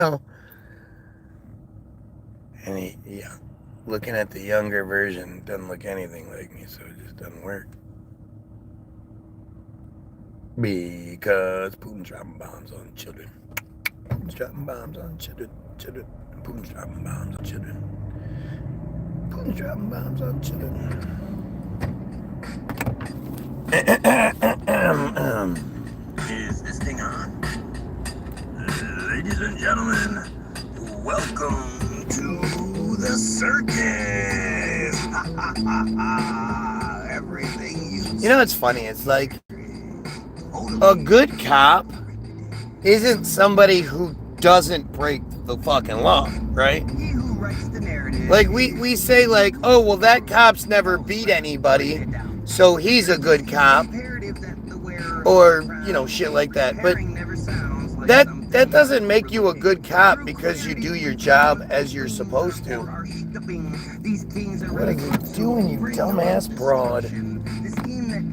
know. And yeah, looking at the younger version doesn't look anything like me, so it just doesn't work. Because Putin's dropping bombs on children. Putin's dropping bombs on children. Putin's dropping bombs on children. Putin's dropping bombs on children. Is this thing on? Ladies and gentlemen, welcome to the circus. Everything you know, it's funny. It's like a good cop isn't somebody who doesn't break the fucking law, right? Like we say like, oh, well, that cop's never beat anybody, so he's a good cop, or, you know, shit like that. But that doesn't make you a good cop because you do your job as you're supposed to. What are you doing, you dumbass broad?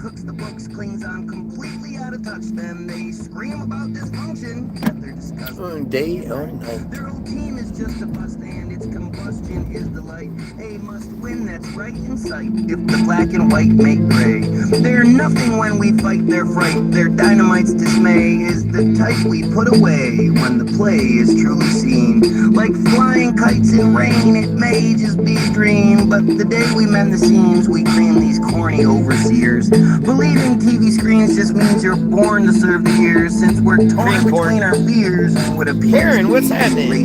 Cooks the books, clings on completely out of touch. Then they scream about dysfunction that they're discussing. Day or night. Their whole team is just a bust, and its combustion is the light. A must win that's right in sight. If the black and white make gray, they're nothing when we fight their fright. Their dynamite's dismay is the type we put away when the play is truly seen. Like flying kites in rain, it may just be a dream, but the day we mend the seams, we cream these corny overseers. Believing TV screens just means you're born to serve the years, since we're torn between our fears and what appears Karen, what's happening?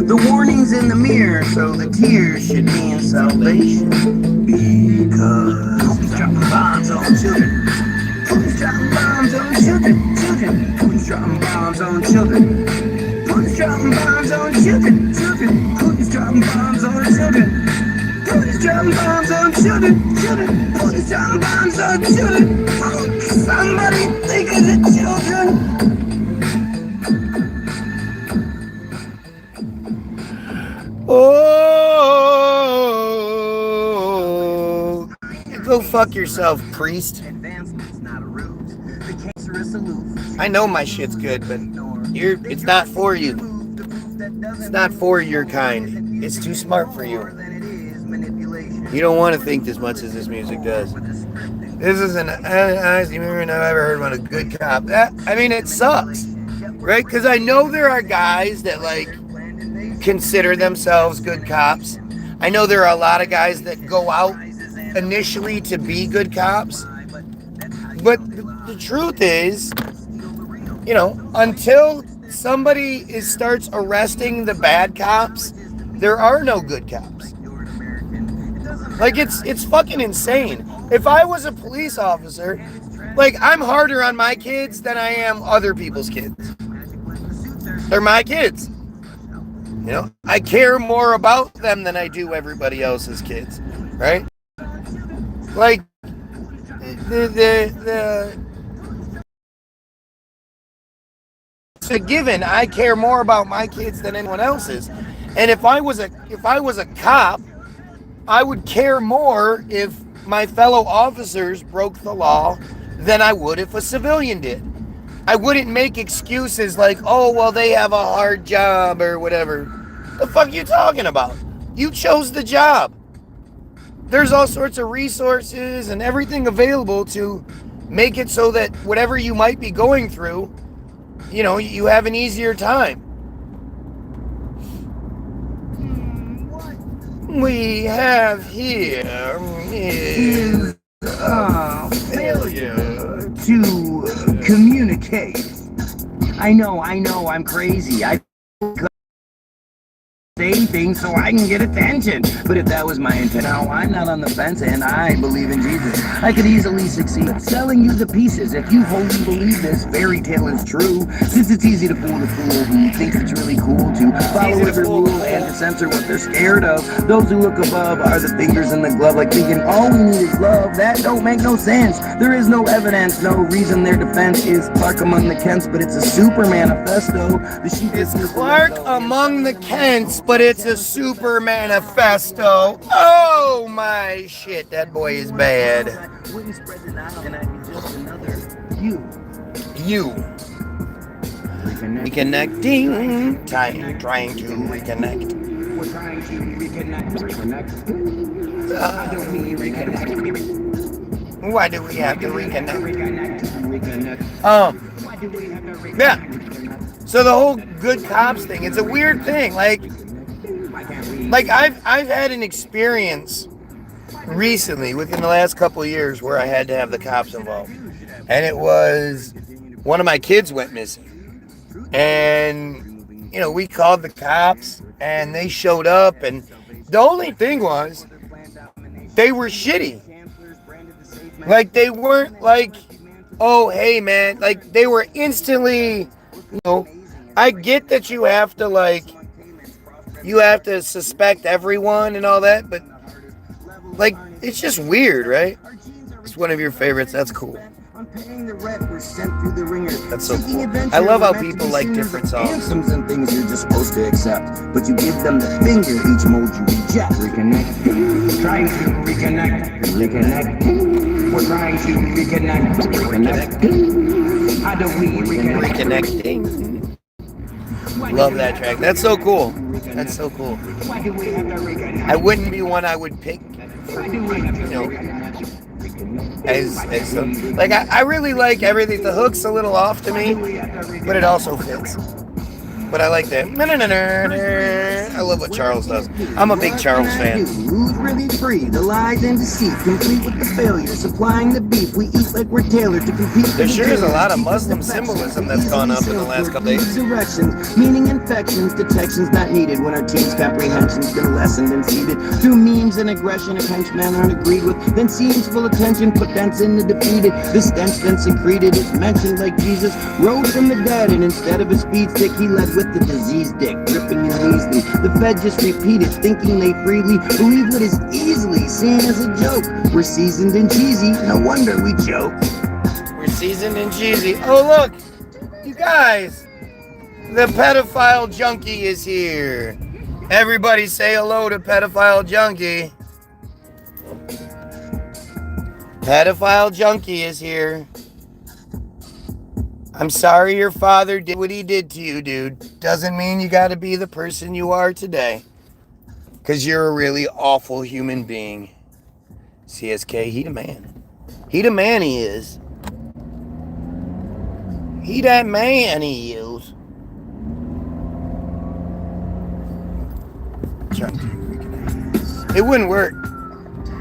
The warning's in the mirror, so the tears should mean salvation. Because Putin's dropping bombs on children. Putin's dropping bombs on children. Putin's dropping bombs on children. Putin's dropping bombs on children. Putin's dropping bombs on children. Putin's dropping bombs on children. Putin's dropping bombs on children. Somebody think of the children. Oh, go fuck yourself, priest. I know my shit's good, but it's not for you. It's not for your kind. It's too smart for you. You don't want to think as much as this music does. This is an honestly, I've ever heard one, a good cop. I mean, it sucks, right? Because I know there are guys that like consider themselves good cops. I know there are a lot of guys that go out initially to be good cops. But the truth is, you know, until somebody starts arresting the bad cops, there are no good cops. Like, it's fucking insane. If I was a police officer, like, I'm harder on my kids than I am other people's kids. They're my kids. You know, I care more about them than I do everybody else's kids, right? Like, it's a given. I care more about my kids than anyone else's. And if I was a cop, I would care more if my fellow officers broke the law than I would if a civilian did. I wouldn't make excuses like, oh, well, they have a hard job or whatever. The fuck are you talking about? You chose the job. There's all sorts of resources and everything available to make it so that whatever you might be going through, you know, you have an easier time. What we have here is failure to communicate. I know, I'm crazy. I say things so I can get attention. But if that was my intent, now I'm not on the fence and I believe in Jesus. I could easily succeed selling you the pieces if you wholly believe this fairy tale is true. Since it's easy to fool the fool who thinks it's really cool to follow every rule and to censor what they're scared of. Those who look above are the fingers in the glove, like thinking all we need is love. That don't make no sense. There is no evidence, no reason their defense is Clark among the Kents, but it's a super manifesto. It's Clark among the Kents, but it's a super manifesto. Oh my shit, that boy is bad. You. Reconnecting. Trying to reconnect. Why do we have to reconnect? Yeah. So the whole good cops thing, it's a weird thing. Like I've had an experience recently within the last couple of years where I had to have the cops involved. And it was one of my kids went missing. And, you know, we called the cops and they showed up, and the only thing was they were shitty. Like, they weren't like, oh, hey, man. Like, they were instantly, you know, I get that you have to suspect everyone and all that, but, like, it's just weird, right? It's one of your favorites. That's cool. That's so cool. I love how people like different songs. And things you're just supposed to accept, but you give them the finger each mode you reject. Reconnect. Trying to reconnect. Reconnect. We're trying to reconnect. Reconnect. How do we reconnect? Reconnecting. Love that track. That's so cool. That's so cool. I wouldn't be one I would pick for, you know, as like I really like everything. The hook's a little off to me, but it also fits. But I like that. I love what Charles does. I'm a big Charles fan. Who's really free? The lies and deceit, complete with the failure, supplying the beef. We eat like we're tailored to compete. There sure is a lot of Muslim symbolism that's gone up in the last couple days. Resurrections, meaning infections, detections not needed when our team's comprehension's been lessened and seeded through memes and aggression. If henchmen aren't agreed with, then scenes full of tension put dents in the defeated. The stench then secreted is mentioned like Jesus rose from the dead, and instead of a speed stick, he led with the disease dick, dripping measly. The Fed just repeated, thinking they freely believe what is easily seen as a joke. We're seasoned and cheesy, no wonder we joke. We're seasoned and cheesy. Oh, look, you guys, the pedophile junkie is here. Everybody say hello to pedophile junkie. Pedophile junkie is here. I'm sorry your father did what he did to you, dude. Doesn't mean you gotta be the person you are today. Because you're a really awful human being. CSK, he the man. He the man, he is. He that man, he is. It wouldn't work.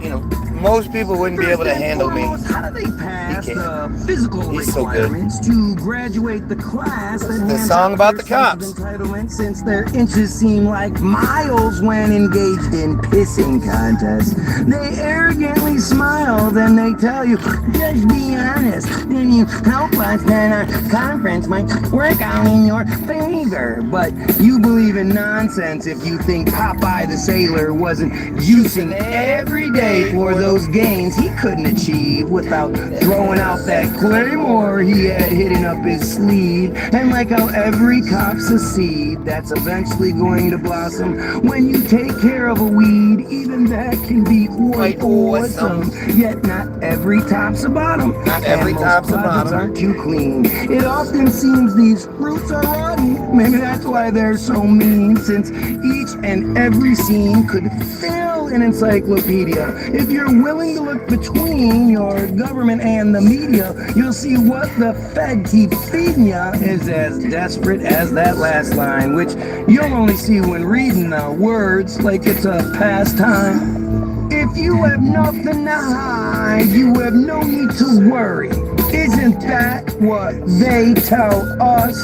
You know, most people wouldn't be able to handle me. How do they pass the physical requirements to graduate the class? The song about the cops. Entitlement, since their inches seem like miles when engaged in pissing contests. They arrogantly smile, then they tell you, just be honest. Then you help us, then our conference might work out in your favor. But you believe in nonsense if you think Popeye the Sailor wasn't juicing every day for those gains he couldn't achieve without throwing out that claymore he had hidden up his sleeve. And like how every cop's a seed that's eventually going to blossom when you take care of a weed, even that can be quite awesome. Yet not every top's a bottom. Not every top's a bottom. Aren't too clean. It often seems these fruits are rotten. Maybe that's why they're so mean, since each and every scene could fill an encyclopedia. If you're willing to look between your government and the media, you'll see what the Fed keeps feeding ya is as desperate as that last line, which you'll only see when reading the words like it's a pastime. If you have nothing to hide, you have no need to worry. Isn't that what they tell us?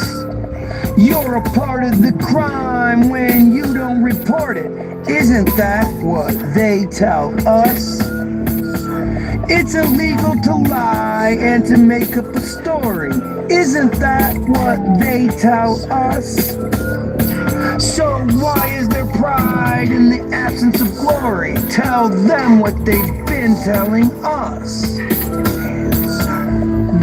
You're a part of the crime when you don't report it. Isn't that what they tell us? It's illegal to lie and to make up a story. Isn't that what they tell us? So why is there pride in the absence of glory? Tell them what they've been telling us.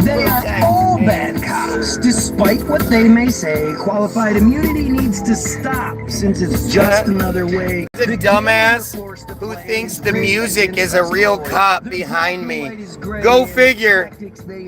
They are all bad cops, despite what they may say. Qualified immunity needs to stop, since it's just another way. The dumbass who thinks the music is a real cop behind me. Go figure.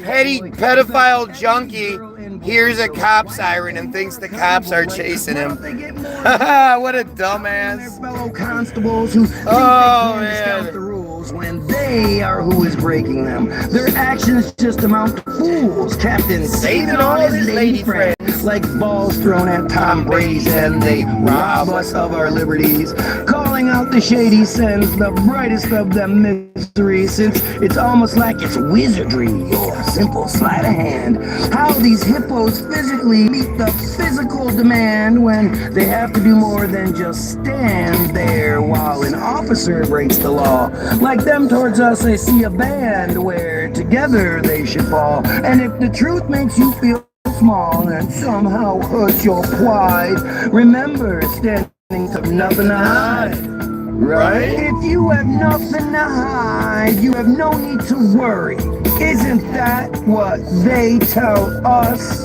Petty pedophile junkie hears a cop siren and thinks the cops are chasing him. What a dumbass. Fellow constables who think they Oh, can discount the man. rules when they are who is breaking them. Their actions just amount to fools. Captain saving all his lady friends like balls thrown at Tom Brady's, and they rob us of our liberties, calling out the shady sins, the brightest of them mysteries, since it's almost like it's wizardry or simple sleight of hand. How these hippos physically meet the physical demand when they have to do more than just stand there while an officer breaks the law. Like them towards us, I see a band where together they should fall. And if the truth makes you feel small and somehow hurt your pride, remember, standing to nothing to hide. Right? If you have nothing to hide, you have no need to worry. Isn't that what they tell us?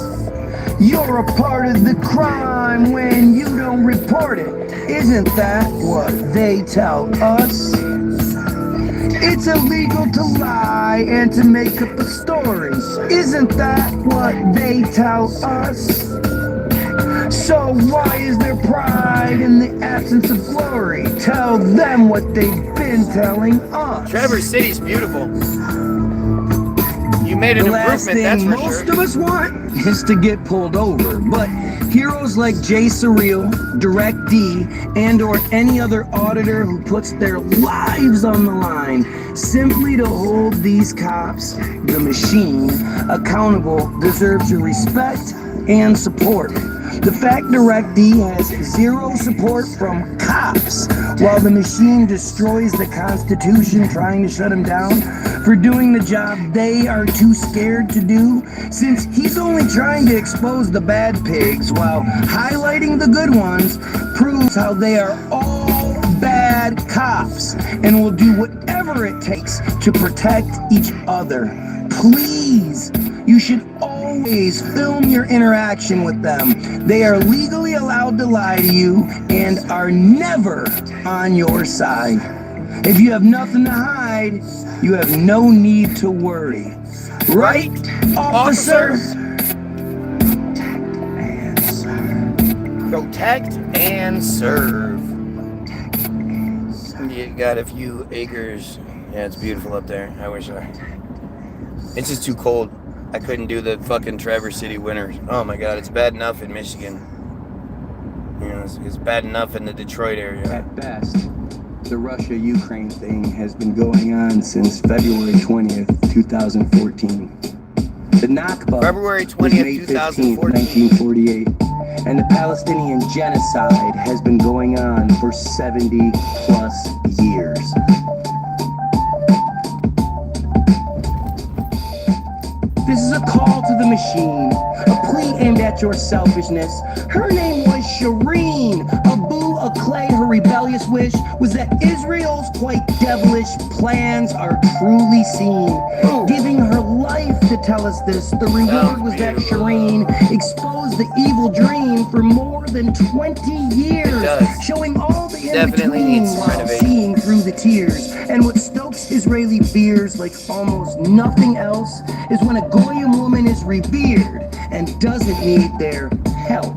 You're a part of the crime when you don't report it. Isn't that what they tell us? It's illegal to lie and to make up a story. Isn't that what they tell us? So why is there pride in the absence of glory? Tell them what they've been telling us. Traverse City's beautiful. You made an The last improvement, that's thing for most sure. of us want is to get pulled over, but heroes like Jay Surreal, Direct D, and or any other auditor who puts their lives on the line simply to hold these cops, the machine, accountable deserves your respect and support. The fact Direct D has zero support from cops while the machine destroys the Constitution trying to shut him down for doing the job they are too scared to do, since he's only trying to expose the bad pigs while highlighting the good ones, proves how they are all bad cops and will do whatever it takes to protect each other. Please, you should always film your interaction with them. They are legally allowed to lie to you and are never on your side. If you have nothing to hide, you have no need to worry. Right, officer? Protect and serve. You got a few acres. Yeah, it's beautiful up there. I wish it's just too cold. I couldn't do the fucking Traverse City winters. Oh my god, it's bad enough in Michigan. You know, it's bad enough in the Detroit area. At best, the Russia-Ukraine thing has been going on since February 20th, 2014. The Nakba February was 20th, May 15th, 2014. 1948, and the Palestinian genocide has been going on for 70 plus years. This is a call to the machine, a plea aimed at your selfishness. Her name was Shireen Abu Akleh. Her rebellious wish was that Israel's quite devilish plans are truly seen. Giving her life to tell us this, the reward was that Shireen exposed the evil dream for more than 20 years, showing all the Definitely in-between needs while renovation. seeing through the tears. And what stokes Israeli fears like almost nothing else is when a Goyim woman is revered and doesn't need their help.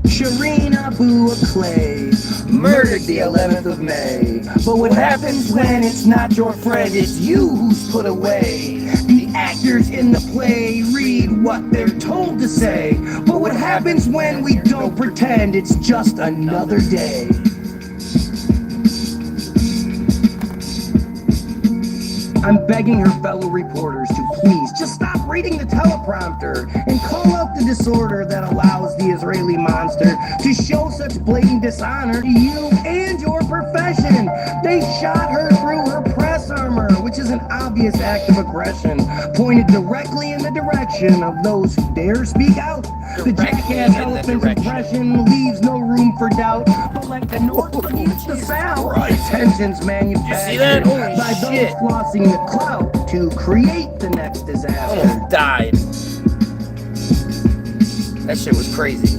Shireen Abu Akleh murdered the 11th of May. But what happens when it's not your friend, it's you who's put away? The actors in the play read what they're told to say. But what happens when we don't pretend it's just another day? I'm begging her fellow reporters to please just stop reading the teleprompter and call out the disorder that allows the Israeli monster to show such blatant dishonor to you and your profession. They shot her through her press armor, which is an obvious act of aggression, pointed directly in the direction of those who dare speak out. The jackass elephant's impression leaves no room for doubt, but like the North against the South, tensions manufactured by those flossing the clout to create the next disaster. Almost died. That shit was crazy.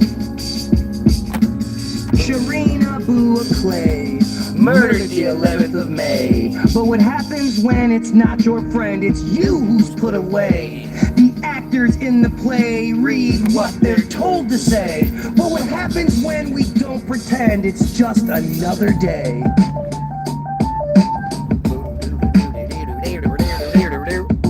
Shireen Abu Akleh murdered the 11th of May. But what happens when it's not your friend? It's you who's put away. The actors in the play read what they're told to say. But what happens when we don't pretend? It's just another day.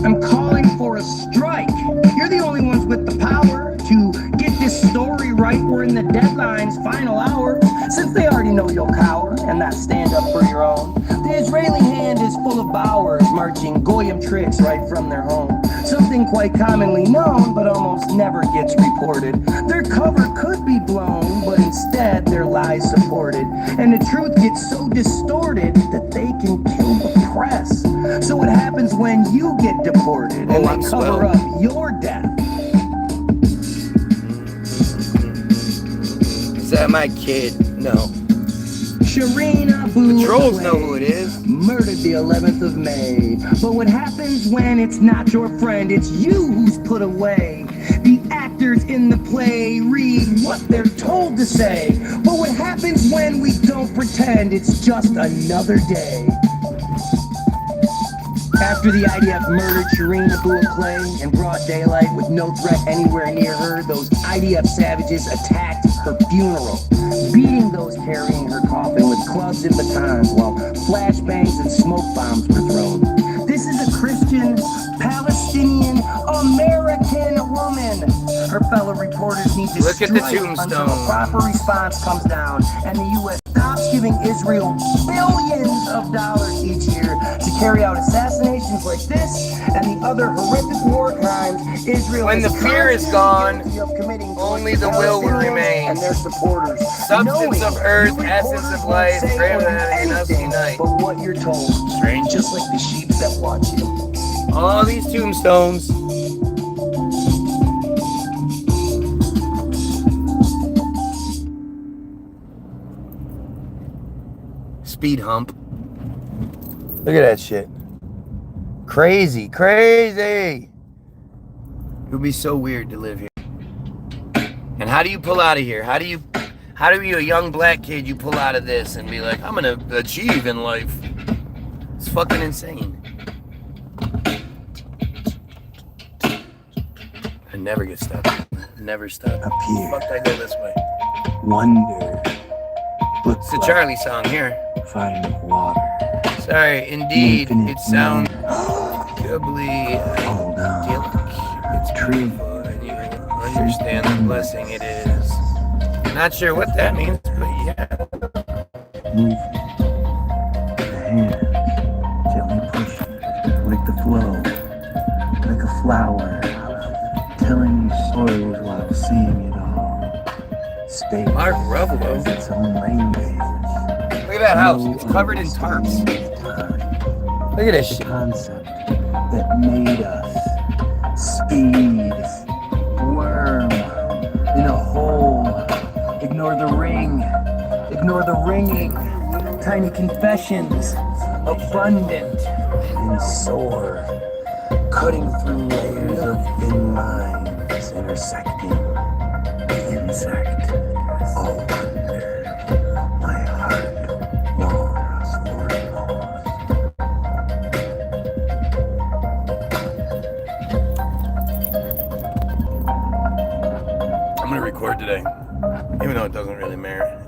I'm calling for a strike. You're the only ones with the power to get this story right. We're in the deadline's final hour. Since they already know you'll cower and not stand up for your own, the Israeli hand is full of bowers marching Goyim tricks right from their home. Something quite commonly known but almost never gets reported. Their cover could be blown, but instead their lies supported. And the truth gets so distorted that they can kill the press. So what happens when you get deported and they cover up your death? Is that my kid? No. Sharina Boo The trolls know who it is. Murdered the 11th of May. But what happens when it's not your friend? It's you who's put away. The actors in the play read what they're told to say. But what happens when we don't pretend? It's just another day. After the IDF murdered Shireen Abu-Akleh in broad daylight with no threat anywhere near her, those IDF savages attacked her funeral, beating those carrying her coffin with clubs and batons while flashbangs and smoke bombs were thrown. This is a Christian, Palestinian, American woman. Her fellow reporters need to Look at the strike tombstone. until a proper response comes down and the U.S. stops giving Israel billions of dollars each year to carry out assassinations like this and the other horrific war crimes Israel When the fear is gone, only the will remain. And their supporters. Substance of earth, essence of life, pray that us unite. But what you're told, Strange. just like the sheep that watch you. All these tombstones. Speed hump. Look at that shit. Crazy, crazy. It would be so weird to live here. And how do you pull out of here? How do you, a young black kid, you pull out of this and be like, I'm gonna achieve in life? It's fucking insane. I never get stuck. Never stuck. Up here. Fuck, I go this way. Wonder. It's the Charlie song here. Fighting with water. Sorry, indeed, Infinite it sounds wonder. doubly Hold on. idyllic. It's beautiful, and you understand the blessing it is. Not sure what that means, but yeah. Move the hand, gently push like the flow, like a flower, telling you stories while seeing it all. Space Mark Ruffalo. has its own language. Look at that house. It's covered in tarps. Look at this shit. Concept that made us speed, worm in a hole. Ignore the ring, ignore the ringing. Tiny confessions, abundant and sore, cutting through layers of thin lines, intersecting the insect. All under my heart longs for more. I'm gonna record today, even though it doesn't really matter.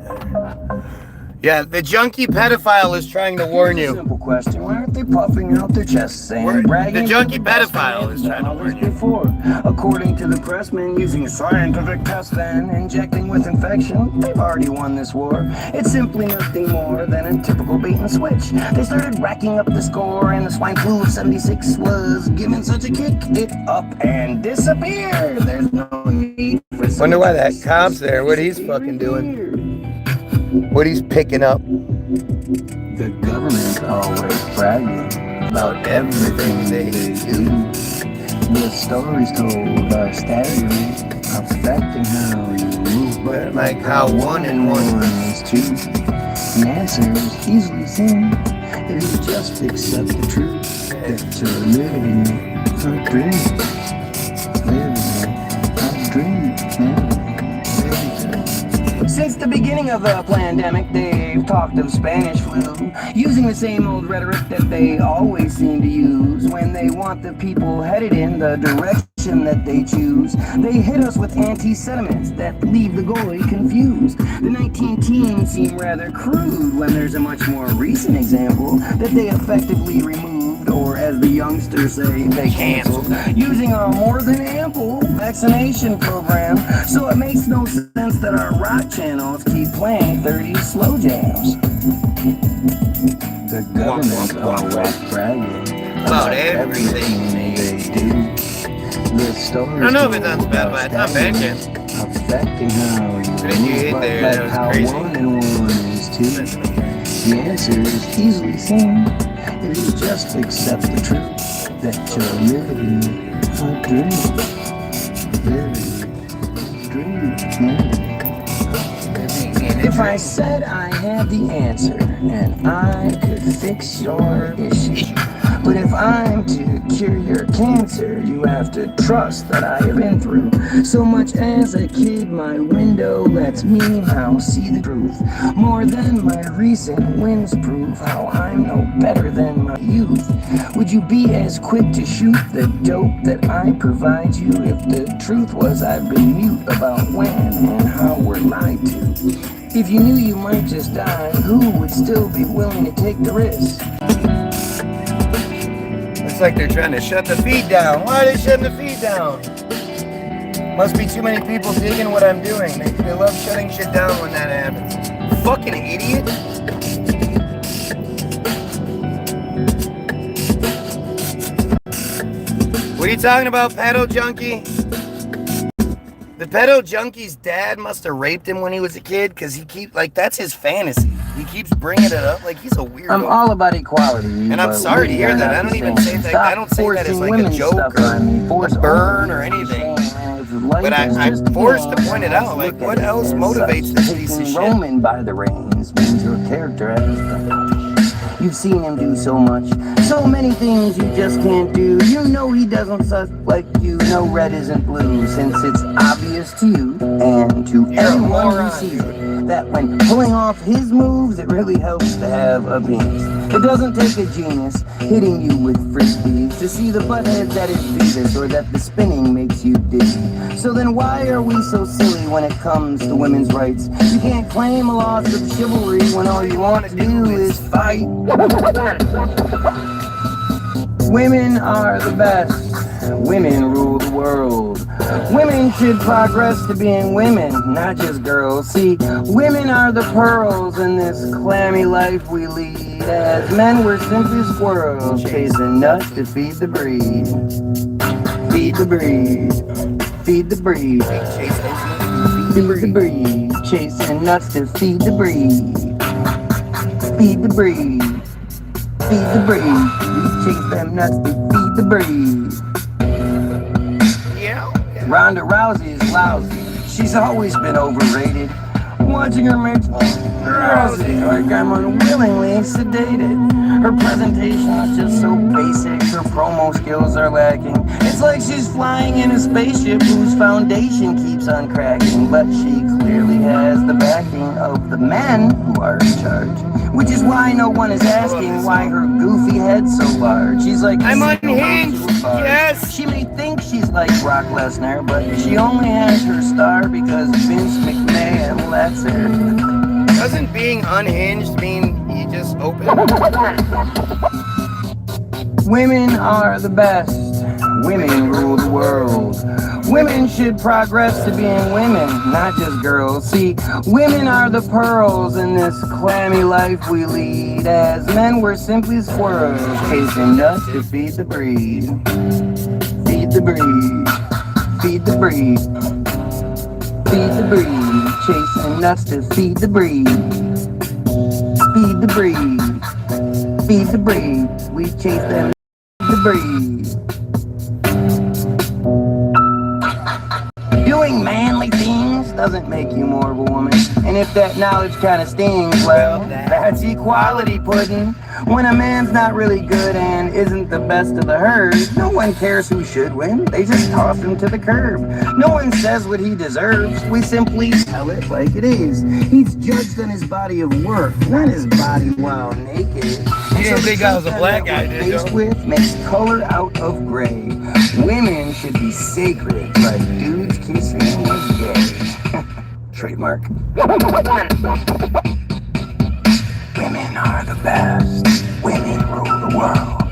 Yeah, the junkie pedophile is trying to warn you. Simple question. Why aren't they puffing out their chests saying bragging? The junkie pedophile is trying to warn you. Before, according to the pressman, using scientific tests and injecting with infection, they've already won this war. It's simply nothing more than a typical bait and switch. They started racking up the score, and the swine flu of '76 was given such a kick, it up and disappeared. There's no need for. Wonder why that cop's there. What he's fucking doing. What he's picking up. The government always bragging about everything they do. The stories told are staggering, affecting how you move. But like how one and one is two. The answer is easily seen if you just accept the truth that you're living a dream. Living a dream. Since the the beginning of the pandemic, they've talked of Spanish flu, using the same old rhetoric that they always seem to use when they want the people headed in the direction that they choose. They hit us with anti-sentiments that leave the goalie confused. The 19 teens seem rather crude when there's a much more recent example that they effectively removed, or as the youngsters say, they canceled, using a more than ample vaccination program. So it makes no sense that our rock channels keep playing 30s slow jams. The government's always bragging about everything they do. The stories I don't know if it's bad, but it's not bad, Ken. Affecting how What did you hit there? That was how crazy. 1 and 1 is 2. The answer is easily seen if you just accept the truth that you're living a dream. If I said I had the answer and I could fix your issue, but if I'm to cure your cancer, you have to trust that I have been through so much as a kid. My window lets me now see the truth more than my recent wins prove how I'm no better than my youth. Would you be as quick to shoot the dope that I provide you if the truth was I've been mute about when and how we're lied to? If you knew you might just die, who would still be willing to take the risk? Looks like they're trying to shut the feed down. Why are they shutting the feed down? Must be too many people digging what I'm doing. They love shutting shit down when that happens. Fucking idiot. What are you talking about, pedo junkie? The pedo junkie's dad must have raped him when he was a kid, because he keeps, like, that's his fantasy. He keeps bringing it up like he's a weirdo. I'm all about equality. And I'm sorry to hear that. I don't even say that. I don't say that as like a joke or a burn or anything. But I'm forced to point it out. Like, what else motivates this piece of shit? Roaming by the reins means your character has been. You've seen him do so much, so many things you just can't do. You know he doesn't suck like you. No red isn't blue, since it's obvious to you and to anyone who sees it that when pulling off his moves, it really helps to have a penis. It doesn't take a genius hitting you with frisbees to see the butthead that it fetus, or that the spinning makes you dizzy. So then why are we so silly when it comes to women's rights? You can't claim a loss of chivalry when all you want to do is fight. Women are the best. Women rule the world. Women should progress to being women, not just girls. See, women are the pearls in this clammy life we lead. As men, we're simply squirrels, chasing nuts to feed the breed. Feed the breed. Feed the breed. Feed the breed. Chasing nuts to feed the breed. Feed the breed. Feed the breed. We chase them nuts to feed the breed. Ronda Rousey is lousy. She's always been overrated. Watching her makes me drowsy, like I'm unwillingly sedated. Her presentation is just so basic, her promo skills are lacking. It's like she's flying in a spaceship whose foundation keeps on cracking. But she clearly has the backing of the men who are in charge. Which is why no one is asking why her goofy head's so large. She's like, I'm unhinged, yes! She may think she's like Brock Lesnar, but she only has her star because Vince McMahon lets her. Doesn't being unhinged mean you just open? Women are the best. Women rule the world. Women should progress to being women, not just girls. See, women are the pearls in this clammy life we lead. As men, we're simply squirrels, chasing nuts to feed the breed. Feed the breed. Feed the breed. Feed the breed. Chasing nuts to feed the breed. Feed the breed. Feed the breed. We chase them the breed. Doing manly things doesn't make you more of a woman. And if that knowledge kind of stings, well, that's equality pudding. When a man's not really good and isn't the best of the herd, no one cares who should win, they just toss him to the curb. No one says what he deserves, we simply tell it like it is. He's judged on his body of work, not his body while naked. You didn't think I was a black guy, did you? Faced with makes color out of gray. Women should be sacred, but dudes kissing is gay. Trademark. Women are the best. Women rule the world.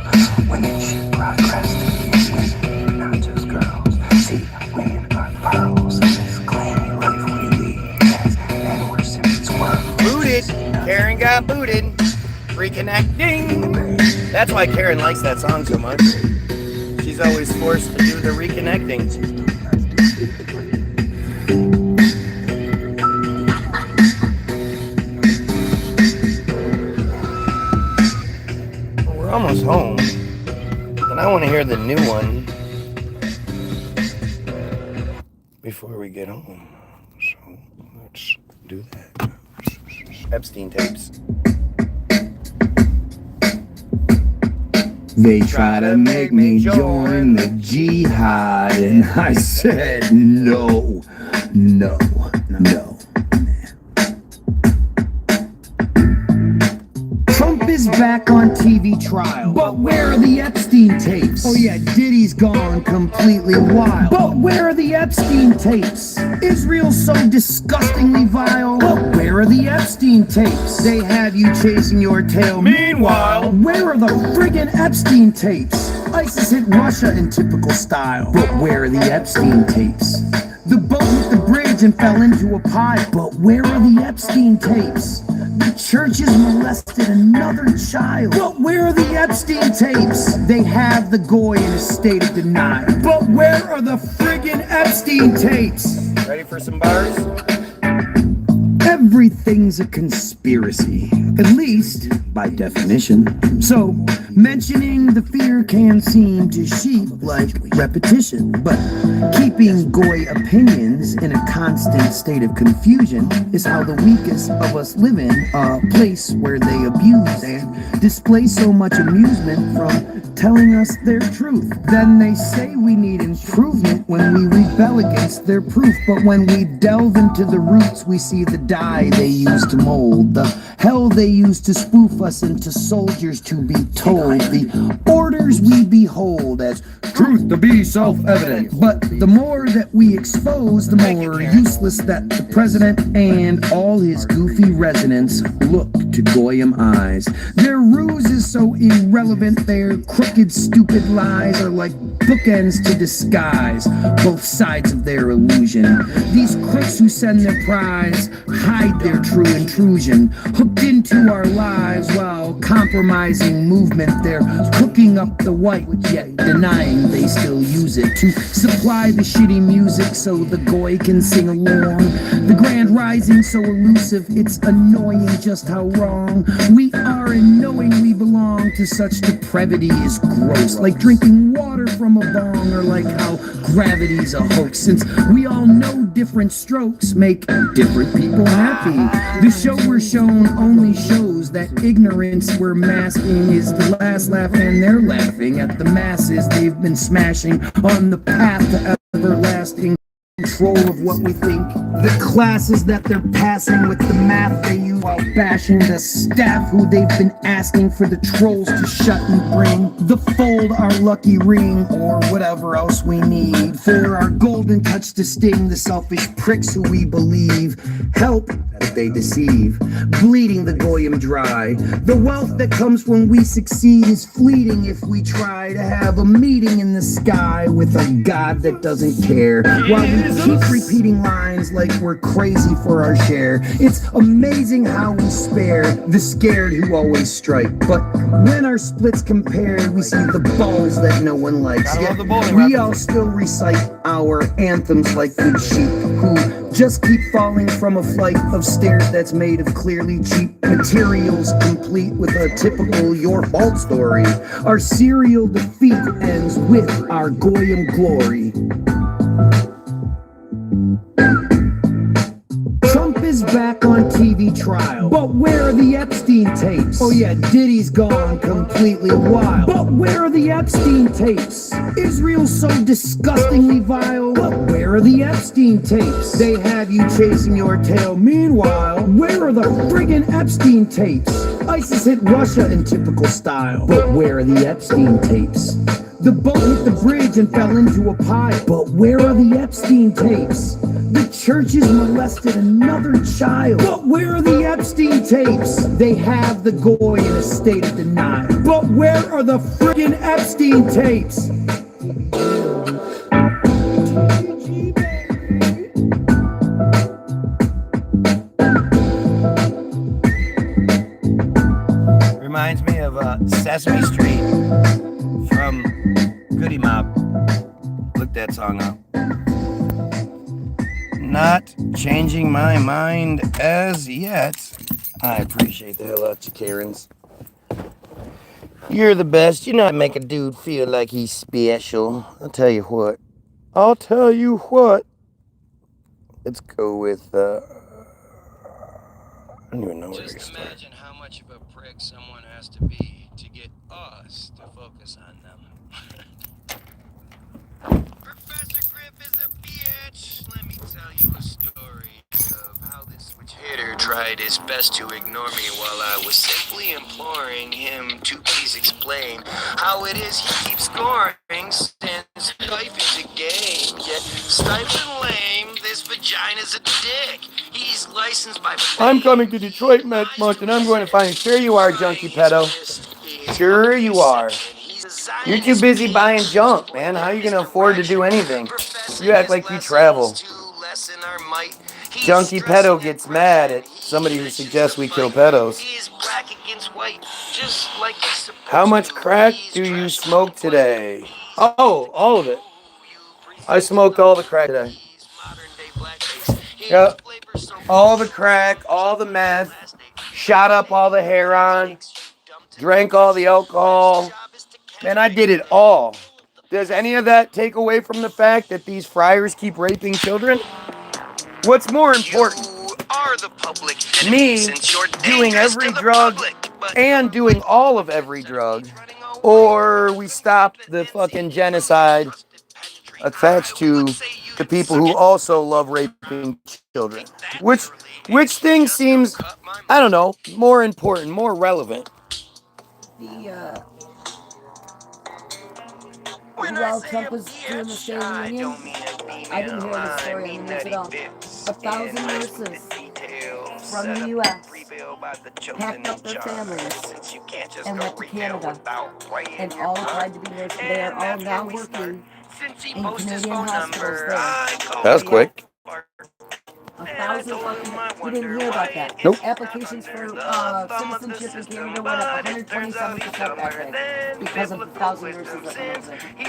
Women should progress to be women, not just girls. See, women are pearls in this clammy life we lead. Yes, and we're Simmons world. Booted. Karen got booted. Reconnecting. That's why Karen likes that song so much. She's always forced to do the reconnecting. We're almost home, and I want to hear the new one before we get home. So let's do that. Epstein tapes. They try to make me join the jihad, and I said no, no, no. Trump is back on TV trial, but where are the Epstein tapes? Oh yeah, Diddy's gone completely wild, but where are the Epstein tapes? Israel's so disgustingly vile, but where are the Epstein tapes? They have you chasing your tail. Meanwhile, where are the friggin' Epstein tapes? ISIS hit Russia in typical style, but where are the Epstein tapes? The boat hit the bridge and fell into a pile, but where are the Epstein tapes? The churches molested another child, but where are the Epstein tapes? They have the Goy in a state of denial, but where are the friggin' Epstein tapes? Ready for some bars? Everything's a conspiracy, at least by definition. So, mentioning the fear can seem to sheep like repetition, but keeping Goy opinions in a constant state of confusion is how the weakest of us live in a place where they abuse and display so much amusement from telling us their truth. Then they say we need improvement when we rebel against their proof, but when we delve into the roots, we see the dye they use to mold, the hell they use to spoof us into soldiers to be told, the orders we behold as truth to be self-evident. But the more that we expose, the more useless that the president and all his goofy residents look to Goyim eyes. Their ruse is so irrelevant, their crooked, stupid lies are like bookends to disguise both sides of their illusion. These crooks who send their prize hide their true intrusion, hooked into our lives while compromising movement. They're cooking up the white, yet denying they still use it to supply the shitty music so the Goy can sing along. The grand rising so elusive, it's annoying just how wrong we are in knowing we belong to such depravity is gross, like drinking water from a bong, or like how gravity's a hoax, since we all know different strokes make different people happy. The show we're shown only shows that ignorance we're masking is the last laugh, and they're laughing at the masses they've been smashing on the path to everlasting control of what we think. The classes that they're passing with the math they use while bashing the staff who they've been asking for the trolls to shut and bring the fold our lucky ring or whatever else we need for our golden touch to sting the selfish pricks who we believe help that they deceive, bleeding the Goyim dry. The wealth that comes when we succeed is fleeting if we try to have a meeting in the sky with a God that doesn't care, while we keep repeating lines like we're crazy for our share. It's amazing how we spare the scared who always strike, but when our splits compare, we see the balls that no one likes. Yet we all still recite our anthems like good sheep who just keep falling from a flight of stairs that's made of clearly cheap materials, complete with a typical your fault story. Our serial defeat ends with our Goyim glory. Trump is back on TV trial. But where are the Epstein tapes? Oh yeah, Diddy's gone completely wild. But where are the Epstein tapes? Israel's so disgustingly vile. But where are the Epstein tapes? They have you chasing your tail. Meanwhile, where are the friggin' Epstein tapes? ISIS hit Russia in typical style. But where are the Epstein tapes? The boat hit the bridge and fell into a pile. But where are the Epstein tapes? The churches molested another child. But where are the Epstein tapes? They have the Goy in a state of denial. But where are the friggin' Epstein tapes? Reminds me of Sesame Street from Goody Mob. Look that song up. Not changing my mind as yet. I appreciate the hell out you, Karens. You're the best. You know how to make a dude feel like he's special. I'll tell you what. Let's go with, I don't even know where to start. Just imagine how much of a prick someone has to be to get us to focus on them. Professor Griff is a bitch. Let me tell you a story of how this switch hitter tried his best to ignore me while I was simply imploring him to please explain how it is he keeps scoring since life is a game. Yet stiff and lame, this vagina's a dick. He's licensed by... I'm coming to Detroit next month and I'm going to find... Sure you are, junkie pedo. Sure you are. You're too busy buying junk, man. How are you going to afford to do anything? You act like you travel. Junkie pedo gets mad at somebody who suggests we kill pedos. How much crack do you smoke today? Oh, all of it. I smoked all the crack today. Yep. All the crack, all the meth, shot up all the heroin, drank all the alcohol. Man, I did it all. Does any of that take away from the fact that these friars keep raping children? What's more important? Me doing every drug and doing all of every drug, or we stop the fucking genocide attached to the people who also love raping children. Which thing seems, I don't know, more important, more relevant? While Trump was doing the State of the Union, I didn't hear the story on the news at all. 1,000 nurses from the U.S. packed up their families and went to Canada and all applied to be nurses. They are all now working in Canadian hospitals there. That was quick. 1,000 fucking... We didn't hear about that. Nope. Applications for citizenship in Canada went up 127% back then because of the 1,000 nurses that went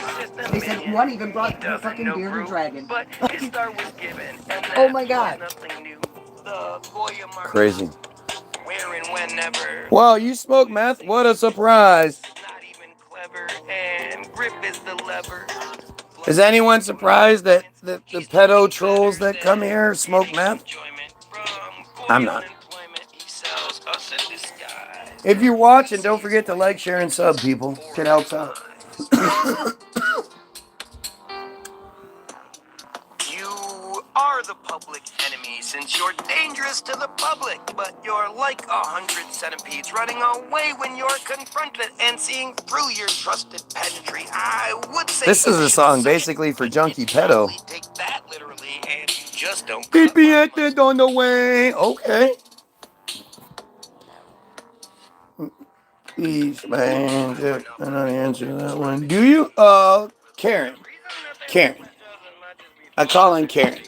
over there. They said one even brought her fucking bearded dragon. Oh my god. Crazy. Wow, you smoke meth? What a surprise. Is anyone surprised that the pedo trolls that come here smoke meth? I'm not. If you're watching, don't forget to like, share, and sub, people. It helps out. You are the public enemy since you're dangerous to the public, but you're like 100 centipedes running away when you're confronted and seeing through your trusted pedantry. I would say this is a song basically for junkie pedo. Take that literally and you just don't. Keep me acted on the way. Okay. Please, man. I don't answer that one. Do you? Karen. I call him Karen.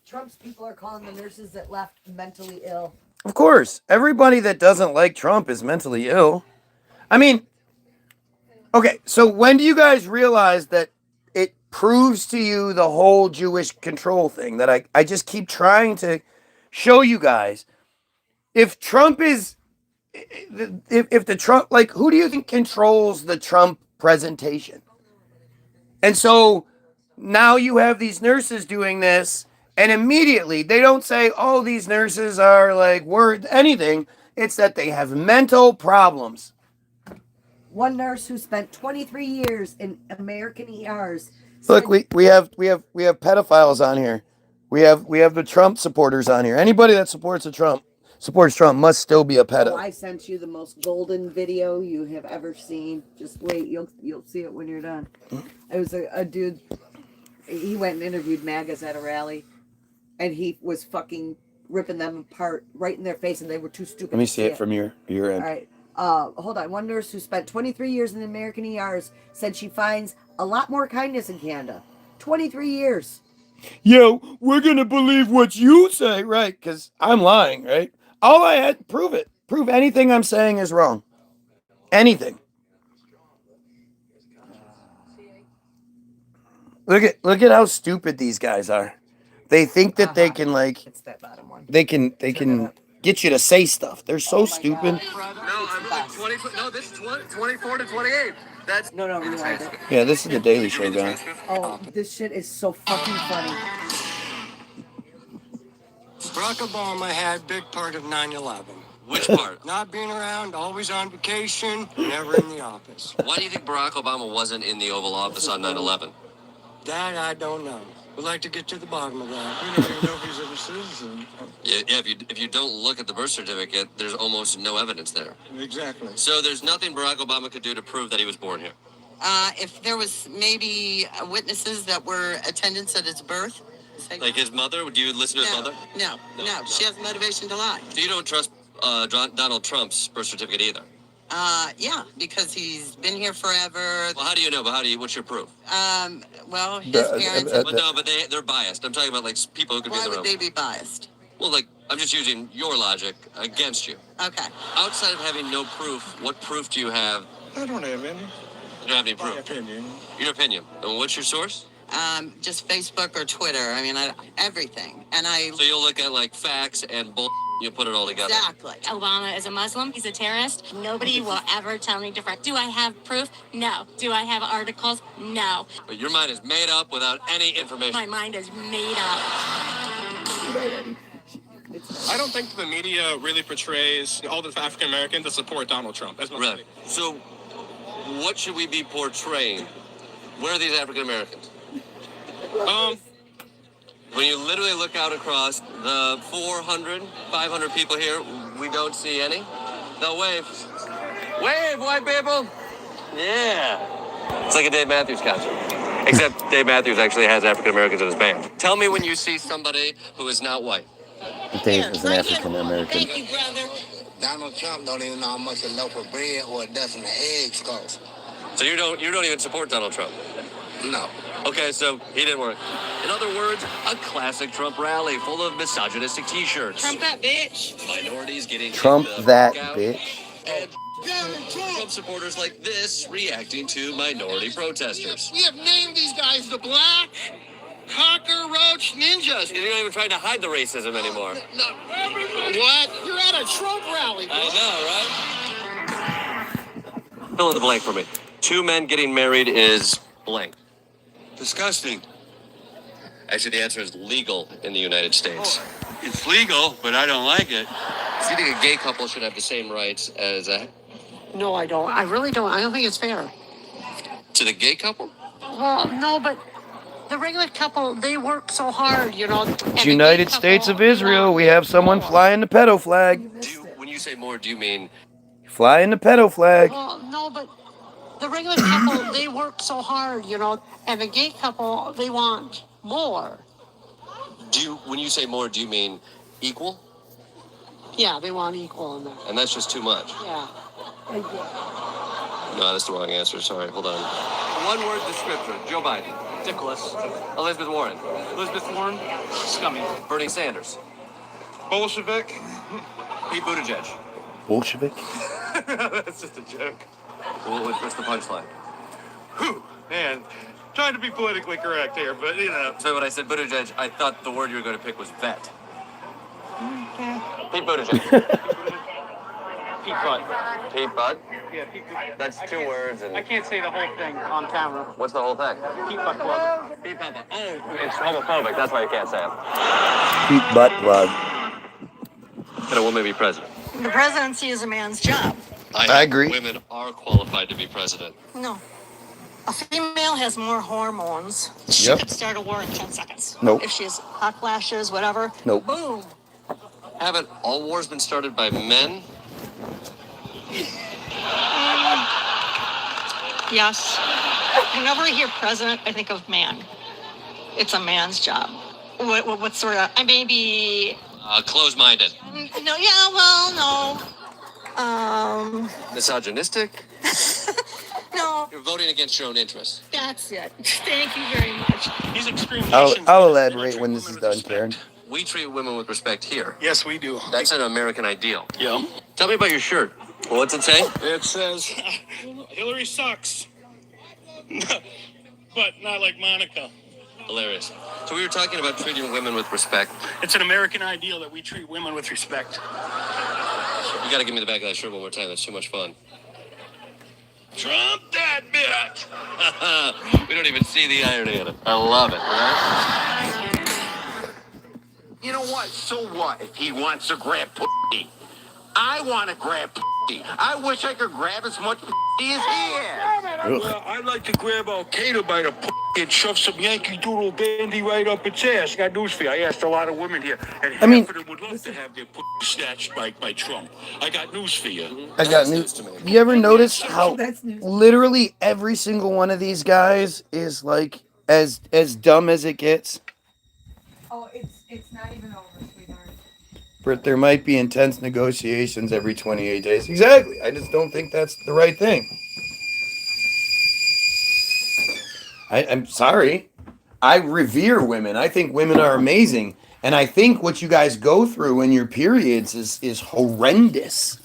Trump's people are calling the nurses that left mentally ill. Of course. Everybody that doesn't like Trump is mentally ill. I mean, okay, so when do you guys realize that it proves to you the whole Jewish control thing that I just keep trying to show you guys? If Trump is, if the Trump, like, who do you think controls the Trump presentation? And so now you have these nurses doing this, And immediately, they don't say, oh, these nurses are like worth anything. It's that they have mental problems. One nurse who spent 23 years in American ERs. Look, we have pedophiles on here. We have the Trump supporters on here. Anybody that supports Trump must still be a pedo. Oh, I sent you the most golden video you have ever seen. Just wait, you'll see it when you're done. It was a dude. He went and interviewed MAGAs at a rally, and he was fucking ripping them apart right in their face, and they were too stupid. Let me see it from your end. All right. Hold on. One nurse who spent 23 years in the American ERs said she finds a lot more kindness in Canada. 23 years. Yo, we're gonna believe what you say, right? Because I'm lying, right? All I had, prove it. Prove anything I'm saying is wrong. Anything. Look at how stupid these guys are. They think that they can like. It's that bottom one. They can get you to say stuff. They're so stupid. No, I'm really 20. No, this is 24 to 28. That's No, rewind it. Yeah, this is the Daily Show, guy. Oh, this shit is so fucking funny. Barack Obama had a big part of 9/11. which part? Not being around, always on vacation, never in the office. Why do you think Barack Obama wasn't in the Oval Office on 9/11? That I don't know. We'd like to get to the bottom of that. We don't even know if he's ever citizen. Yeah, if you don't look at the birth certificate, there's almost no evidence there. Exactly. So there's nothing Barack Obama could do to prove that he was born here. If there was maybe witnesses that were attendants at his birth. Like his mother? Do you listen to his mother? No. She has motivation to lie. So you don't trust Donald Trump's birth certificate either? Yeah, because he's been here forever. Well, how do you know? But what's your proof? Well, his parents. But no, but they're biased. I'm talking about like people who could be Why in the would room. they be biased? Well, like I'm just using your logic against you. Okay. Outside of having no proof, what proof do you have? I don't have any. You don't have any proof. My opinion. Your opinion. And what's your source? Just Facebook or Twitter. I mean, everything. And So you'll look at like facts and bull. You put it all together. Exactly. Obama is a Muslim. He's a terrorist. Nobody will ever tell me different. Do I have proof? No. Do I have articles? No. But your mind is made up without any information. My mind is made up. I don't think the media really portrays all the African Americans that support Donald Trump. That's my Really? So, what should we be portraying? Where are these African Americans? When you literally look out across the 400, 500 people here, we don't see any. No, wave. Wave, white people! Yeah. It's like a Dave Matthews concert. Except Dave Matthews actually has African Americans in his band. Tell me when you see somebody who is not white. Dave is an African American. Thank you, brother. Donald Trump don't even know how much a loaf of bread or a dozen of eggs cost. So you don't even support Donald Trump? No. Okay, so he didn't work. In other words, a classic Trump rally full of misogynistic T-shirts. Trump that bitch. Minorities getting Trump kicked the that fuck out, bitch. And Trump supporters like this reacting to minority protesters. We have named these guys the Black Cockroach Ninjas. You're not even trying to hide the racism anymore. No. What? You're at a Trump rally, bro. I know, right? Fill in the blank for me. 2 men getting married is blank. Disgusting. Actually, the answer is legal in the United States. It's legal, but I don't like it. So you think a gay couple should have the same rights as No, I don't. I really don't. I don't think it's fair. to the gay couple? Well, no, but the regular couple, they work so hard, you know. It's United States of Israel. We have someone flying the pedo flag. When you say more, do you mean Flying the pedo flag. Well, no, but the regular couple, they work so hard, you know. And the gay couple, they want more. when you say more, do you mean equal? Yeah, they want equal in that. And that's just too much. Yeah. No, that's the wrong answer. Sorry, hold on. One word description. Joe Biden. ridiculous. Elizabeth Warren. Elizabeth Warren, scummy. Bernie Sanders. Bolshevik. Pete Buttigieg. Bolshevik? That's just a joke. What's the punchline? Whew, man. Trying to be politically correct here, but you know. So when I said Buttigieg, I thought the word you were going to pick was vet. Pete Buttigieg. Pete Butt. Pete Butt? Yeah, Pete Butt. That's two words. I And can't say the whole thing on camera. what's the whole thing? Pete Butt Club. Pete Butt. Oh, it's homophobic. That's why you can't say it. Pete butt plug. Can a woman be president? The presidency is a man's job. I agree. Women are qualified to be president. No. A female has more hormones. She Yep. could start a war in 10 seconds. Nope. If she has hot flashes, whatever. Nope. Boom. Haven't all wars been started by men? Yes. Whenever I hear president, I think of man. It's a man's job. What sort of? I may be. Close-minded. No. Yeah. Well, no. Misogynistic? No. You're voting against your own interests. That's it. Thank you very much. These extreme I'll nations elaborate when this is done, Karen. We treat women with respect here. Yes, we do. That's an American ideal. Yeah. Tell me about your shirt. What's it say? It says, Hillary sucks. But not like Monica. Hilarious. So we were talking about treating women with respect. It's an American ideal that we treat women with respect. You gotta give me the back of that shirt one more time. That's too much fun. Trump that bitch! We don't even see the irony in it. I love it, right? You know what? So what if he wants to grab pussy? I want to grab pussy. I wish I could grab as much pussy as he has. Well, I'd like to grab Al-Qaeda by the pussy and shove some Yankee Doodle dandy right up its ass. I got news for you. I asked a lot of women here, and half of them would love to have their pussy snatched by Trump. I got news for you. I got news to me. You ever notice how literally every single one of these guys is like as dumb as it gets? Oh, it's not even over, sweetheart. But there might be intense negotiations every 28 days. Exactly. I just don't think that's the right thing. I'm sorry. I revere women. I think women are amazing. And I think what you guys go through in your periods is horrendous.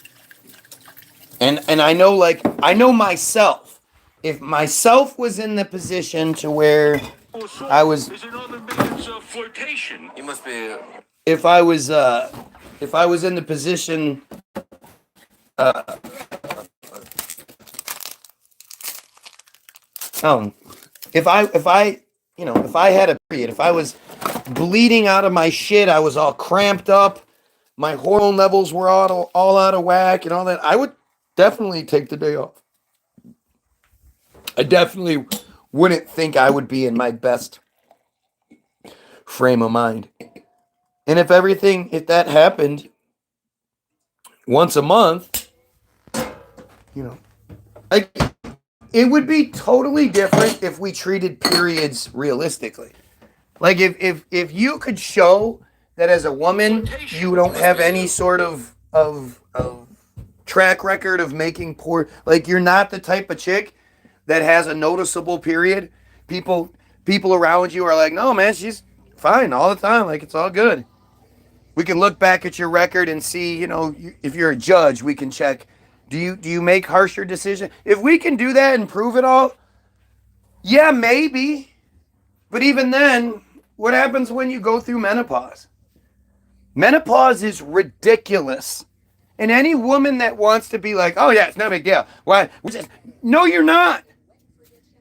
And I know, I know myself. If myself was in the position to where I was... There's another man's flirtation. You must be... If I was in the position... If I had a period, if I was bleeding out of my shit, I was all cramped up, my hormone levels were all out of whack and all that, I would definitely take the day off. I definitely wouldn't think I would be in my best frame of mind. And if that happened once a month, it would be totally different if we treated periods realistically. Like if you could show that as a woman you don't have any sort of track record of making poor, like you're not the type of chick that has a noticeable period, people around you are like, no man, she's fine all the time, like it's all good. We can look back at your record and see, if you're a judge, we can check. Do you make harsher decisions? If we can do that and prove it all, yeah, maybe. But even then, what happens when you go through menopause? Menopause is ridiculous. And any woman that wants to be like, oh yeah, it's no big deal. Why? No, you're not.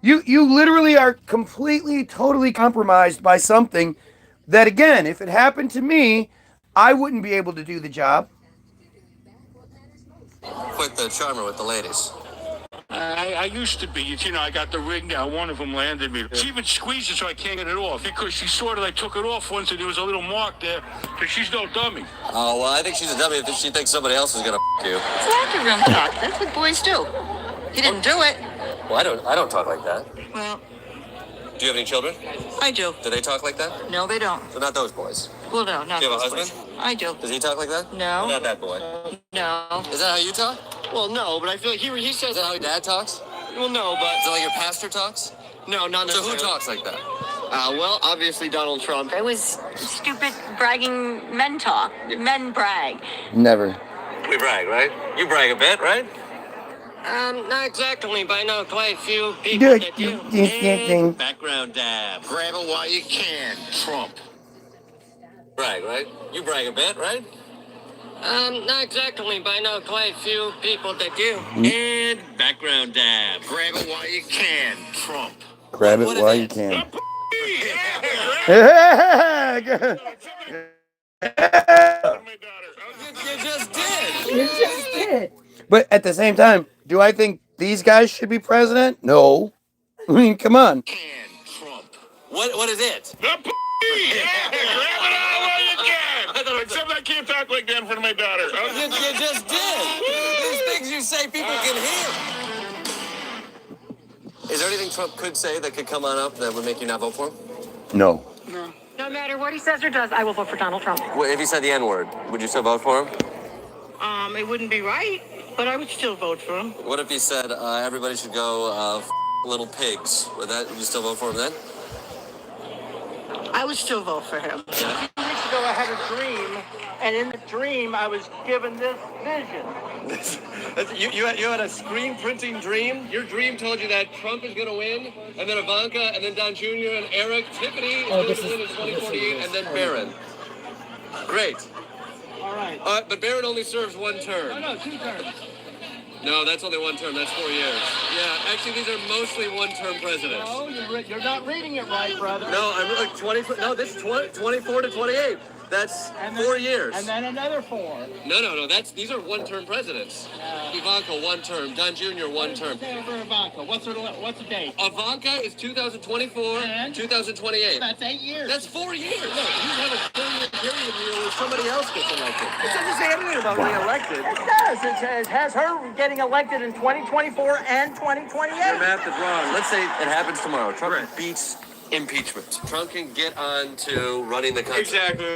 You literally are completely, totally compromised by something that, again, if it happened to me, I wouldn't be able to do the job. Quite the charmer with the ladies. I used to be. I got the ring now. One of them landed me. She even squeezed it so I can't get it off because she sort of took it off once and there was a little mark there. But she's no dummy. Oh, well, I think she's a dummy if she thinks somebody else is going to you. It's locker room talk. That's what boys do. He didn't do it. Well, I don't talk like that. Well, do you have any children? I do. Do they talk like that? No, they don't. So not those boys. Well, no, not do you have a those husband? boys. I do. Does he talk like that? No. Not that boy. No. Is that how you talk? Well, no, but I feel like he says... Is that how your dad talks? Well, no, but... Is that like your pastor talks? No, not So necessarily. who talks like that? Well, obviously Donald Trump. It was stupid bragging men talk. Men brag. Never. We brag, right? You brag a bit, right? Not exactly, but I know quite a few people that do. Background dab. Grab it while you can, Trump. Brag, right? You brag a bit, right? Not exactly, but I know quite a few people that do. And background dab. Grab it while you can, Trump. Grab What it is while it? you can. You just did. You just did. But at the same time, do I think these guys should be president? No. I mean, come on. Can, Trump. What is it? The p***! Yeah, grab it all while you can! Except I can't talk like that in front of my daughter. You just did. These things you say people can hear. Is there anything Trump could say that could come on up that would make you not vote for him? No. No matter what he says or does, I will vote for Donald Trump. Well, if he said the N-word, would you still vote for him? It wouldn't be right, but I would still vote for him. What if he said everybody should go little pigs? Would you still vote for him then? I would still vote for him. 2 weeks ago, I had a dream, and in the dream, I was given this vision. You had a screen printing dream? Your dream told you that Trump is going to win, and then Ivanka, and then Don Jr., and Eric, Tiffany is going to win in 2048, and then Barron. Great. All right. But Barron only serves one term. No, 2 terms. No, that's only one term. That's 4 years. Yeah, actually, these are mostly one-term presidents. No, you're not reading it right, brother. No, I'm like 20. No, this is 24 to 28. That's 4 years. And then another 4. No. These are one-term presidents. Ivanka, one term. Don Jr., one term. For Ivanka, what's the date? Ivanka is 2024, And? 2028. That's 8 years. That's 4 years. No, you have a 4-year period here where somebody else gets elected. It doesn't say anything about re-elected. It does. It has her getting elected in 2024 and 2028. Your math is wrong. Let's say it happens tomorrow. Trump beats impeachment. Trump can get on to running the country. Exactly.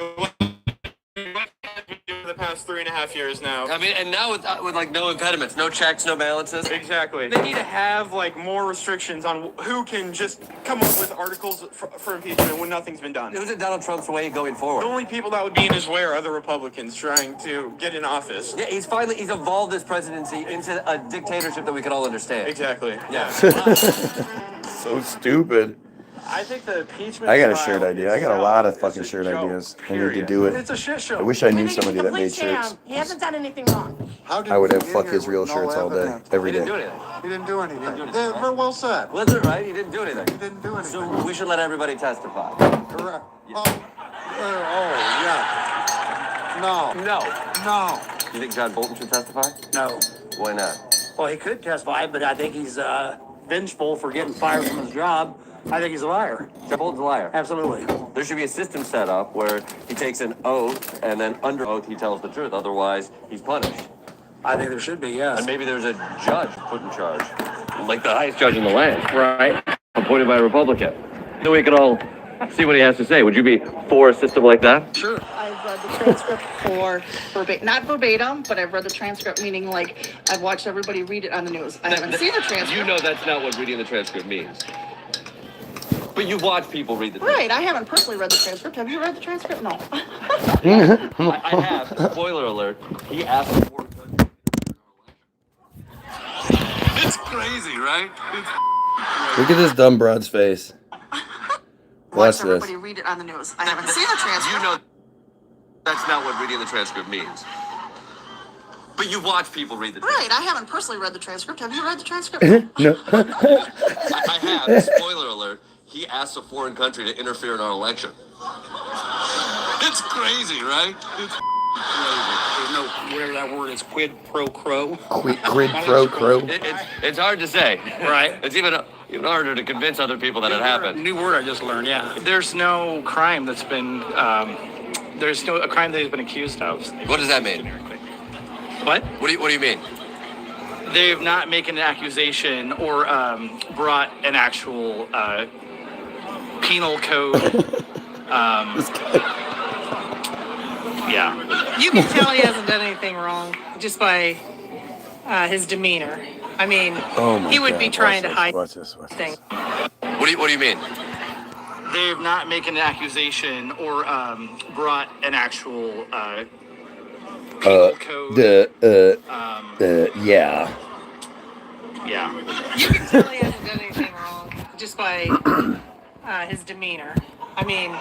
For the past 3.5 years now. I mean, and now with like no impediments, no checks, no balances. Exactly. They need to have like more restrictions on who can just come up with articles for impeachment when nothing's been done. Who's it Donald Trump's way going forward? The only people that would be in his way are other Republicans trying to get in office. Yeah, he's evolved this presidency into a dictatorship that we can all understand. Exactly. Yeah. So stupid. I think the impeachment. I got a shirt idea. I got a lot of fucking shirt ideas. I need to do it. It's a shit show. I wish I knew somebody that made shirts. He hasn't done anything wrong. I would have fuck Israel shirts all day, every He didn't do day. anything. He didn't do anything. Very well said. Was it right? He didn't do anything. He didn't do anything. So we should let everybody testify. Correct. Yeah. No. You think John Bolton should testify? No. Why not? Well, he could testify, but I think he's vengeful for getting fired from his job. I think he's a liar. John Bolton's a liar. Absolutely. There should be a system set up where he takes an oath and then under oath he tells the truth. Otherwise, he's punished. I think there should be, yes. And maybe there's a judge put in charge, like the highest judge in the land, right? Appointed by a Republican. So we could all see what he has to say. Would you be for a system like that? Sure. I've read the transcript for not verbatim, but I've read the transcript, meaning like I've watched everybody read it on the news. I haven't seen the transcript. You know that's not what reading the transcript means. But you watch people read the Right, I haven't personally read the transcript. Have you read the transcript? No. I have. Spoiler alert. He asked for It's crazy, right? Look at this dumb broad's face. Watch Watch this. everybody read it on the news. I haven't seen the transcript. You know that's not what reading the transcript means. But you watch people read the transcript. Right, I haven't personally read the transcript. Have you read the transcript? No. I have. Spoiler alert. He asked a foreign country to interfere in our election. It's crazy, right? It's crazy. There's no, whatever that word is, quid pro quo. Quid pro quo. It's hard to say. Right. It's even harder to convince other people that it happened. New word I just learned, yeah. There's no crime that's been, there's no a crime that he's been accused of. What does that mean? What? What do you mean? They've not made an accusation or brought an actual penal code. Yeah. You can tell he hasn't done anything wrong just by his demeanor. I mean, he would be trying to hide things. What do you mean? They've not made an accusation or brought an actual penal code. Yeah. Yeah. You can tell he hasn't done anything wrong just by his demeanor. I mean,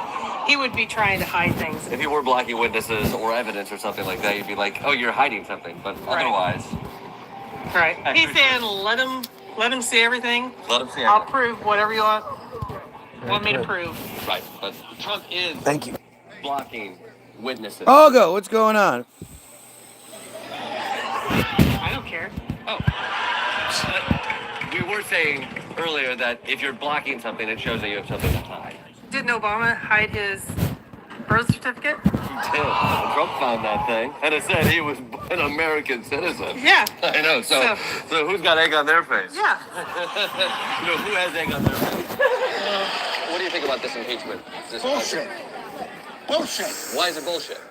he would be trying to hide things. If you were blocking witnesses or evidence or something like that, you'd be like, oh, you're hiding something. But otherwise, Right. He's saying let him see everything. let him see I'll everything. prove whatever you want me to prove. Right. But Trump is Thank you. blocking witnesses. Olga, what's going on? I don't care. Oh. We were saying earlier that if you're blocking something, it shows that you have something to hide. Didn't Obama hide his birth certificate? He did. Trump found that thing, and it said he was an American citizen. Yeah. I know. So who's got egg on their face? Yeah. You know, who has egg on their face? What do you think about this impeachment? Bullshit. Bullshit. Why is it bullshit?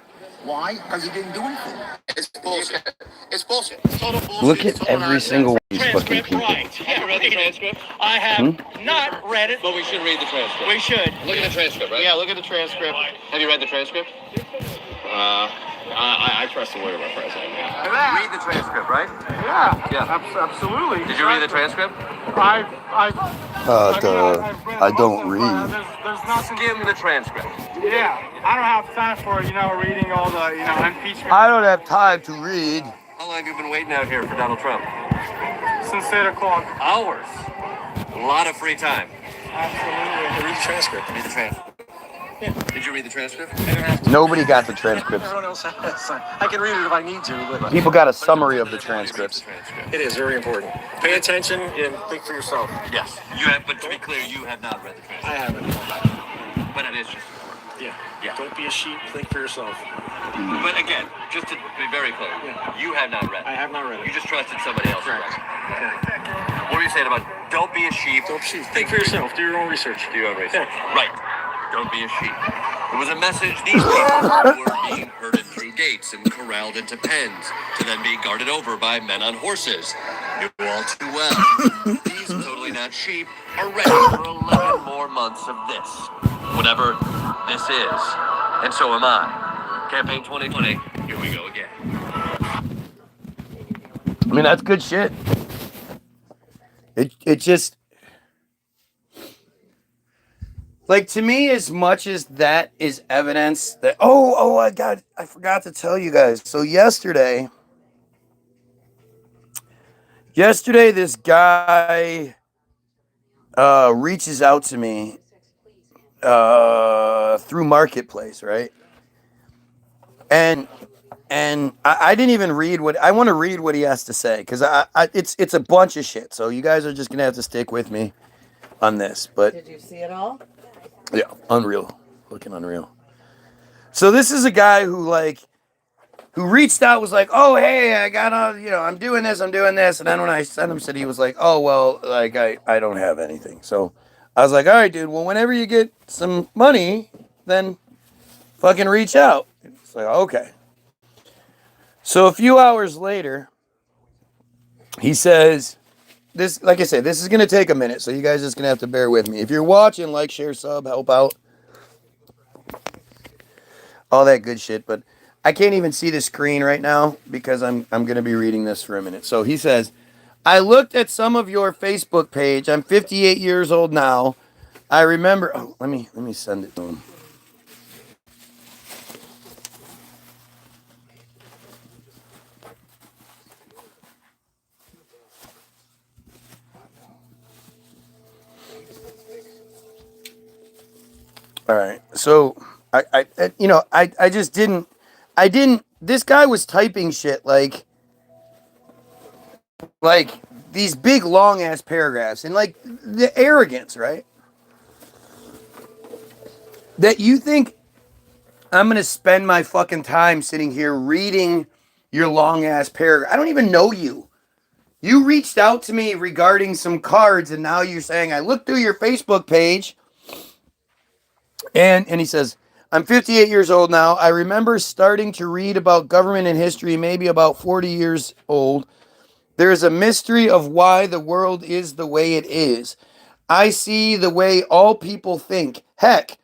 Why? Because he didn't do anything. It's bullshit. It's bullshit. Total bullshit. Look at every single one of these fucking people. Right. Have you read the transcript? I have not read it. But we should read the transcript. We should. Look at the transcript, right? Yeah, look at the transcript. Have you read the transcript? I trust the word of our president. Yeah. Read the transcript, right? Yeah. Absolutely. Did you read the transcript? I don't read. There's nothing. Skim the transcript. Yeah. I don't have time for reading all the impeachment. I don't have time to read. How long have you been waiting out here for Donald Trump? Since 8 o'clock. Hours. A lot of free time. Absolutely. Read the transcript. Read the transcript. Yeah. Did you read the transcript? Nobody got the transcripts. Everyone else has. I can read it if I need to. But People got a summary of the transcripts. it is very important. Pay attention and think for yourself. Yes. You have, but to be clear, you have not read the transcript. I haven't. But it is just important. Yeah. Don't be a sheep. Think for yourself. But again, just to be very clear, you have not read it. I have not read it. You just trusted somebody else. Correct. What were you saying about don't be a sheep? Don't be a sheep. Think for yourself. Do your own research. Do your own research. Right. Don't be a sheep. It was a message these people were being herded through gates and corralled into pens to then be guarded over by men on horses. You know all too well. These totally not sheep are ready for 11 more months of this. Whatever this is. And so am I. Campaign 2020, here we go again. I mean, that's good shit. It just... Like, to me, as much as that is evidence that... I forgot to tell you guys. So yesterday, this guy reaches out to me through Marketplace, right? And I didn't even read what... I want to read what he has to say, because it's a bunch of shit. So you guys are just going to have to stick with me on this. But Did you see it all? yeah, unreal. Looking unreal. So this is a guy who reached out, was like, oh, hey, I got I'm doing this. And then when I sent him, said he was like, oh, well, like, I don't have anything. So I was like, all right, dude, well, whenever you get some money, then fucking reach out. It's like, okay. So a few hours later, he says... This, like I said, this is going to take a minute, so you guys are just going to have to bear with me. If you're watching, like, share, sub, help out. All that good shit, but I can't even see the screen right now because I'm going to be reading this for a minute. So he says, I looked at some of your Facebook page. I'm 58 years old now. I remember... Oh, let me send it to him. All right, so I just didn't. This guy was typing shit like these big long ass paragraphs, and like the arrogance, right? That you think I'm gonna spend my fucking time sitting here reading your long ass paragraph. I don't even know you. You reached out to me regarding some cards, and now you're saying I looked through your Facebook page. And he says, I'm 58 years old now. I remember starting to read about government and history, maybe about 40 years old. There is a mystery of why the world is the way it is. I see the way all people think. Heck,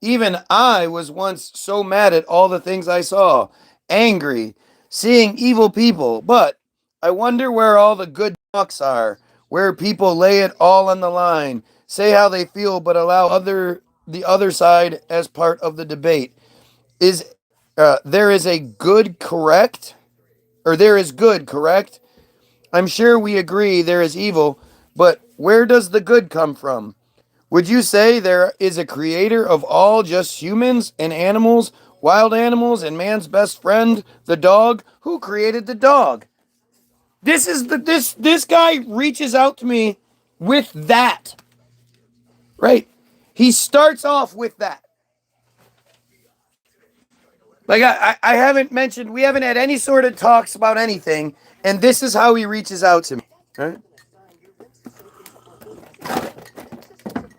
even I was once so mad at all the things I saw. Angry, seeing evil people. But I wonder where all the good talks are. Where people lay it all on the line. Say how they feel, but allow the other side as part of the debate. There is good, correct? I'm sure we agree there is evil, but where does the good come from? Would you say there is a creator of all, just humans and animals, wild animals, and man's best friend, the dog? Who created the dog? This guy reaches out to me with that. Right? He starts off with that. Like I haven't mentioned, we haven't had any sort of talks about anything, and this is how he reaches out to me. Right?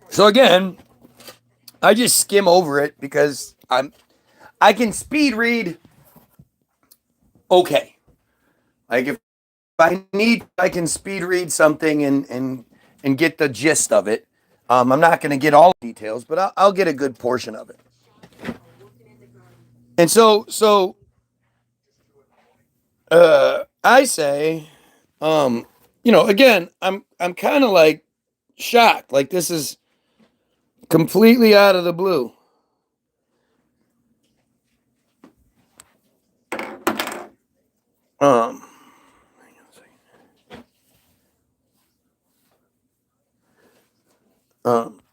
So again, I just skim over it because I can speed read okay. Like if I need, I can speed read something and get the gist of it. I'm not going to get all the details, but I'll get a good portion of it. And so I say, again, I'm kind of like shocked. Like this is completely out of the blue.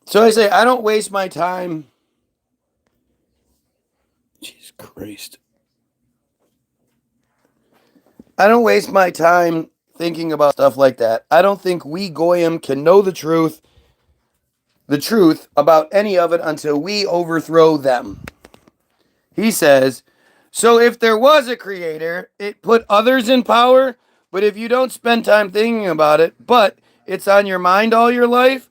So I say, I don't waste my time. Jesus Christ. I don't waste my time thinking about stuff like that. I don't think we Goyim can know the truth about any of it until we overthrow them. He says, so if there was a creator, it put others in power, but if you don't spend time thinking about it, but it's on your mind all your life,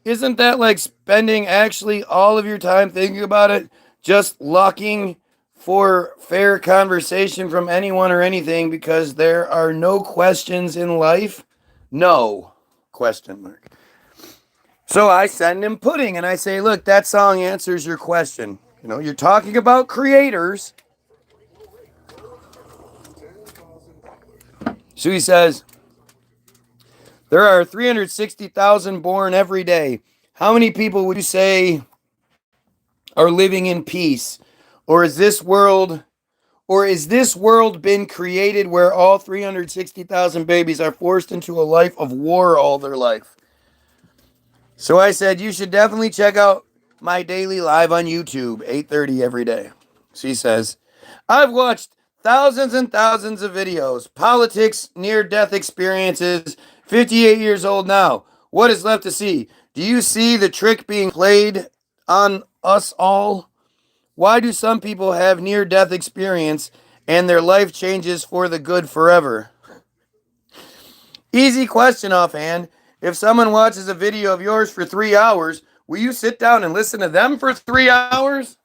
isn't that like spending actually all of your time thinking about it, just looking for fair conversation from anyone or anything because there are no questions in life? No. Question mark. So I send him pudding and I say, look, that song answers your question. You're talking about creators. So he says, there are 360,000 born every day. How many people would you say are living in peace? Or is this world been created where all 360,000 babies are forced into a life of war all their life? So I said, you should definitely check out my daily live on YouTube, 8:30 every day. She says, I've watched thousands and thousands of videos, politics, near-death experiences, 58 years old now. What is left to see? Do you see the trick being played on us all? Why do some people have near-death experience and their life changes for the good forever? Easy question offhand. If someone watches a video of yours for 3 hours, will you sit down and listen to them for 3 hours?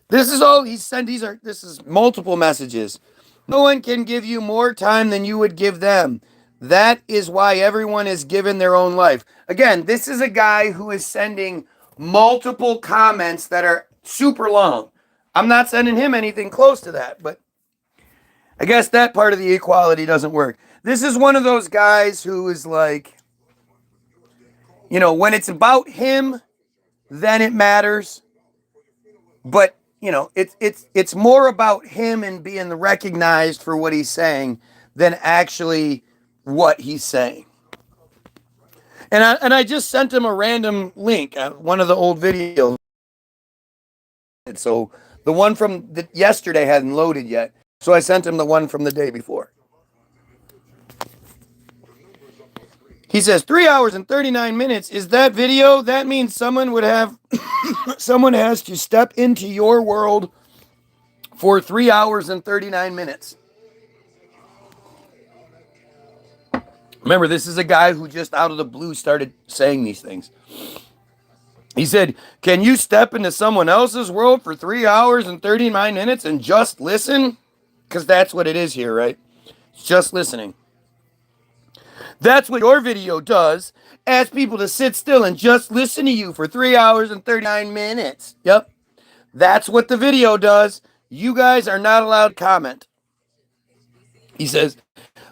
This is all he sent. This is multiple messages. No one can give you more time than you would give them. That is why everyone is given their own life. Again, this is a guy who is sending multiple comments that are super long. I'm not sending him anything close to that, but I guess that part of the equality doesn't work. This is one of those guys who is like, when it's about him, then it matters. But, it's more about him and being recognized for what he's saying than actually what he's saying. And I just sent him a random link, one of the old videos. So the one from yesterday hadn't loaded yet. So I sent him the one from the day before. He says 3 hours and 39 minutes. Is that video? That means someone has to step into your world for 3 hours and 39 minutes. Remember, this is a guy who just out of the blue started saying these things. He said, can you step into someone else's world for 3 hours and 39 minutes and just listen? Because that's what it is here, right? It's just listening. That's what your video does. Ask people to sit still and just listen to you for 3 hours and 39 minutes. Yep. That's what the video does. You guys are not allowed to comment. He says,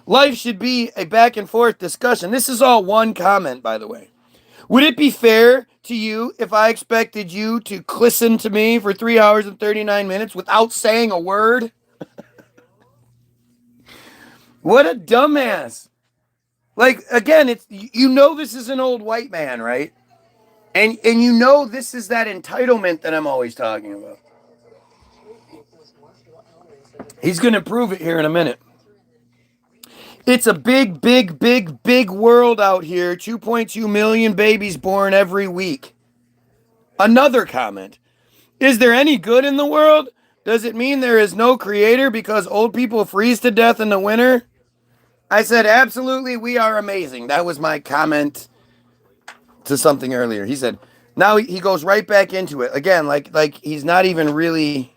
life should be a back and forth discussion. This is all one comment, by the way. Would it be fair to you if I expected you to listen to me for 3 hours and 39 minutes without saying a word? What a dumbass. Like, again, it's, you know, this is an old white man, right? And you know this is that entitlement that I'm always talking about. He's going to prove it here in a minute. It's a big, big, big, big world out here. 2.2 million babies born every week. Another comment. Is there any good in the world? Does it mean there is no creator because old people freeze to death in the winter? I said, absolutely, we are amazing. That was my comment to something earlier. He said, now he goes right back into it. Again, like he's not even really,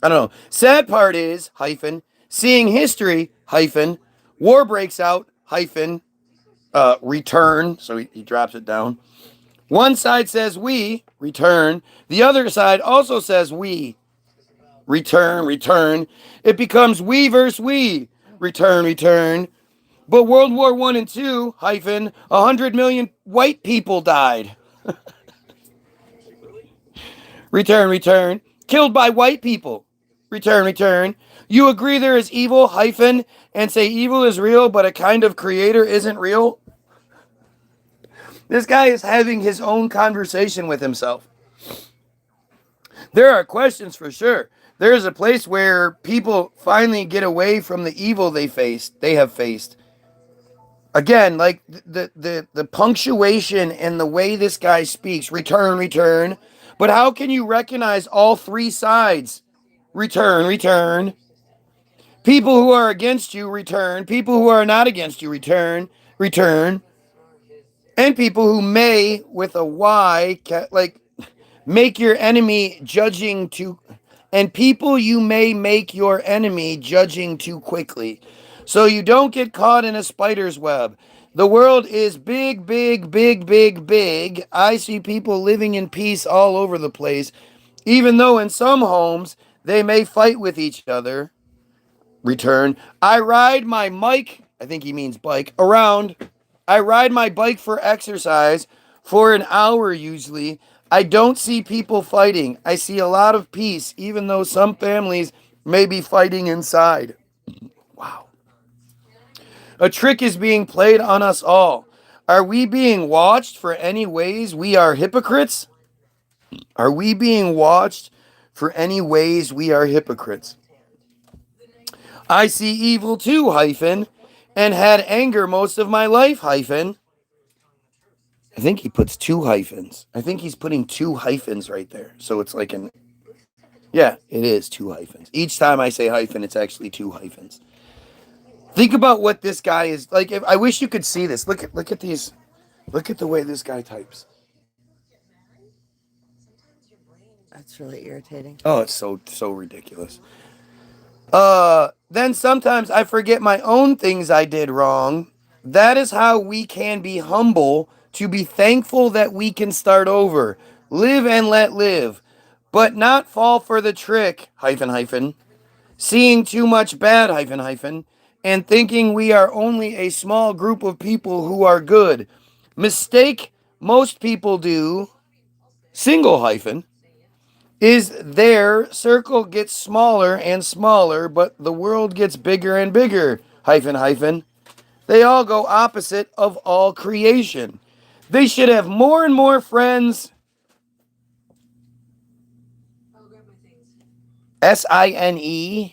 I don't know. Sad part is, hyphen, seeing history, hyphen, war breaks out, hyphen, return. So he drops it down. One side says we, return. The other side also says we, return, return. It becomes we versus we, return, return. But World War I and II, hyphen, 100 million white people died. Return, return. Killed by white people. Return, return. You agree there is evil, hyphen, and say evil is real, but a kind of creator isn't real? This guy is having his own conversation with himself. There are questions for sure. There is a place where people finally get away from the evil they have faced. Again, like the punctuation and the way this guy speaks, return, return. But how can you recognize all three sides? Return, return. People who are against you, return. People who are not against you, return, return. And people who may, with a Y, like, make your enemy judging too, and people you may make your enemy judging too quickly. So you don't get caught in a spider's web. The world is big, big, big, big, big. I see people living in peace all over the place, even though in some homes they may fight with each other. Return. I ride my mic, I think he means bike, around. I ride my bike for exercise for an hour usually. I don't see people fighting. I see a lot of peace, even though some families may be fighting inside. Wow. A trick is being played on us all. Are we being watched for any ways we are hypocrites? Are we being watched for any ways we are hypocrites? I see evil too, hyphen, and had anger most of my life, hyphen. I think he puts two hyphens. I think he's putting two hyphens right there. So it's like yeah, it is two hyphens. Each time I say hyphen, it's actually two hyphens. Think about what this guy is like. I wish you could see this. Look at these. Look at the way this guy types. That's really irritating. Oh, it's so ridiculous. Then sometimes I forget my own things I did wrong. That is how we can be humble, to be thankful that we can start over, live and let live, but not fall for the trick, hyphen, hyphen, seeing too much bad, hyphen, hyphen, and thinking we are only a small group of people who are good. Mistake most people do, single hyphen, is their circle gets smaller and smaller, but the world gets bigger and bigger, hyphen, hyphen. They all go opposite of all creation. They should have more and more friends. SINE.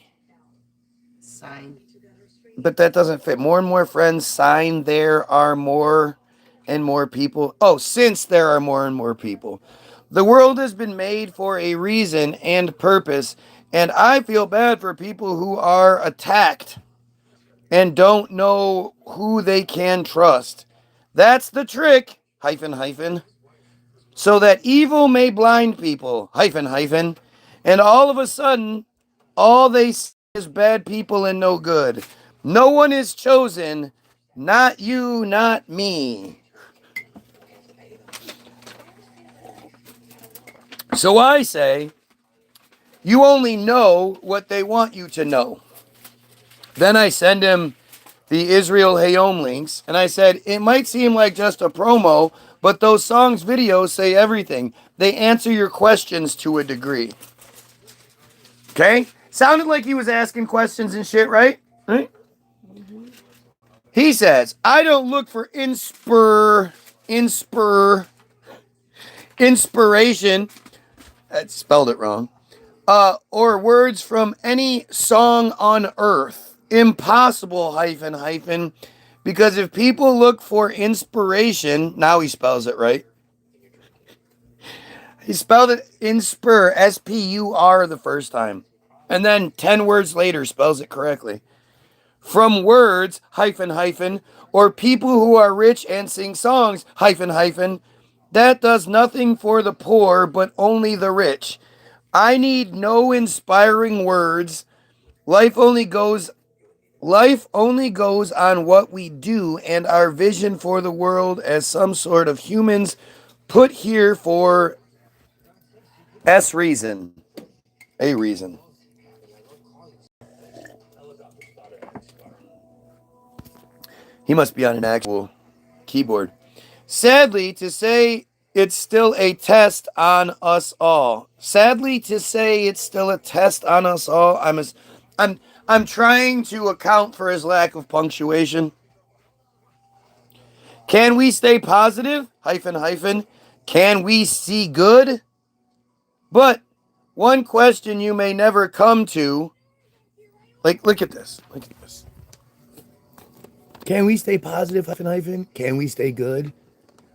Sign. But that doesn't fit. More and more friends, sign there are more and more people. Oh, since there are more and more people. The world has been made for a reason and purpose, and I feel bad for people who are attacked and don't know who they can trust. That's the trick, hyphen, hyphen, so that evil may blind people, hyphen, hyphen, and all of a sudden, all they see is bad people and no good. No one is chosen, not you, not me. So I say, you only know what they want you to know. Then I send him the Israel Hayom links, and I said, it might seem like just a promo, But those songs' videos say everything. They answer your questions to a degree. Okay? Sounded like he was asking questions and shit, right? Right? He says, I don't look for inspiration. I spelled it wrong. Or words from any song on earth. Impossible, hyphen. Because if people look for inspiration, now he spells it right. He spelled it inspur, S-P-U-R the first time. And then 10 words later spells it correctly. From words, hyphen, or people who are rich and sing songs, hyphen, that does nothing for the poor, but only the rich. I need no inspiring words. Life only goes on what we do and our vision for the world as some sort of humans put here for a reason. He must be on an actual keyboard. Sadly to say, it's still a test on us all. I'm trying to account for his lack of punctuation. Can we stay positive? Hyphen. Can we see good? But one question you may never come to. Like, look at this. Can we stay positive? Hyphen. Can we stay good?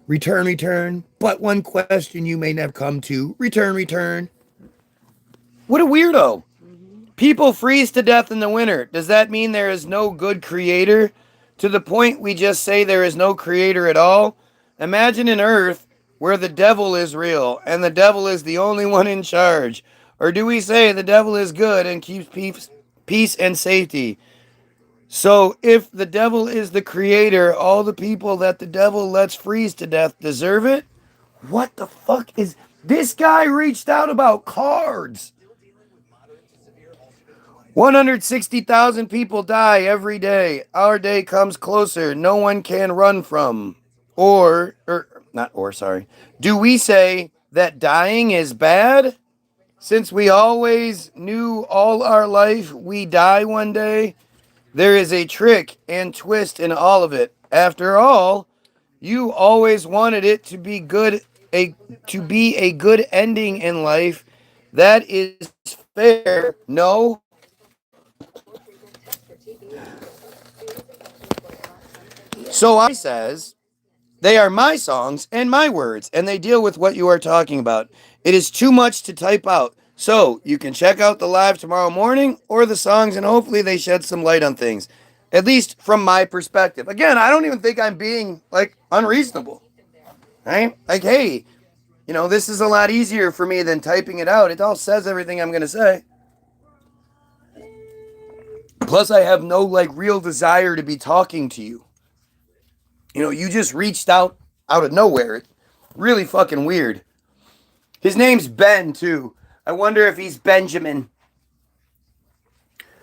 Return. But one question you may never come to. Return. What a weirdo. People freeze to death in the winter. Does that mean there is no good creator? To the point we just say there is no creator at all? Imagine an earth where the devil is real and the devil is the only one in charge. Or do we say the devil is good and keeps peace and safety? So if the devil is the creator, all the people that the devil lets freeze to death deserve it? What the fuck is... This guy reached out about cards. 160,000 people die every day. Our day comes closer. No one can run from. Do we say that dying is bad? Since we always knew all our life we die one day, there is a trick and twist in all of it. After all, you always wanted it to be a good ending in life. That is fair. No. So I says, they are my songs and my words, and they deal with what you are talking about. It is too much to type out. So you can check out the live tomorrow morning or the songs, and hopefully they shed some light on things. At least from my perspective. Again, I don't even think I'm being, unreasonable. Right? Hey, this is a lot easier for me than typing it out. It all says everything I'm going to say. Plus, I have no, real desire to be talking to you. You just reached out of nowhere. It's really fucking weird. His name's Ben, too. I wonder if he's Benjamin.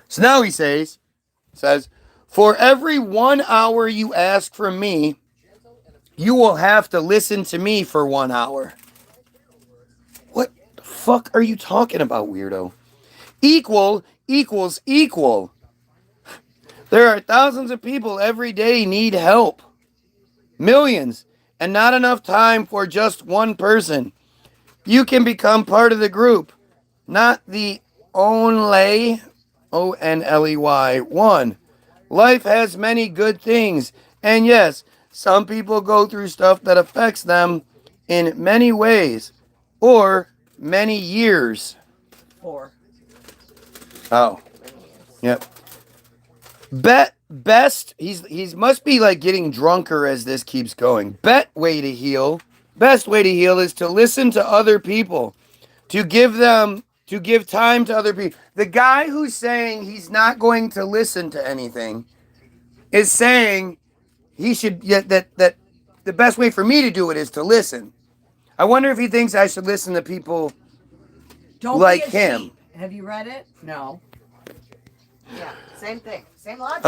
So now he says, for every 1 hour you ask from me, you will have to listen to me for 1 hour. What the fuck are you talking about, weirdo? Equal equals equal. There are thousands of people every day need help. Millions, and not enough time for just one person. You can become part of the group, not the only, O-N-L-E-Y, one. Life has many good things, and yes, some people go through stuff that affects them in many ways, or many years. 4. Oh, yep. Best, he's must be getting drunker as this keeps going. Best way to heal is to listen to other people, to give time to other people. The guy who's saying he's not going to listen to anything is saying he should, that the best way for me to do it is to listen. I wonder if he thinks I should listen to people like him. Sheep. Have you read it? No. Yeah, same thing. Same logic.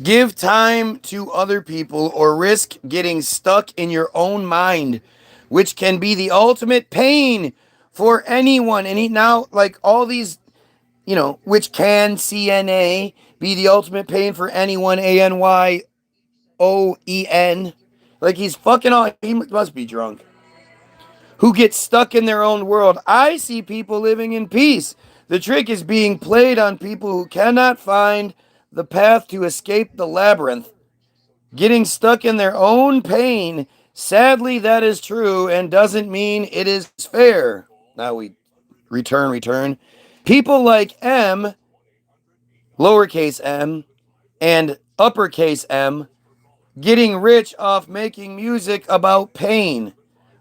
Give time to other people or risk getting stuck in your own mind, which can be the ultimate pain for anyone. And now, like all these, which can CNA be the ultimate pain for anyone, ANYOEN. Like he's fucking all, he must be drunk. Who get stuck in their own world. I see people living in peace. The trick is being played on people who cannot find the path to escape the labyrinth, getting stuck in their own pain. Sadly, that is true and doesn't mean it is fair. Now we return. People like M, lowercase m, and uppercase M, getting rich off making music about pain.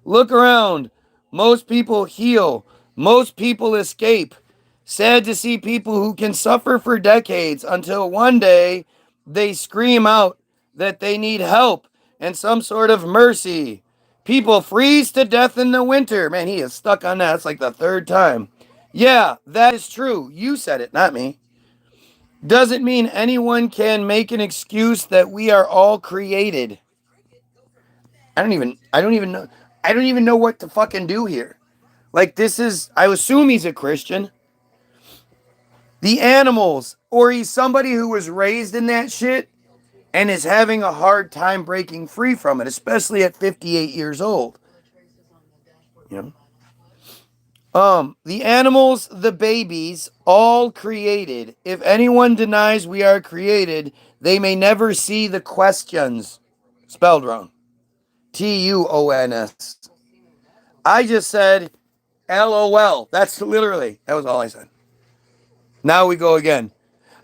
Look around. Most people heal. Most people escape. Sad to see people who can suffer for decades until one day they scream out that they need help and some sort of mercy. People freeze to death in the winter. Man, he is stuck on that. It's like the third time. Yeah, that is true. You said it, not me. Doesn't mean anyone can make an excuse that we are all created. I don't even know. I don't even know what to fucking do here. Like I assume he's a Christian. The animals, or he's somebody who was raised in that shit and is having a hard time breaking free from it, especially at 58 years old. The animals, the babies, all created. If anyone denies we are created, they may never see the questions. Spelled wrong. TUONS. I just said LOL. That was all I said. Now we go again.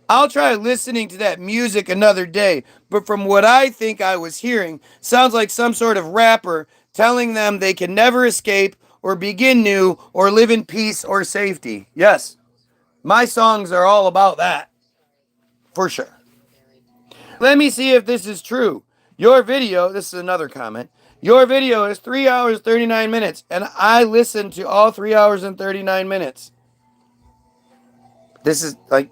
I'll try listening to that music another day, but from what I think I was hearing, sounds like some sort of rapper telling them they can never escape or begin new or live in peace or safety. Yes, my songs are all about that. For sure. Let me see if this is true. Your video, this is another comment. Your video is 3 hours, 39 minutes, and I listened to all 3 hours and 39 minutes. This is like,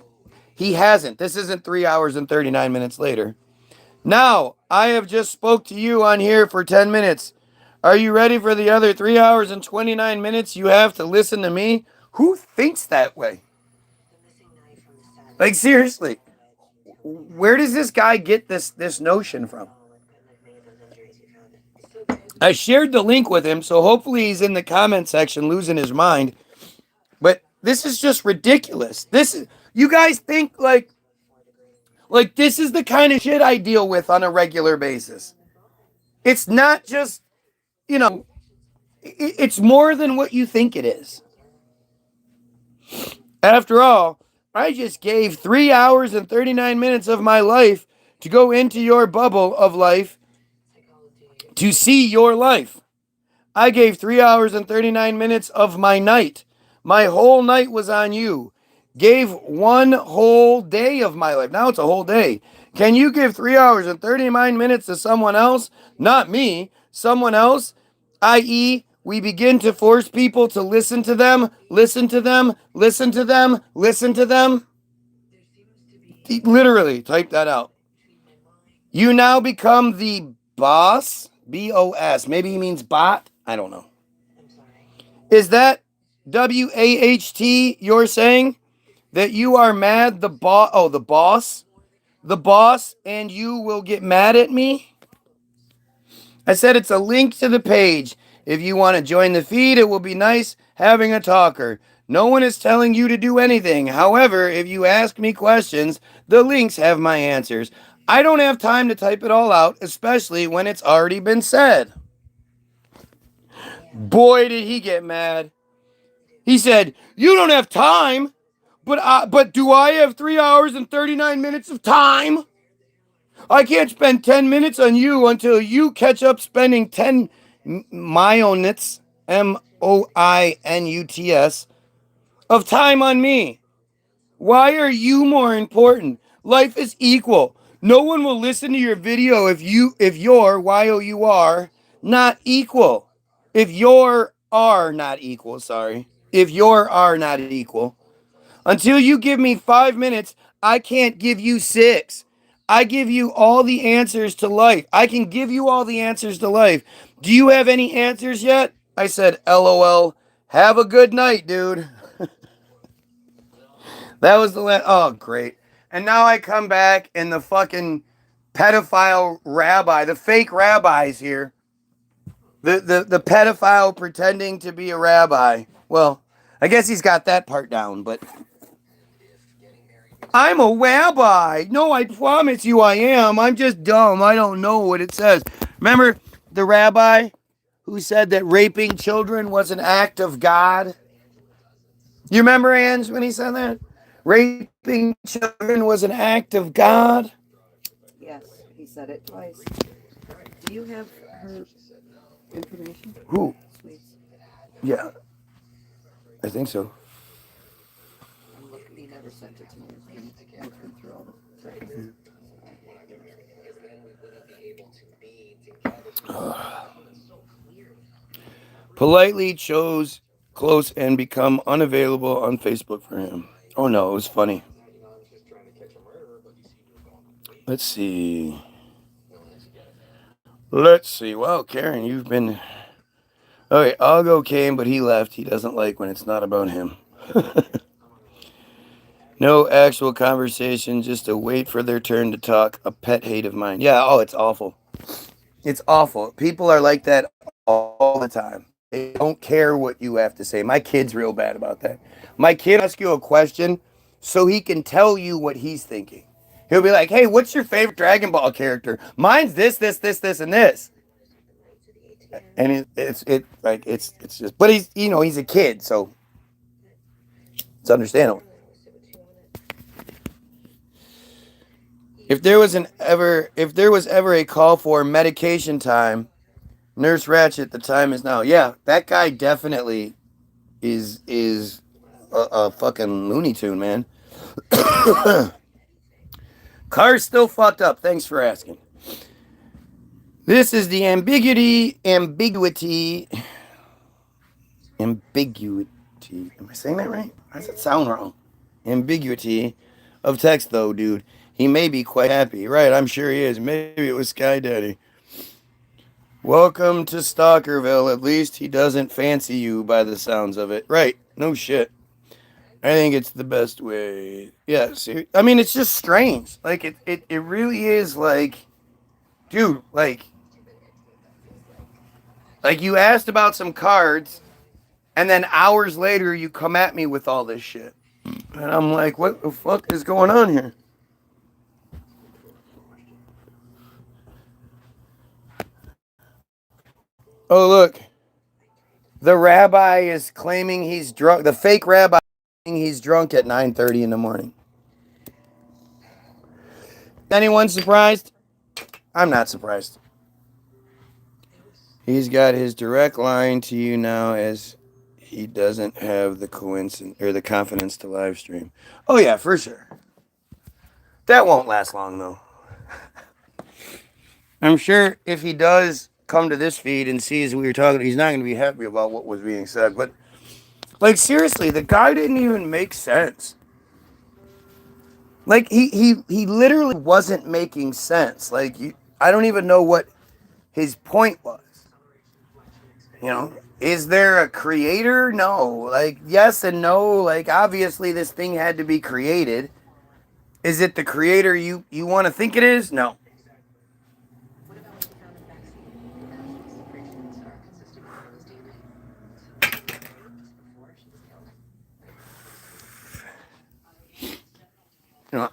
he hasn't. This isn't 3 hours and 39 minutes later. Now, I have just spoke to you on here for 10 minutes. Are you ready for the other 3 hours and 29 minutes you have to listen to me? Who thinks that way? Like, seriously. Where does this guy get this notion from? I shared the link with him, so hopefully he's in the comment section losing his mind. But this is just ridiculous. You guys think like this is the kind of shit I deal with on a regular basis. It's not just, it's more than what you think it is. After all, I just gave 3 hours and 39 minutes of my life to go into your bubble of life to see your life. I gave 3 hours and 39 minutes of my night. My whole night was on you. Gave 1 whole day of my life. Now it's a whole day. Can you give 3 hours and 39 minutes to someone else? Not me. Someone else, i.e., we begin to force people to listen to them, listen to them, listen to them, listen to them. Literally, type that out. You now become the boss, B-O-S. Maybe he means bot. I don't know. Is that W-A-H-T you're saying? That you are mad, the boss? Oh, the boss? The boss, and you will get mad at me? I said it's a link to the page. If you want to join the feed, it will be nice having a talker. No one is telling you to do anything. However, if you ask me questions, the links have my answers. I don't have time to type it all out, especially when it's already been said. Boy, did he get mad. He said, you don't have time, but do I have 3 hours and 39 minutes of time? I can't spend 10 minutes on you until you catch up spending 10 minutes, M-O-I-N-U-T-S, of time on me. Why are you more important? Life is equal. No one will listen to your video if you're, Y-O-U-R, not equal. If you're not equal, sorry. If you're are not equal. Until you give me 5 minutes, I can't give you 6. I give you all the answers to life. I can give you all the answers to life. Do you have any answers yet? I said, LOL. Have a good night, dude. That was the last. Oh, great. And now I come back and the fucking pedophile rabbi, the fake rabbis here, the pedophile pretending to be a rabbi. Well, I guess he's got that part down, but I'm a rabbi. No, I promise you I am. I'm just dumb. I don't know what it says. Remember the rabbi who said that raping children was an act of God? You remember, Ange, when he said that? Raping children was an act of God? Yes, he said it twice. Do you have her information? Who? Please. Yeah, I think so. I'm looking. He never sent it to me. He's looking through all the things. Politely chose close and become unavailable on Facebook for him. Oh no, it was funny. Let's see. Wow, Karen, you've been... Okay, I'll go came, but he left. He doesn't like when it's not about him. No actual conversation, just a wait for their turn to talk. A pet hate of mine. Yeah, oh, it's awful. It's awful. People are like that all the time. They don't care what you have to say. My kid's real bad about that. My kid asks you a question so he can tell you what he's thinking. He'll be like, hey, what's your favorite Dragon Ball character? Mine's this, and this. And it's just, but he's, he's a kid, so it's understandable. If there was ever a call for medication time, Nurse Ratchet, the time is now. Yeah, that guy definitely is a fucking Looney Tune, man. Car's still fucked up. Thanks for asking. This is the ambiguity. Am I saying that right? Why does it sound wrong? Ambiguity of text, though, dude. He may be quite happy. Right, I'm sure he is. Maybe it was Sky Daddy. Welcome to Stalkerville. At least he doesn't fancy you by the sounds of it. Right, no shit. I think it's the best way. Yeah, see, I mean, it's just strange. Like, it really is like, dude, like you asked about some cards, and then hours later you come at me with all this shit. And I'm like, what the fuck is going on here? Oh, look. The rabbi is claiming he's drunk. The fake rabbi is claiming he's drunk at 9:30 in the morning. Anyone surprised? I'm not surprised. He's got his direct line to you now as he doesn't have the coincidence or the confidence to live stream. Oh yeah, for sure. That won't last long though. I'm sure if he does come to this feed and sees we were talking, he's not going to be happy about what was being said. But like seriously, the guy didn't even make sense. Like he literally wasn't making sense. Like I don't even know what his point was. Is there a creator? No. Like yes and no. Like obviously this thing had to be created. Is it the creator you want to think it is? No.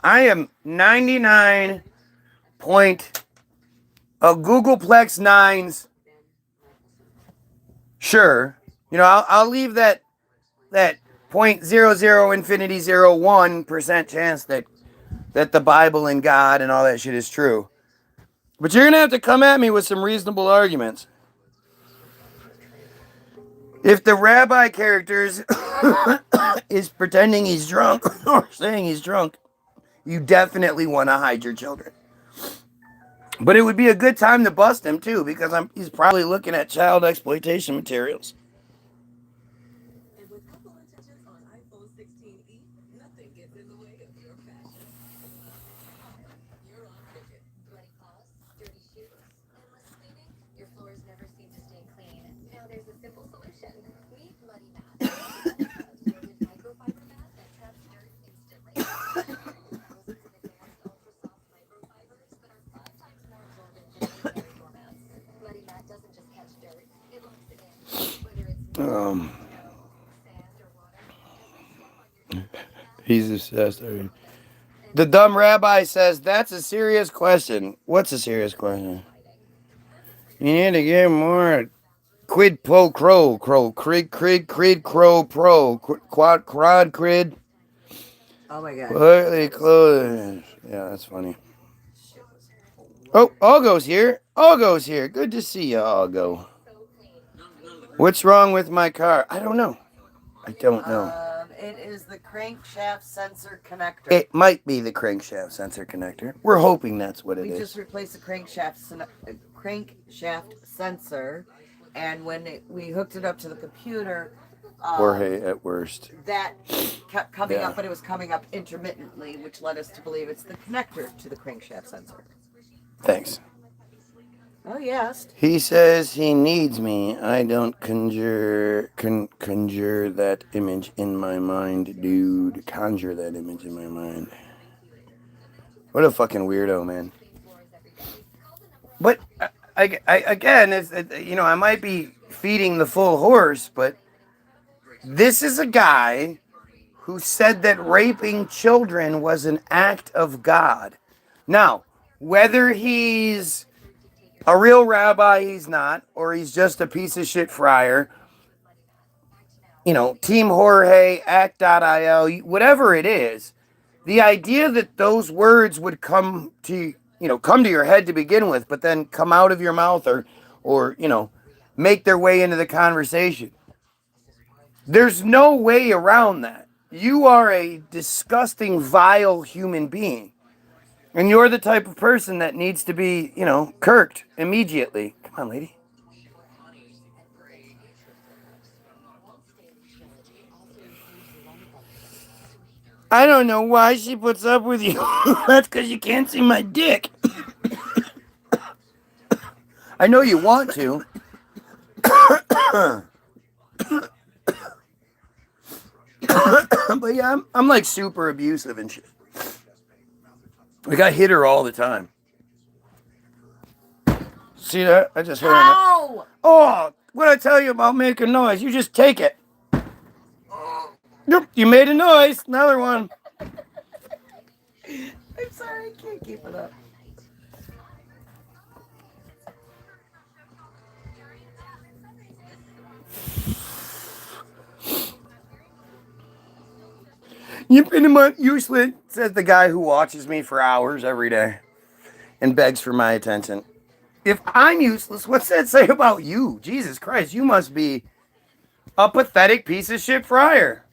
I am 99 point a Googleplex 9s. Sure. I'll leave that 0.0001% chance that the Bible and God and all that shit is true. But you're going to have to come at me with some reasonable arguments. If the rabbi characters is pretending he's drunk or saying he's drunk, you definitely want to hide your children. But it would be a good time to bust him too, because he's probably looking at child exploitation materials. He's obsessed. The dumb rabbi says, that's a serious question. What's a serious question? You need to get more quid pro crid crow pro quad crid. Oh my god. Politely close. Yeah, that's funny. Oh, Algo's here. Algo's here. Good to see you, Algo. What's wrong with my car? I don't know. I don't know. It is the crankshaft sensor connector. It might be the crankshaft sensor connector. We're hoping that's what it is. We just replaced the crankshaft sensor, and when we hooked it up to the computer, Jorge at worst. that kept coming up, but it was coming up intermittently, which led us to believe it's the connector to the crankshaft sensor. Thanks. Oh, yes. He says he needs me. I don't conjure that image in my mind, dude. Conjure that image in my mind. What a fucking weirdo, man. But again, I might be feeding the full horse, but this is a guy who said that raping children was an act of God. Now, whether he's a real rabbi, he's not, or he's just a piece of shit friar, Team Jorge, Act.io, whatever it is, the idea that those words would come to your head to begin with, but then come out of your mouth or make their way into the conversation. There's no way around that. You are a disgusting, vile human being. And you're the type of person that needs to be, kirked immediately. Come on, lady. I don't know why she puts up with you. That's because you can't see my dick. I know you want to. But yeah, I'm like super abusive and shit. Like I hit her all the time. See that? I just hit her. Ow! Oh, what I tell you about making noise? You just take it. Yep, you made a noise. Another one. I'm sorry, I can't keep it up. You're pretty much useless, says the guy who watches me for hours every day and begs for my attention. If I'm useless, what's that say about you? Jesus Christ, you must be a pathetic piece of shit friar.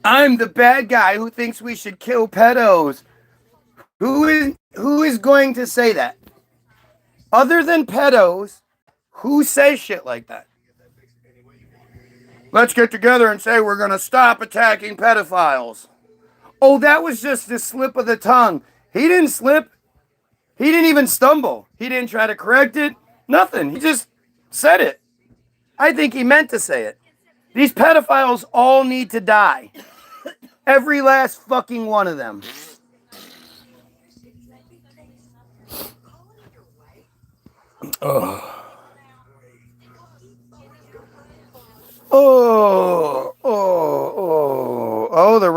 I'm the bad guy who thinks we should kill pedos. Who is going to say that? Other than pedos, who says shit like that? Let's get together and say we're going to stop attacking pedophiles. Oh, that was just the slip of the tongue. He didn't slip. He didn't even stumble. He didn't try to correct it. Nothing. He just said it. I think he meant to say it. These pedophiles all need to die. Every last fucking one of them. Oh. Oh, the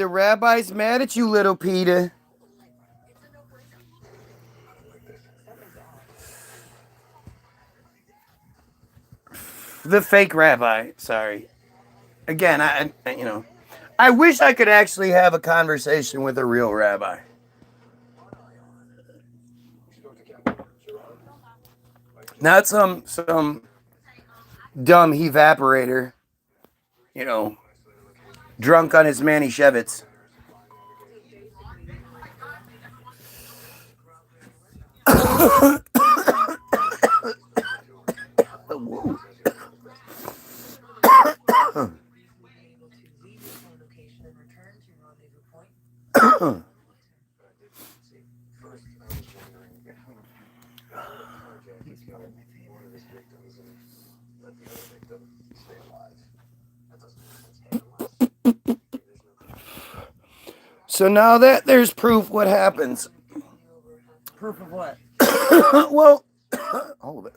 rabbi's mad at you, little Peter. The fake rabbi, sorry. Again, I wish I could actually have a conversation with a real rabbi. Not some dumb evaporator, drunk on his Manischewitz. So now that there's proof, what happens? Proof of what? Well, all of it.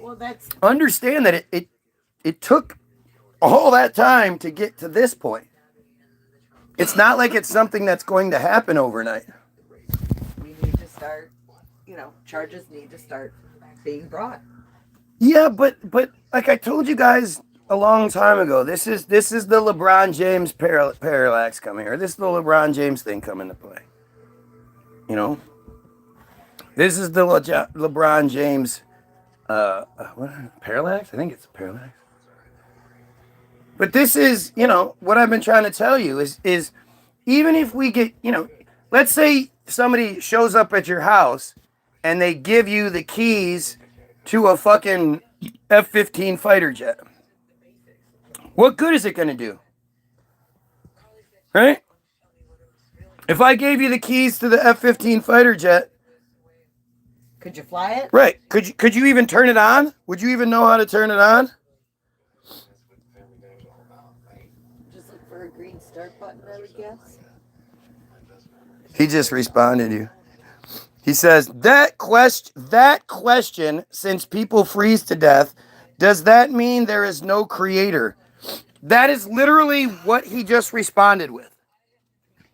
Well, that's understand that it took all that time to get to this point. It's not like it's something that's going to happen overnight. we need to start. Charges need to start being brought. Yeah, but like I told you guys a long time ago, this is the LeBron James parallax coming here. This is the LeBron James thing coming to play. This is the LeBron James what, parallax? I think it's parallax. But this is, what I've been trying to tell you is even if we get, let's say somebody shows up at your house and they give you the keys to a fucking F-15 fighter jet. What good is it going to do? Right? If I gave you the keys to the F-15 fighter jet, could you fly it? Right. Could you even turn it on? Would you even know how to turn it on? Just look for a green start button, I would guess. He just responded to you. He says, that question, since people freeze to death, does that mean there is no creator? That is literally what he just responded with.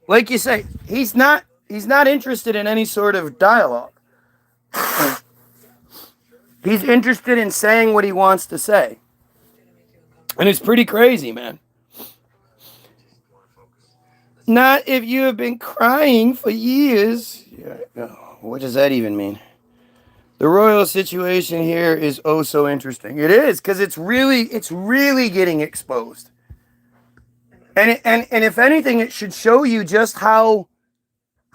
Like you say, he's not interested in any sort of dialogue. He's interested in saying what he wants to say. And it's pretty crazy, man. Not if you have been crying for years. What does that even mean? The royal situation here is oh so interesting. It is, because it's really getting exposed. And if anything, it should show you just how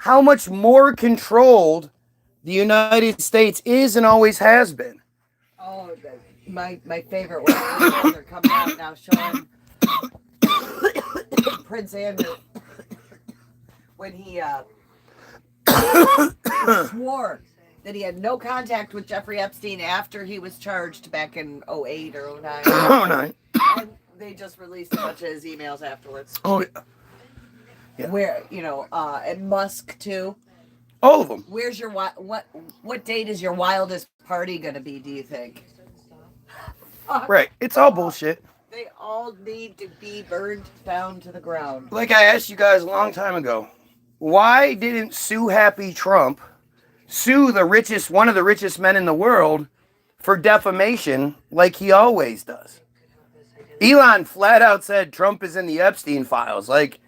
much more controlled the United States is and always has been. Oh, my favorite one. They're coming out now showing Prince Andrew when he swore that he had no contact with Jeffrey Epstein after he was charged back in 08 or 09. 09. And they just released a bunch of his emails afterwards. Oh, yeah. Where, and Musk too. All of them. Where's your what date is your wildest party gonna be, do you think? Right. It's all bullshit. They all need to be burned down to the ground. Like I asked you guys a long time ago, why didn't Sue Happy Trump sue one of the richest men in the world for defamation like he always does? Elon flat out said Trump is in the Epstein files. Like,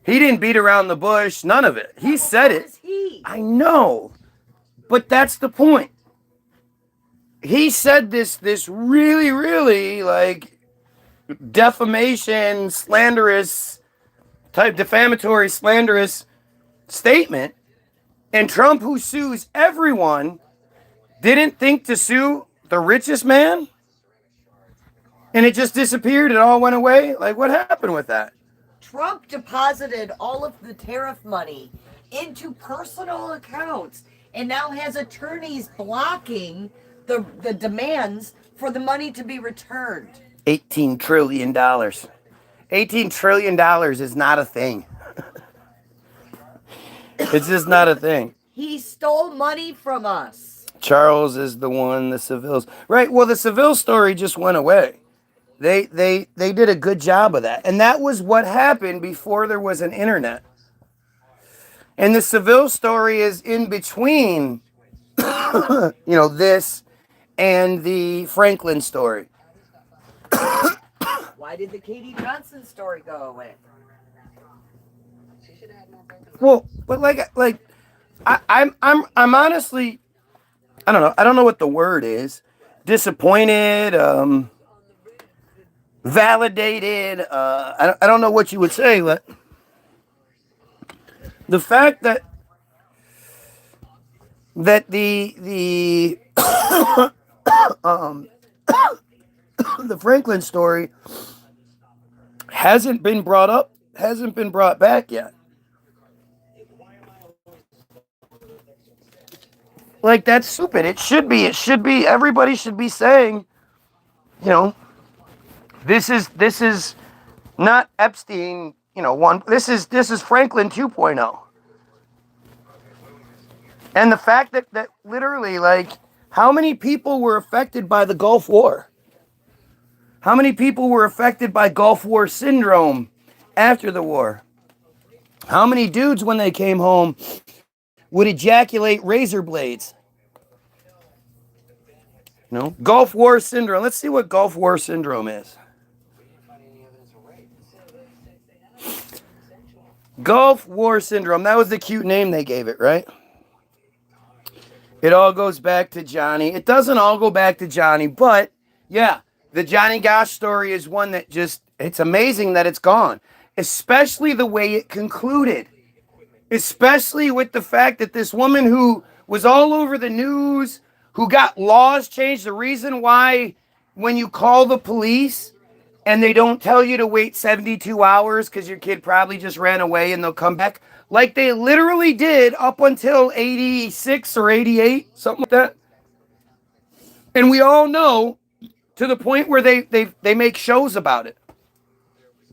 he didn't beat around the bush, none of it. He said it. I know. But that's the point. He said this really, really, like, defamation, slanderous, defamatory, slanderous statement. And Trump, who sues everyone, didn't think to sue the richest man? And it just disappeared? It all went away? Like, what happened with that? Trump deposited all of the tariff money into personal accounts and now has attorneys blocking the demands for the money to be returned. $18 trillion. $18 trillion is not a thing. It's just not a thing. He stole money from us. Charles is the one, the Seville's. Right, well, the Seville story just went away. They did a good job of that. And that was what happened before there was an internet. And the Seville story is in between, this and the Franklin story. Why did the Katie Johnson story go away? Well, but I'm honestly, I don't know. I don't know what the word is. Disappointed, validated. I don't know what you would say, but the fact that the the Franklin story hasn't been brought up, hasn't been brought back yet. Like, that's stupid. It should be. Everybody should be saying, this is not Epstein, this is Franklin 2.0. And the fact that literally, like, How many people were affected by the Gulf War? How many people were affected by Gulf War syndrome after the war? How many dudes, when they came home, would ejaculate razor blades? No? Gulf War syndrome. Let's see what Gulf War syndrome is. Gulf War syndrome. That was the cute name they gave it, right? It all goes back to Johnny. It doesn't all go back to Johnny, but yeah, the Johnny Gosch story is one that just, it's amazing that it's gone. Especially the way it concluded. Especially with the fact that this woman who was all over the news, who got laws changed, the reason why when you call the police and they don't tell you to wait 72 hours because your kid probably just ran away and they'll come back, like they literally did up until 86 or 88, something like that. And we all know, to the point where they make shows about it.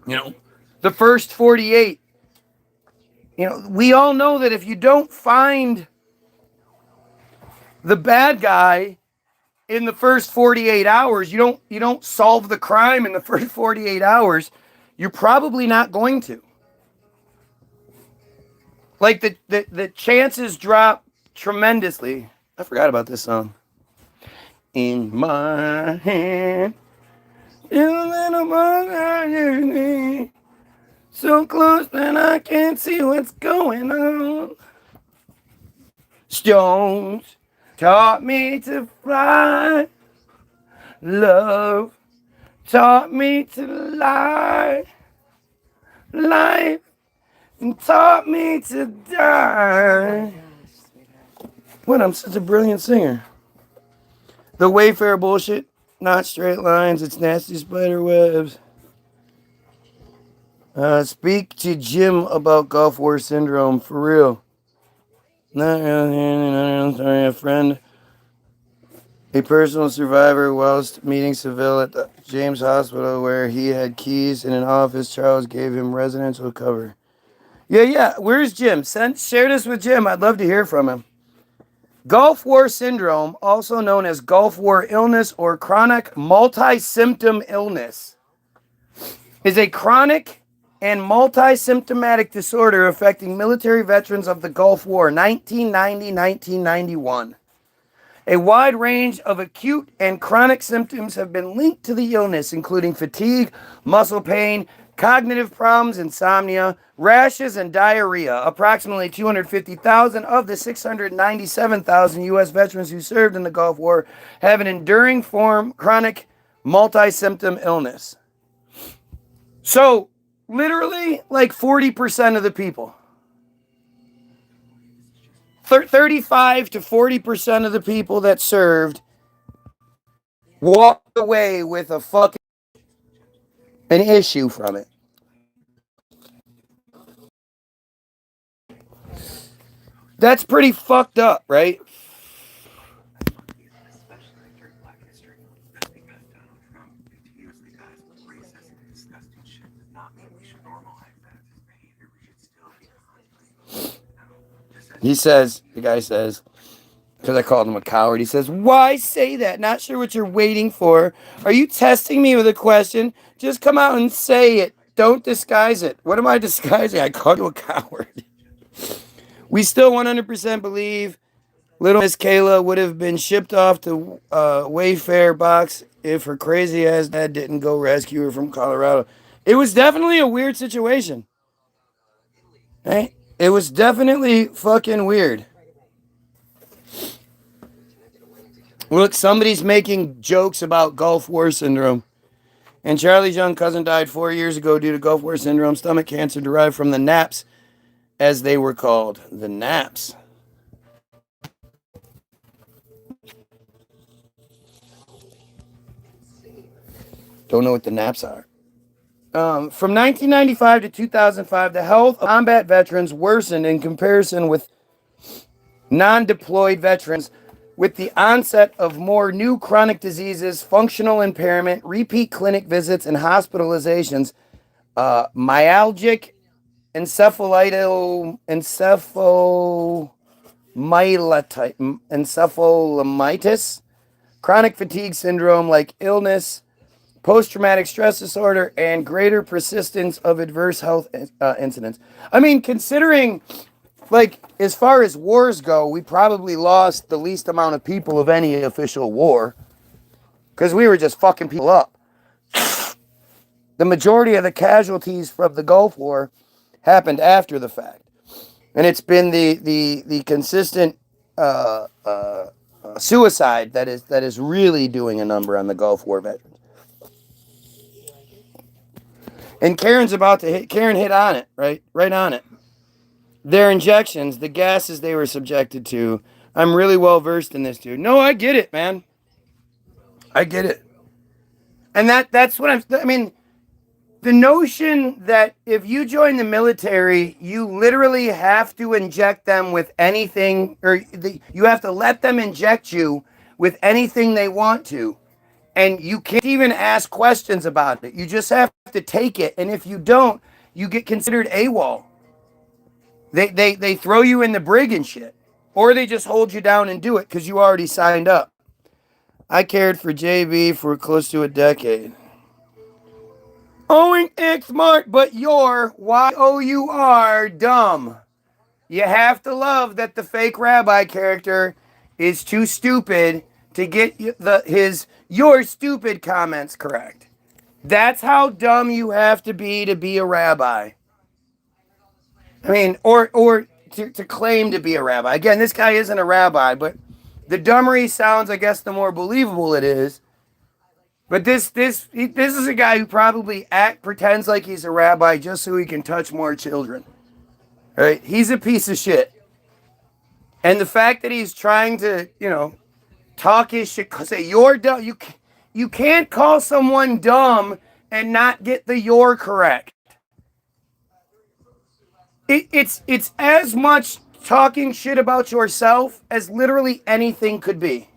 You know, the first 48. You know, we all know that if you don't find the bad guy in the first 48 hours, you don't solve the crime in the first 48 hours, you're probably not going to. Like the chances drop tremendously. I forgot about this song. In my hand, so close that I can't see what's going on. Stones taught me to fly. Love taught me to lie. Life taught me to die. What? I'm such a brilliant singer. The Wayfair bullshit, not straight lines, it's nasty spider webs. Speak to Jim about Gulf War syndrome, for real. Not really, sorry, a friend, a personal survivor, whilst meeting Seville at the James Hospital where he had keys in an office. Charles gave him residential cover. Yeah, where's Jim? Share this with Jim, I'd love to hear from him. Gulf War syndrome, also known as Gulf War illness or chronic multi-symptom illness, is a chronic and multi-symptomatic disorder affecting military veterans of the Gulf War, 1990-1991. A wide range of acute and chronic symptoms have been linked to the illness, including fatigue, muscle pain, cognitive problems, insomnia, rashes, and diarrhea. Approximately 250,000 of the 697,000 U.S. veterans who served in the Gulf War have an enduring form chronic multi-symptom illness. So, literally, like 40% of the people. 35 to 40% of the people that served walked away with a fucking an issue from it. That's pretty fucked up, right? He says, the guy says, because I called him a coward, he says, why say that? Not sure what you're waiting for. Are you testing me with a question? Just come out and say it. Don't disguise it. What am I disguising? I called you a coward. We still 100% believe little Miss Kayla would have been shipped off to Wayfair box if her crazy ass dad didn't go rescue her from Colorado. It was definitely a weird situation. Right? It was definitely fucking weird. Look, somebody's making jokes about Gulf War syndrome. And Charlie's young cousin died 4 years ago due to Gulf War syndrome, stomach cancer derived from the naps, as they were called. The naps. Don't know what the naps are. From 1995 to 2005, the health of combat veterans worsened in comparison with non-deployed veterans, with the onset of more new chronic diseases, functional impairment, repeat clinic visits, and hospitalizations. Myalgic encephalitis, encephalitis, chronic fatigue syndrome like illness, post-traumatic stress disorder, and greater persistence of adverse health incidents. I mean, considering, like, as far as wars go, we probably lost the least amount of people of any official war because we were just fucking people up. The majority of the casualties from the Gulf War happened after the fact. And it's been the consistent suicide that is really doing a number on the Gulf War veterans. And Karen hit on it, right on it. Their injections, the gases they were subjected to. I'm really well versed in this, dude. No, I get it, man. I get it. And that's what I mean, the notion that if you join the military, you literally have to inject them with anything, or you have to let them inject you with anything they want to. And you can't even ask questions about it. You just have to take it. And if you don't, you get considered AWOL. They throw you in the brig and shit. Or they just hold you down and do it because you already signed up. I cared for JB for close to a decade. Owing X smart, but you're Y-O-U-R dumb. You have to love that the fake rabbi character is too stupid to get your stupid comments correct. That's how dumb you have to be a rabbi. I mean, or to claim to be a rabbi. Again, this guy isn't a rabbi, but the dumber he sounds, I guess, the more believable it is. But this is a guy who probably pretends like he's a rabbi just so he can touch more children. Right? He's a piece of shit. And the fact that he's trying to, talk his shit, say you're dumb. You can't call someone dumb and not get the you're correct. It's as much talking shit about yourself as literally anything could be.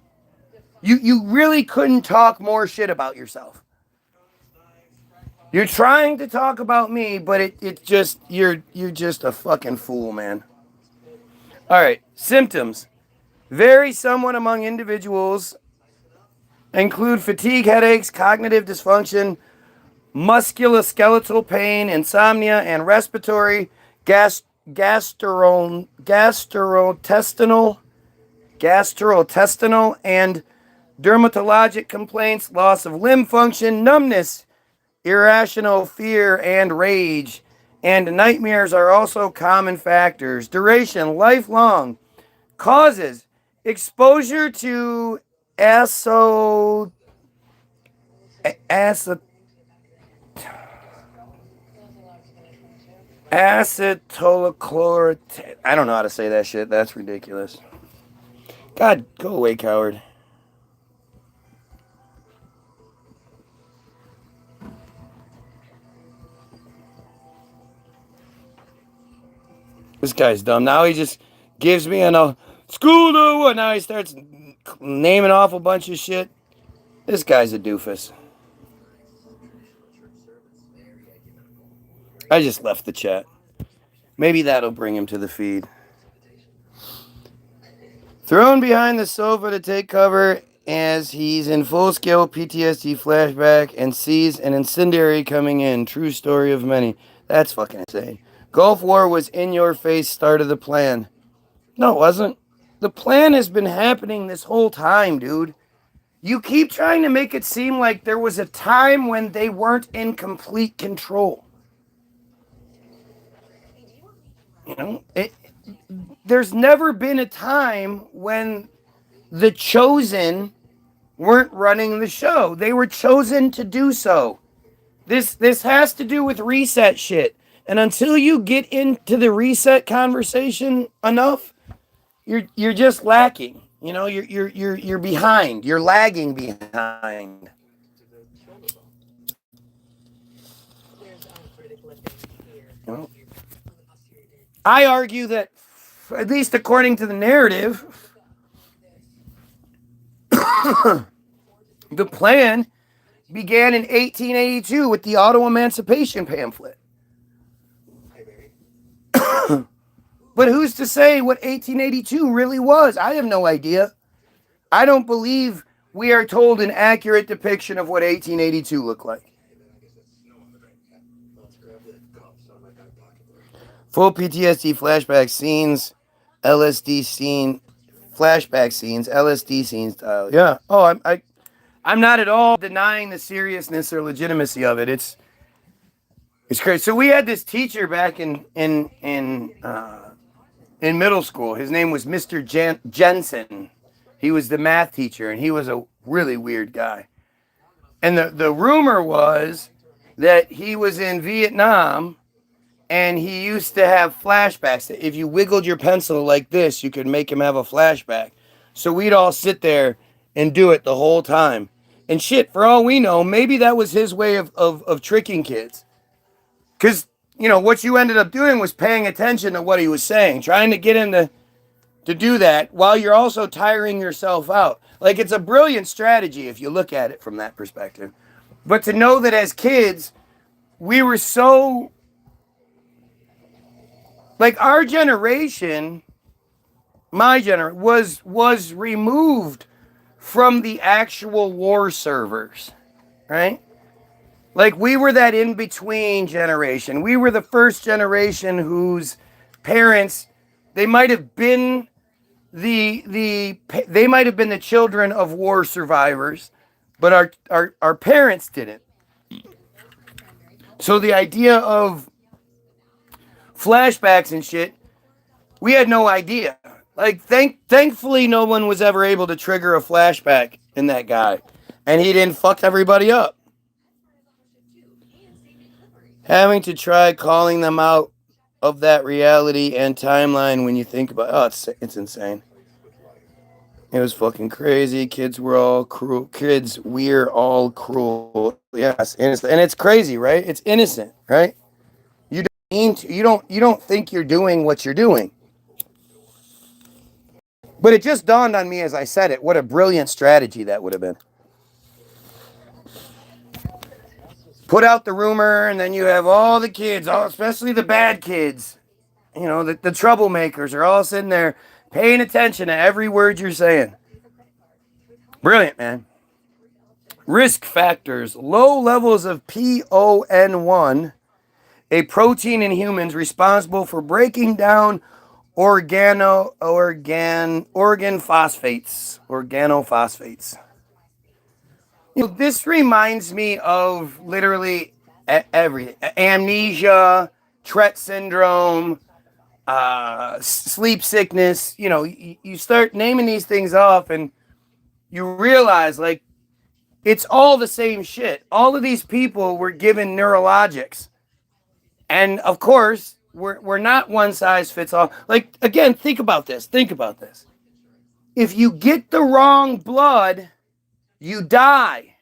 You really couldn't talk more shit about yourself. You're trying to talk about me, but it's just you're just a fucking fool, man. All right, symptoms vary somewhat among individuals. Include fatigue, headaches, cognitive dysfunction, musculoskeletal pain, insomnia, and respiratory, gastrointestinal, and dermatologic complaints, loss of limb function, numbness, irrational fear, and rage. And nightmares are also common factors. Duration, lifelong. Causes, exposure to acetylchloride. I don't know how to say that shit. That's ridiculous. God, go away, coward. This guy's dumb. Now he just gives me a school do, and now he starts naming off a bunch of shit. This guy's a doofus. I just left the chat. Maybe that'll bring him to the feed. Thrown behind the sofa to take cover as he's in full-scale PTSD flashback and sees an incendiary coming in. True story of many. That's fucking insane. Gulf War was in your face, start of the plan. No, it wasn't. The plan has been happening this whole time, dude. You keep trying to make it seem like there was a time when they weren't in complete control. There's never been a time when the chosen weren't running the show. They were chosen to do so. This has to do with reset shit. And until you get into the reset conversation enough, you're just lacking. You're behind. You're lagging behind. I argue that, at least according to the narrative, the plan began in 1882 with the auto emancipation pamphlet. But who's to say what 1882 really was? I have no idea. I don't believe we are told an accurate depiction of what 1882 looked like. Full PTSD flashback scenes, LSD scene, flashback scenes, LSD scene style. Yeah. Oh, I'm not at all denying the seriousness or legitimacy of it. It's crazy. So we had this teacher back in middle school. His name was Mr. Jensen. He was the math teacher, and he was a really weird guy. And the rumor was that he was in Vietnam, and he used to have flashbacks. If you wiggled your pencil like this, you could make him have a flashback. So we'd all sit there and do it the whole time. And shit, for all we know, maybe that was his way of tricking kids. Because, you know, what you ended up doing was paying attention to what he was saying, trying to get him to do that while you're also tiring yourself out. Like, it's a brilliant strategy if you look at it from that perspective. But to know that as kids, we were so... Like, our generation, my generation, was removed from the actual war servers, right? Like, we were that in-between generation. We were the first generation whose parents, they might have been they might have been the children of war survivors, but our parents didn't. So the idea of flashbacks and shit, we had no idea. Like, thankfully, no one was ever able to trigger a flashback in that guy, and he didn't fuck everybody up. Having to try calling them out of that reality and timeline when you think about it's insane. It was fucking crazy. Kids were all cruel. We're all cruel. Yes, innocent. And it's crazy, right? It's innocent, right? You don't mean to, you don't think you're doing what you're doing. But it just dawned on me as I said it, what a brilliant strategy that would have been. Put out the rumor, and then you have all the kids, especially the bad kids, you know, the troublemakers are all sitting there paying attention to every word you're saying. Brilliant, man. Risk factors. Low levels of PON1, a protein in humans responsible for breaking down organophosphates. You know, this reminds me of literally everything. Amnesia, Tourette syndrome, sleep sickness. You know, you start naming these things off and you realize, like, it's all the same shit. All of these people were given neurologics. And, of course, we're not one size fits all. Like, again, think about this. If you get the wrong blood, you die.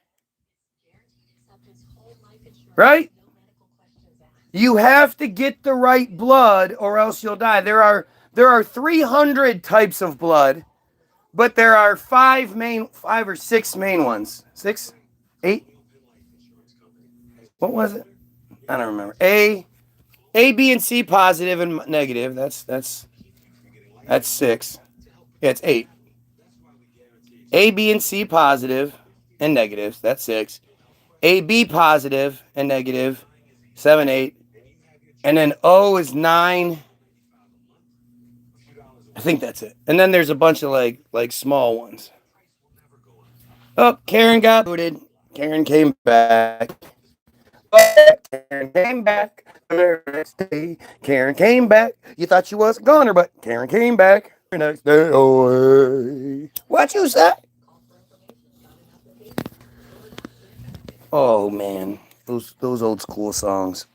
Right? You have to get the right blood or else you'll die. There are 300 types of blood, but there are 5 or 6 main ones. 6? 8? What was it? I don't remember. A, B, and C positive and negative. That's 6. Yeah, it's 8. A, B, and C positive and negatives. That's 6. A, B positive and negative. 7, 8. And then O is 9. I think that's it. And then there's a bunch of like small ones. Oh, Karen got booted. Karen came back. Karen came back the very next day. Karen came back. You thought she wasn't goner, but Karen came back the next day. Oh, what you say? Oh man, those old school songs.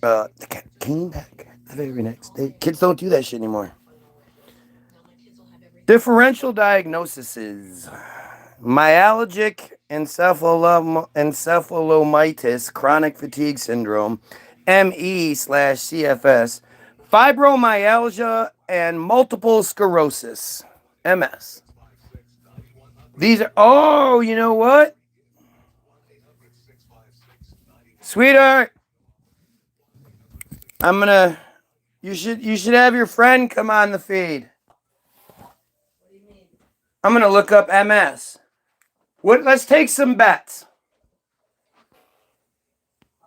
The cat came back the very next day. Kids don't do that shit anymore. Differential diagnoses. Myalgic encephalomyelitis, chronic fatigue syndrome, ME/CFS, fibromyalgia, and multiple sclerosis, MS. These are, you know what? Sweetheart, I'm gonna You should have your friend come on the feed. I'm gonna look up MS. Let's take some bets.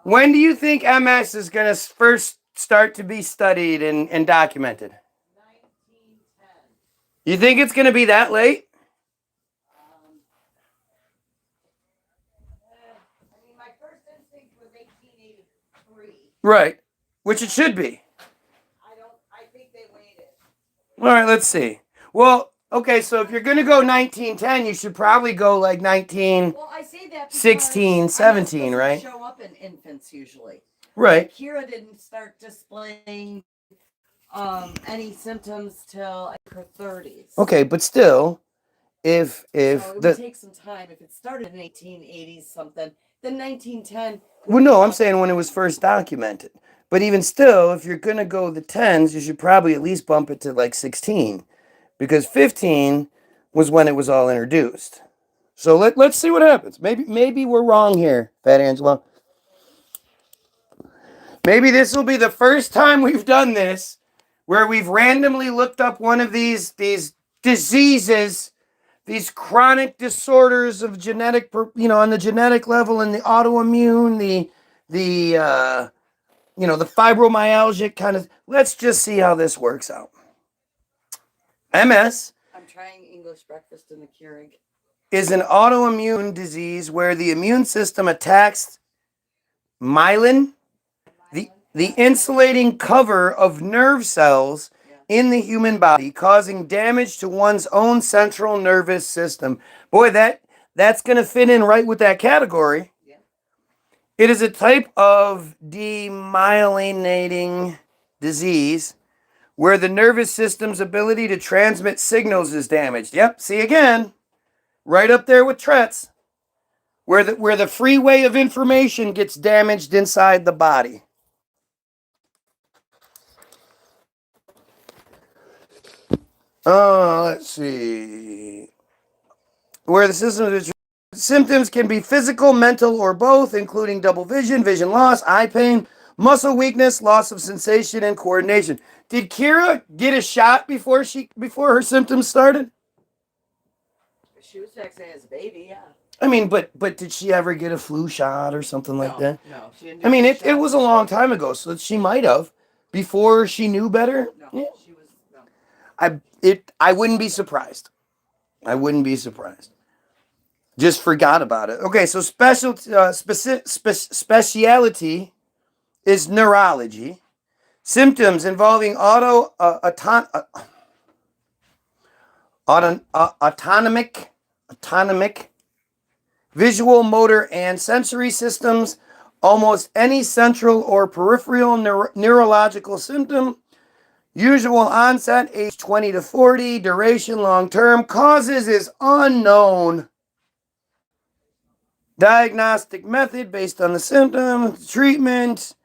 When do you think MS is gonna first start to be studied and documented? 1910. You think it's gonna be that late? I mean, my first instinct was 1883. Right, which it should be. I think they waited. All right, let's see. Well, okay, so if you're going to go 1910, you should probably go like 19, well, I say that 16, 17, right? Show up in infants usually. Right. Like Kira didn't start displaying any symptoms till her 30s. Okay, but still, if so it would take some time. If it started in 1880s something, then 1910. Well, no, I'm saying when it was first documented. But even still, if you're going to go the 10s, you should probably at least bump it to like 16. Because 15 was when it was all introduced. So let's see what happens. Maybe we're wrong here, Fat Angela. Maybe this will be the first time we've done this where we've randomly looked up one of these diseases, these chronic disorders of genetic, on the genetic level, and the autoimmune, the fibromyalgic kind of. Let's just see how this works out. MS. I'm trying English breakfast in the Keurig. Is an autoimmune disease where the immune system attacks myelin, the insulating cover of nerve cells in the human body, causing damage to one's own central nervous system. Boy, that's going to fit in right with that category. Yeah. It is a type of demyelinating disease where the nervous system's ability to transmit signals is damaged. Yep, see again, right up there with Tretz, where the freeway of information gets damaged inside the body. Let's see. Where the symptoms can be physical, mental, or both, including double vision, vision loss, eye pain, muscle weakness, loss of sensation, and coordination. Did Kira get a shot before her symptoms started? She was vaccinated as a baby, yeah. I mean, but did she ever get a flu shot or something like that? No, she didn't. I mean, it was a long time ago, so she might have before she knew better. No, yeah. she was no. I wouldn't be surprised. I wouldn't be surprised. Just forgot about it. Okay, so speciality is neurology. Symptoms involving autonomic, visual, motor, and sensory systems. Almost any central or peripheral neurological symptom. Usual onset, age 20 to 40. Duration, long-term. Causes is unknown. Diagnostic method based on the symptoms. Treatment.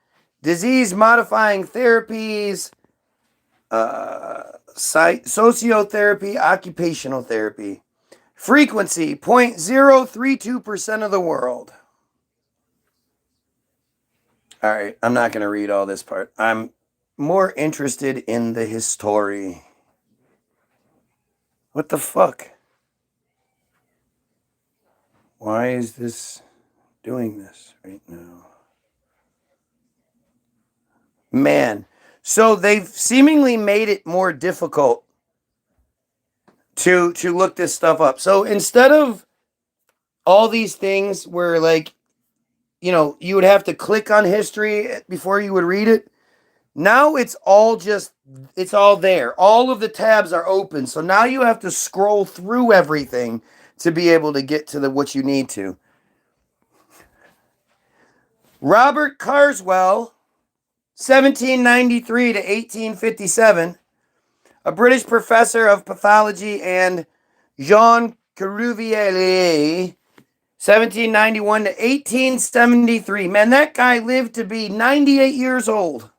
Disease-modifying therapies. Sociotherapy, occupational therapy. Frequency, 0.032% of the world. All right, I'm not going to read all this part. I'm more interested in the history. What the fuck? Why is this doing this right now? Man, so they've seemingly made it more difficult to look this stuff up. So instead of all these things where, like, you would have to click on history before you would read it, now it's all there. All of the tabs are open. So now you have to scroll through everything to be able to get to what you need to. Robert Carswell, 1793 to 1857, a British professor of pathology, and Jean Cuvier, 1791 to 1873. Man, that guy lived to be 98 years old.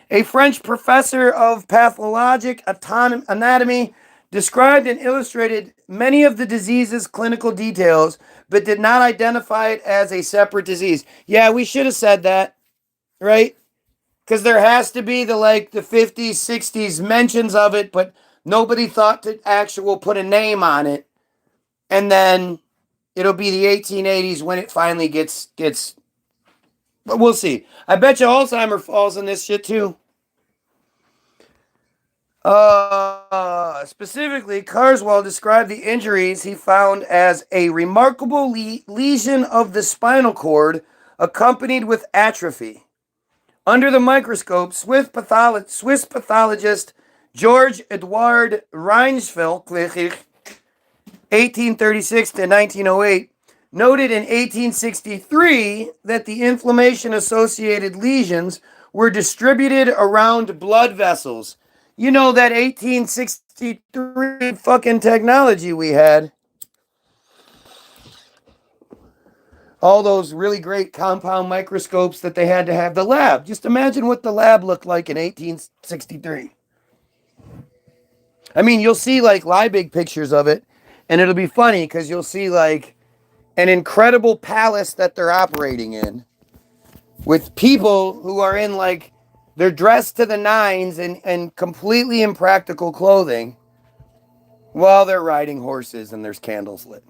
A French professor of pathologic anatomy, described and illustrated many of the disease's clinical details, but did not identify it as a separate disease. Yeah, we should have said that, right? because there has to be the 50s, 60s mentions of it, but nobody thought to put a name on it. And then it'll be the 1880s when it finally gets. But we'll see. I bet you Alzheimer falls in this shit too. Specifically, Carswell described the injuries he found as a remarkable lesion of the spinal cord accompanied with atrophy. Under the microscope, Swiss pathologist George Edward Reinsfeld, 1836 to 1908, noted in 1863 that the inflammation-associated lesions were distributed around blood vessels. You know, that 1863 fucking technology we had. All those really great compound microscopes that they had to have. The lab. Just imagine what the lab looked like in 1863. I mean, you'll see Liebig pictures of it, and it'll be funny because you'll see an incredible palace that they're operating in with people who are in they're dressed to the nines and completely impractical clothing while they're riding horses and there's candles lit.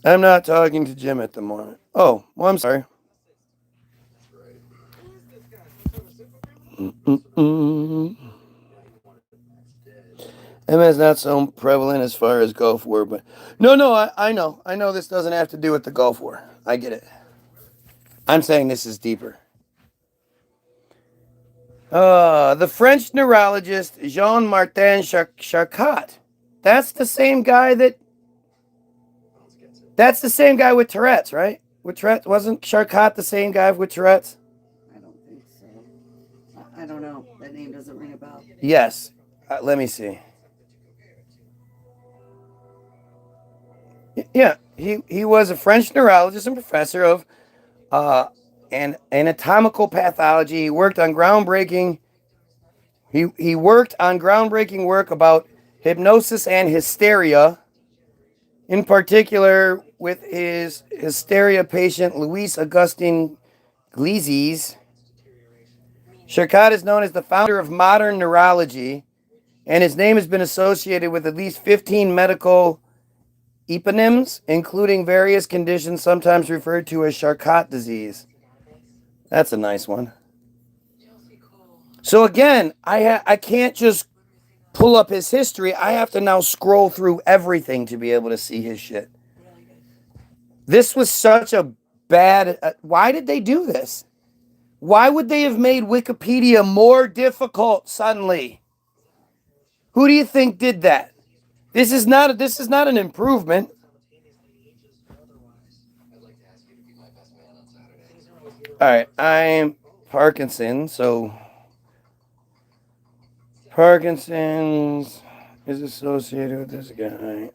I'm not talking to Jim at the moment. Oh, well, I'm sorry. MS not so prevalent as far as Gulf War, but no, I know this doesn't have to do with the Gulf War. I get it. I'm saying this is deeper. The French neurologist Jean-Martin Charcot. That's the same guy with Tourette's, right? With Tourette's, wasn't Charcot the same guy with Tourette's? I don't think so. I don't know. That name doesn't ring a bell. Yes. Let me see. Yeah, he was a French neurologist and professor of anatomical pathology. He worked on groundbreaking work about hypnosis and hysteria, in particular with his hysteria patient Louis Augustin Glizes. Charcot is known as the founder of modern neurology, and his name has been associated with at least 15 medical eponyms, including various conditions sometimes referred to as Charcot disease. That's a nice one. So again, I can't just pull up his history. I have to now scroll through everything to be able to see his shit. This was such a bad... why did they do this? Why would they have made Wikipedia more difficult suddenly? Who do you think did that? This is not an improvement. All right, I'm Parkinson's, so Parkinson's is associated with this guy.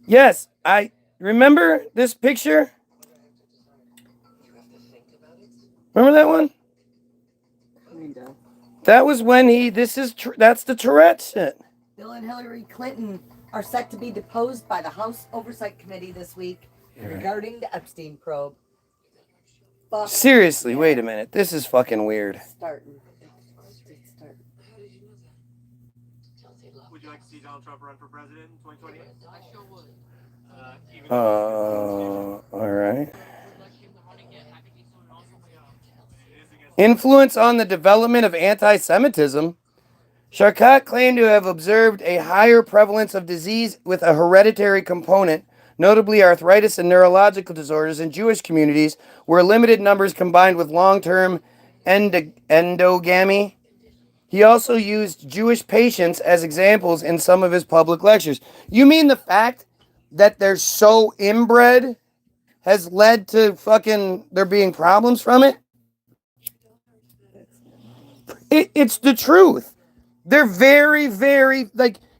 Yes, I remember this picture. Remember that one? That was when that's the Tourette shit. Bill and Hillary Clinton are set to be deposed by the House Oversight Committee this week regarding the Epstein probe. Seriously, wait a minute. This is fucking weird. It's starting. Would you like to see Donald Trump run for president in 2028? I sure would. All right. Influence on the development of anti-Semitism. Charcot claimed to have observed a higher prevalence of disease with a hereditary component, notably arthritis and neurological disorders in Jewish communities, where limited numbers combined with long-term endogamy. He also used Jewish patients as examples in some of his public lectures. You mean the fact that they're so inbred has led to fucking there being problems from it? It's the truth. They're very, very,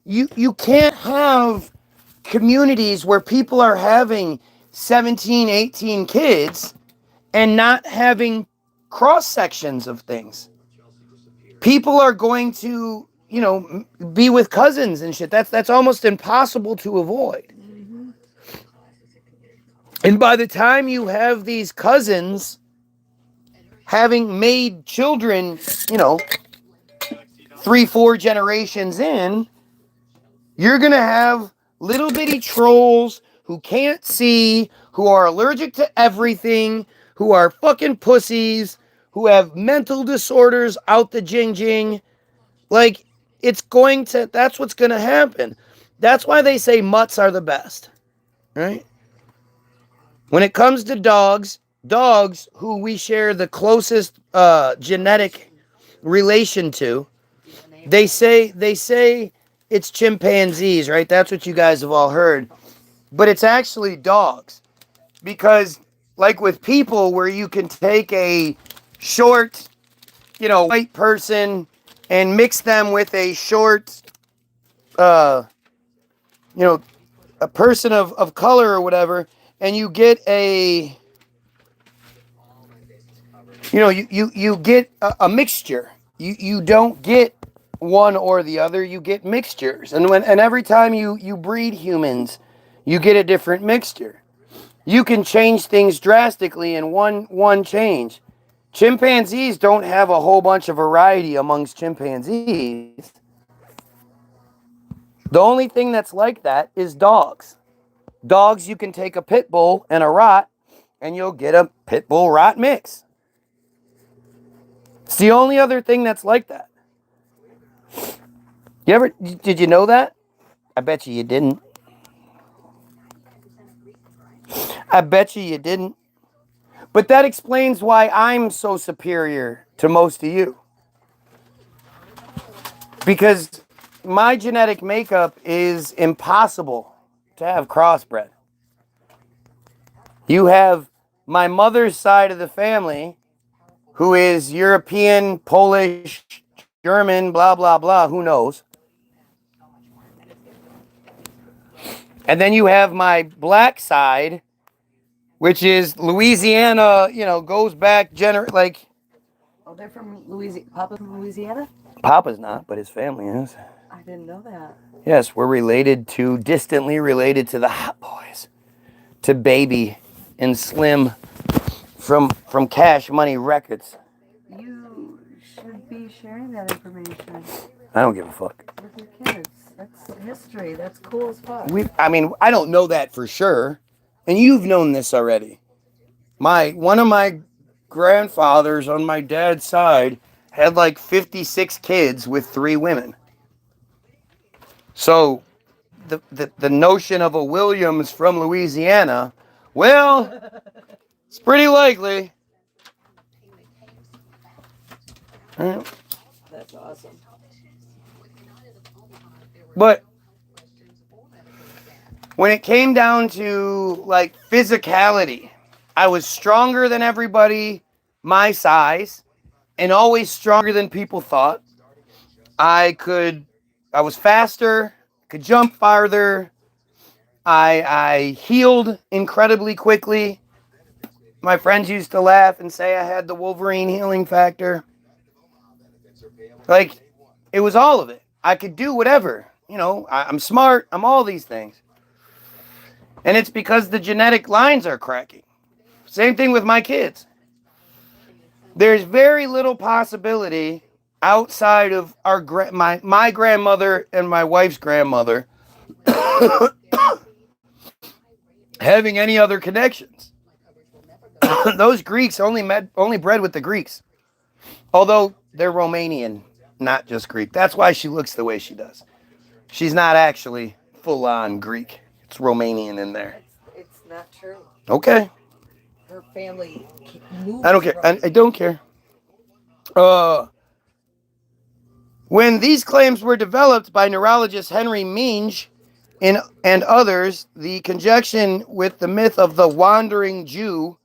you can't have communities where people are having 17, 18 kids and not having cross sections of things. People are going to, be with cousins and shit. That's almost impossible to avoid. And by the time you have these cousins having made children, 3-4 generations in, you're going to have little bitty trolls who can't see, who are allergic to everything, who are fucking pussies, who have mental disorders out the jing. Like, that's what's going to happen. That's why they say mutts are the best, right? When it comes to dogs who we share the closest genetic relation to, they say it's chimpanzees, right? That's what you guys have all heard. But it's actually dogs. Because, like with people, where you can take a short, white person and mix them with a short, a person of color or whatever, and you get a, you get a mixture. You don't get one or the other, you get mixtures. And every time you breed humans, you get a different mixture. You can change things drastically in one change. Chimpanzees don't have a whole bunch of variety amongst chimpanzees. The only thing that's like that is dogs. Dogs, you can take a pit bull and a rot, and you'll get a pit bull rot mix. It's the only other thing that's like that. Did you know that? I bet you didn't. I bet you didn't. But that explains why I'm so superior to most of you. Because my genetic makeup is impossible to have crossbred. You have my mother's side of the family, who is European, Polish, German, blah, blah, blah, who knows. And then you have my black side, which is Louisiana, goes back, Oh, they're from Louisiana. Papa's from Louisiana? Papa's not, but his family is. I didn't know that. Yes, we're distantly related to the Hot Boys. To Baby and Slim from Cash Money Records. You should be sharing that information. I don't give a fuck. With your kids. That's history. That's cool as fuck. I don't know that for sure. And you've known this already. One of my grandfathers on my dad's side had like 56 kids with 3 women. So the notion of a Williams from Louisiana, well, it's pretty likely. That's awesome. But when it came down to like physicality, I was stronger than everybody my size and always stronger than people thought. I was faster, could jump farther. I healed incredibly quickly. My friends used to laugh and say I had the Wolverine healing factor. Like, it was all of it. I could do whatever. I'm smart. I'm all these things. And it's because the genetic lines are cracking. Same thing with my kids. There's very little possibility outside of my grandmother and my wife's grandmother having any other connections. Those Greeks only bred with the Greeks. Although they're Romanian, not just Greek. That's why she looks the way she does. She's not actually full-on Greek. It's Romanian in there. It's not true. Okay. Her family moved. I don't care. I don't care. When these claims were developed by neurologist Henry Minge and others, the conjunction with the myth of the wandering Jew,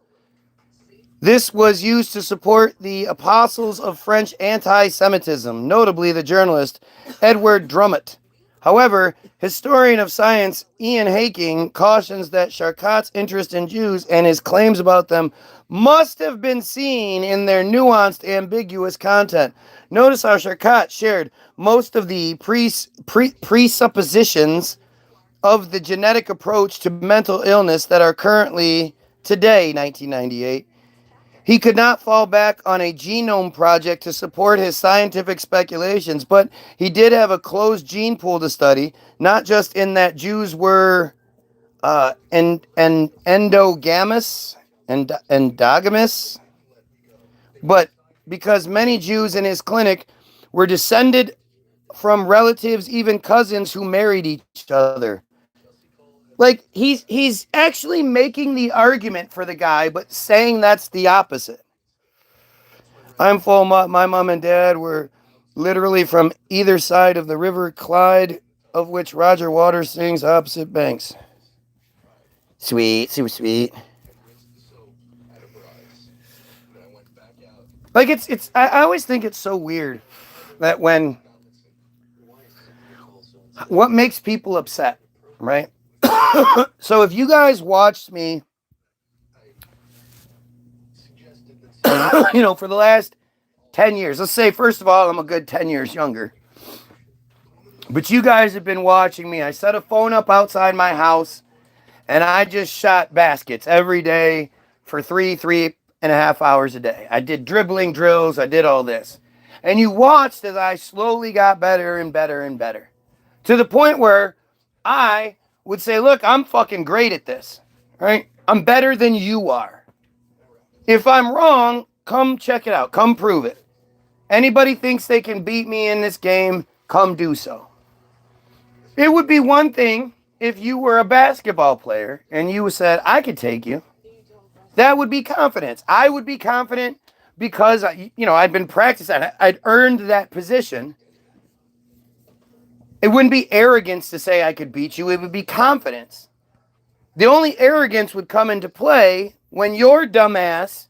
this was used to support the apostles of French anti-Semitism, notably the journalist Edward Drummond. However, historian of science Ian Haking cautions that Charcot's interest in Jews and his claims about them must have been seen in their nuanced, ambiguous content. Notice how Charcot shared most of the presuppositions of the genetic approach to mental illness that are currently, today, 1998, He could not fall back on a genome project to support his scientific speculations, but he did have a closed gene pool to study, not just in that Jews were endogamous, but because many Jews in his clinic were descended from relatives, even cousins, who married each other. Like, he's actually making the argument for the guy, but saying that's the opposite. I'm full. My mom and dad were literally from either side of the River Clyde, of which Roger Waters sings opposite banks. Sweet, super sweet. Like, it's. I always think it's so weird that when what makes people upset, right? So if you guys watched me, for the last 10 years, let's say, first of all, I'm a good 10 years younger. But you guys have been watching me. I set a phone up outside my house, and I just shot baskets every day for 3.5 hours a day. I did dribbling drills. I did all this. And you watched as I slowly got better and better and better. To the point where I would say, look, I'm fucking great at this, right? I'm better than you are. If I'm wrong, come check it out. Come prove it. Anybody thinks they can beat me in this game, come do so. It would be one thing if you were a basketball player and you said, I could take you. That would be confidence. I would be confident because, I'd been practicing. I'd earned that position. It wouldn't be arrogance to say I could beat you. It would be confidence. The only arrogance would come into play when your dumbass,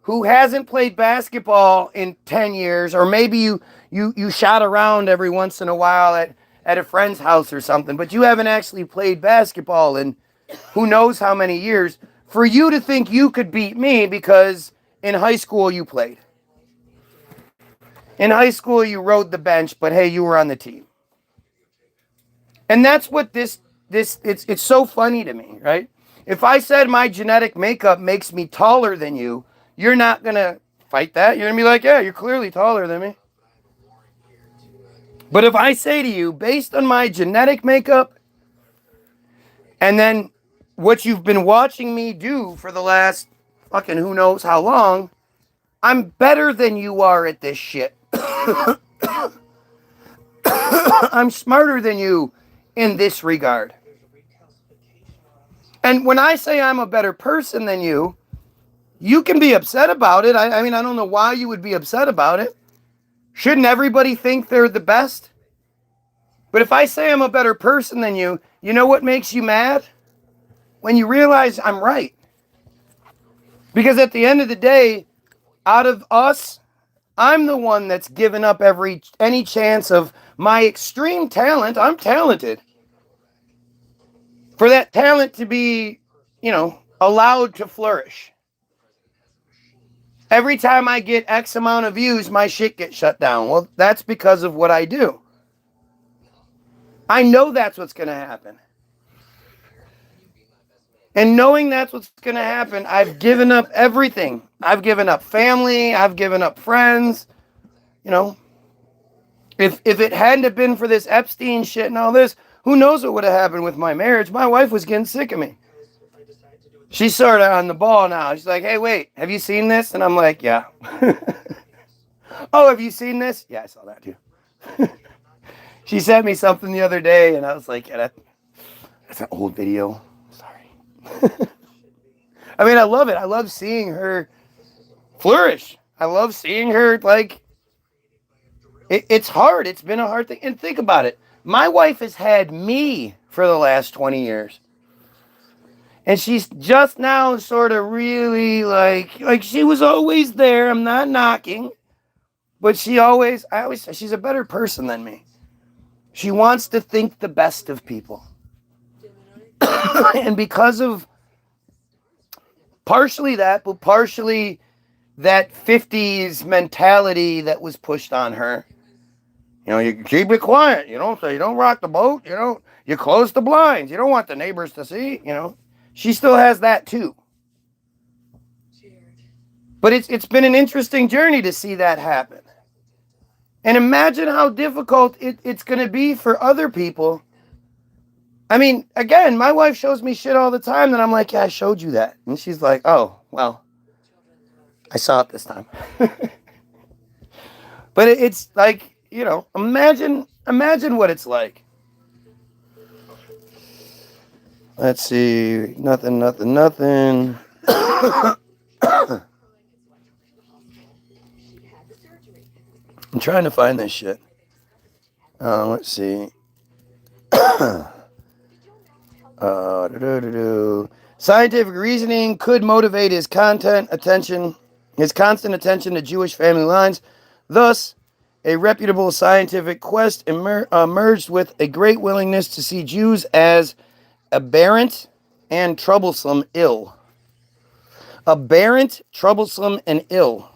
who hasn't played basketball in 10 years, or maybe you shot around every once in a while at a friend's house or something, but you haven't actually played basketball in who knows how many years, for you to think you could beat me because in high school you played. In high school you rode the bench, but hey, you were on the team. And that's what it's so funny to me, right? If I said my genetic makeup makes me taller than you, you're not going to fight that. You're going to be like, yeah, you're clearly taller than me. But if I say to you, based on my genetic makeup, and then what you've been watching me do for the last fucking who knows how long, I'm better than you are at this shit. I'm smarter than you in this regard. And when I say I'm a better person than you, you can be upset about it. I mean, I don't know why you would be upset about it. Shouldn't everybody think they're the best? But if I say I'm a better person than you, you know what makes you mad? When you realize I'm right. Because at the end of the day, out of us, I'm the one that's given up any chance of my extreme talent. I'm talented. For that talent to be, allowed to flourish. Every time I get X amount of views, my shit gets shut down. Well, that's because of what I do. I know that's what's going to happen. And knowing that's what's going to happen, I've given up everything. I've given up family. I've given up friends. If it hadn't have been for this Epstein shit and all this, who knows what would have happened with my marriage? My wife was getting sick of me. She's sort of on the ball now. She's like, hey, wait, have you seen this? And I'm like, yeah. Oh, have you seen this? Yeah, I saw that too. She sent me something the other day, and I was like, yeah, that's an old video. Sorry. I mean, I love it. I love seeing her flourish. I love seeing her, it's hard. It's been a hard thing. And think about it. My wife has had me for the last 20 years. And she's just now sort of really like she was always there. I'm not knocking. But I always say she's a better person than me. She wants to think the best of people. And because of partially that, but partially that 50s mentality that was pushed on her. You keep it quiet. You don't rock the boat. You close the blinds. You don't want the neighbors to see, She still has that too. But it's been an interesting journey to see that happen. And imagine how difficult it's going to be for other people. I mean, again, my wife shows me shit all the time that I'm like, yeah, I showed you that. And she's like, oh, well, I saw it this time. But it's like, you know, imagine what it's like. Let's see. Nothing. I'm trying to find this shit. Let's see. Scientific reasoning could motivate his constant attention to Jewish family lines. Thus, a reputable scientific quest emerged with a great willingness to see Jews as aberrant and troublesome ill. Aberrant, troublesome, and ill.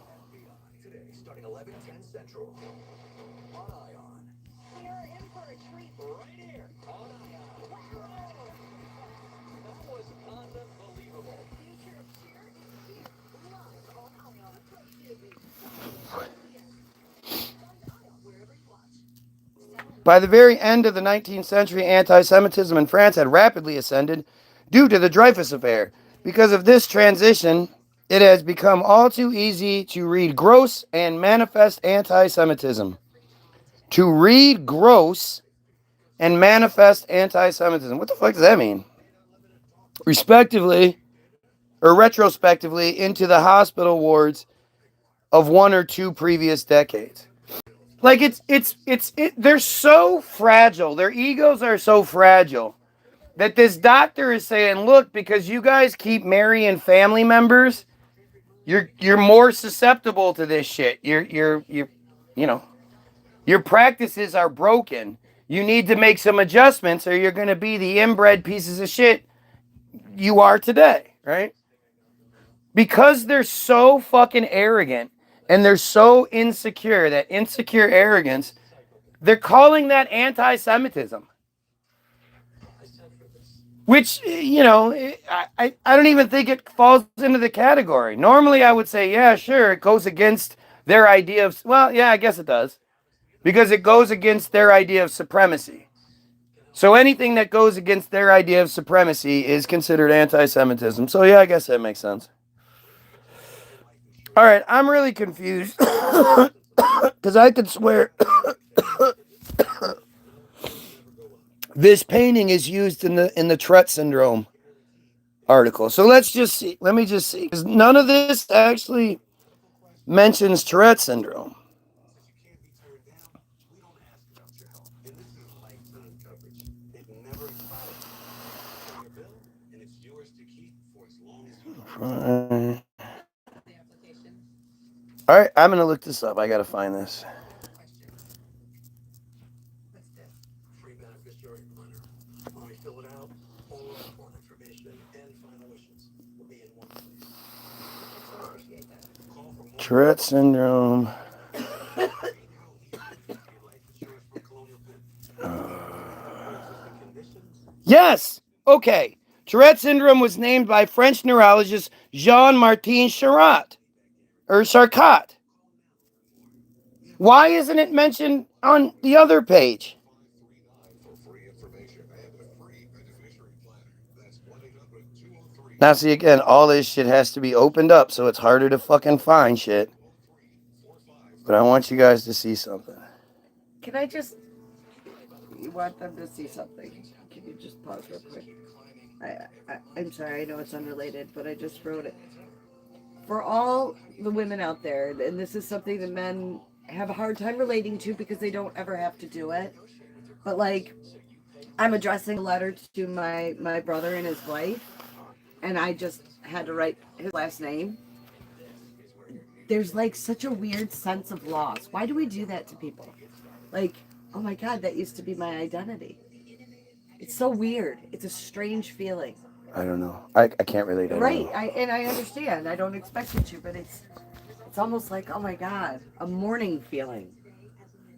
By the very end of the 19th century, anti-Semitism in France had rapidly ascended due to the Dreyfus Affair. Because of this transition, it has become all too easy to read gross and manifest anti-Semitism. To read gross and manifest anti-Semitism. What the fuck does that mean? Respectively, or retrospectively, into the hospital wards of one or two previous decades. Like they're so fragile. Their egos are so fragile that this doctor is saying, look, because you guys keep marrying family members, you're more susceptible to this shit. You know, your practices are broken. You need to make some adjustments or you're going to be the inbred pieces of shit you are today, right? Because they're so fucking arrogant and they're so insecure, that insecure arrogance, they're calling that anti-Semitism. Which, you know, I don't even think it falls into the category. Normally I would say, yeah, sure, it goes against their idea of, well, yeah, I guess it does. Because it goes against their idea of supremacy. So anything that goes against their idea of supremacy is considered anti-Semitism. So yeah, I guess that makes sense. All right, I'm really confused. Because I could swear this painting is used in the Tourette syndrome article. So let's just see. Let me just see. Because none of this actually mentions Tourette syndrome. All right, I'm going to look this up. I got to find this. Tourette syndrome. Yes! Okay. Tourette syndrome was named by French neurologist Jean-Martin Charcot. Why isn't it mentioned on the other page? Now see again, all this shit has to be opened up, so it's harder to fucking find shit. But I want you guys to see something. Can I just... You want them to see something? Can you just pause real quick? I'm sorry, I know it's unrelated, but I just wrote it. For all the women out there, and this is something that men have a hard time relating to because they don't ever have to do it. But like, I'm addressing a letter to my brother and his wife, and I just had to write his last name. There's like such a weird sense of loss. Why do we do that to people? Like, oh my God, that used to be my identity. It's so weird. It's a strange feeling. I don't know. I can't relate. Right. I understand. I don't expect you to, but it's almost like, oh my God, a mourning feeling.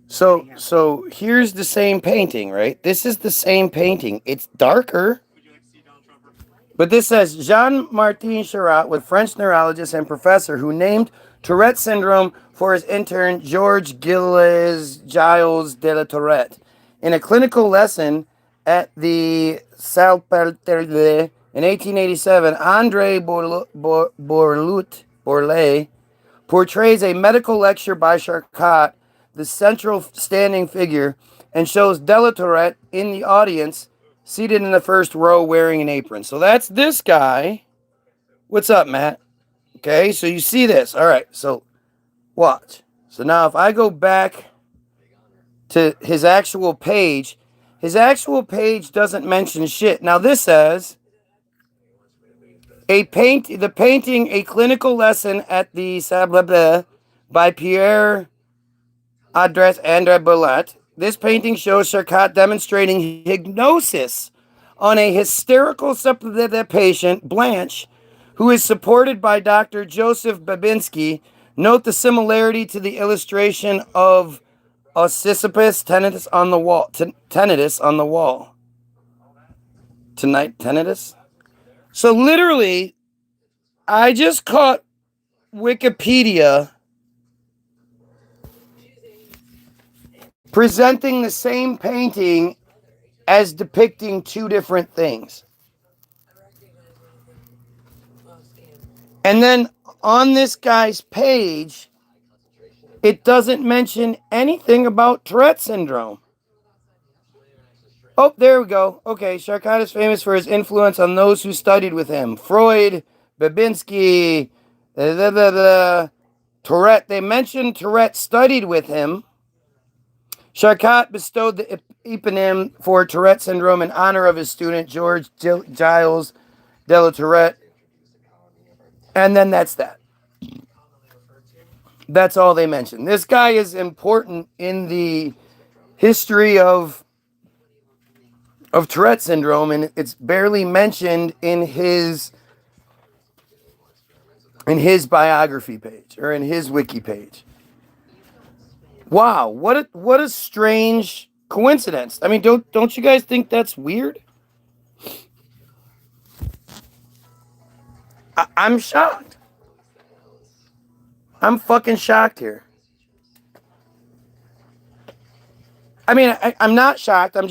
So here's the same painting, right? This is the same painting. It's darker. But this says Jean-Martin Charat, with French neurologist and professor who named Tourette syndrome for his intern Georges Giles de la Tourette. In a clinical lesson at the Salpêtrière in 1887, André Bourlet portrays a medical lecture by Charcot, the central standing figure, and shows de la Tourette in the audience, seated in the first row wearing an apron. So that's this guy. What's up, Matt? Okay, so you see this. All right, so watch. So now if I go back to his actual page doesn't mention shit. Now this says the painting, a clinical lesson at the Sablé by Pierre André Bourlet. This painting shows Charcot demonstrating hypnosis on a hysterical patient, Blanche, who is supported by Dr. Joseph Babinski. Note the similarity to the illustration of Sisyphus tinnitus on the wall. Tinnitus on the wall. Tonight, tinnitus? So literally, I just caught Wikipedia presenting the same painting as depicting two different things. And then on this guy's page, it doesn't mention anything about Tourette syndrome. Oh, there we go. Okay, Charcot is famous for his influence on those who studied with him. Freud, Babinski, Tourette. They mentioned Tourette studied with him. Charcot bestowed the eponym for Tourette syndrome in honor of his student, Georges Giles de la Tourette. And then that's that. That's all they mentioned. This guy is important in the history of Tourette syndrome, and it's barely mentioned in his biography page or in his wiki page. Wow, what a strange coincidence. I mean, don't you guys think that's weird? I'm shocked. I'm fucking shocked here. I mean, I'm not shocked. I'm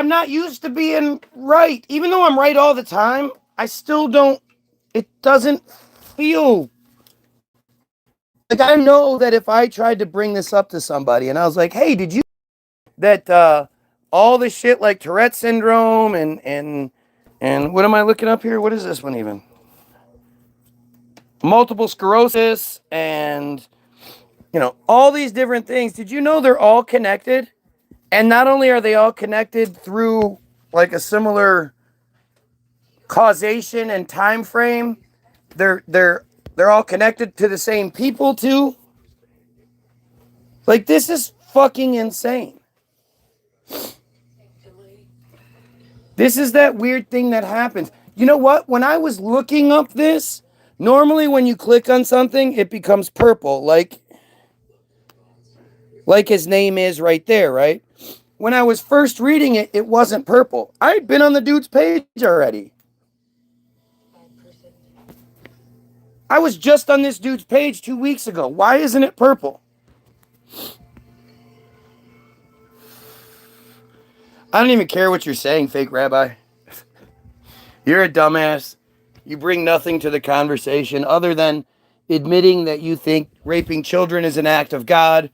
not used to being right. Even though I'm right all the time, I still don't, it doesn't feel like, I know that if I tried to bring this up to somebody and I was like, hey, did you that all this shit like Tourette syndrome and what am I looking up here? What is this one even? Multiple sclerosis and, all these different things. Did you know they're all connected? And not only are they all connected through like a similar causation and time frame, they're all connected to the same people too. Like, this is fucking insane. This is that weird thing that happens. You know what? When I was looking up this, normally when you click on something, it becomes purple, like his name is right there, right? When I was first reading it, it wasn't purple. I'd been on the dude's page already. I was just on this dude's page 2 weeks ago. Why isn't it purple? I don't even care what you're saying, fake rabbi. You're a dumbass. You bring nothing to the conversation other than admitting that you think raping children is an act of God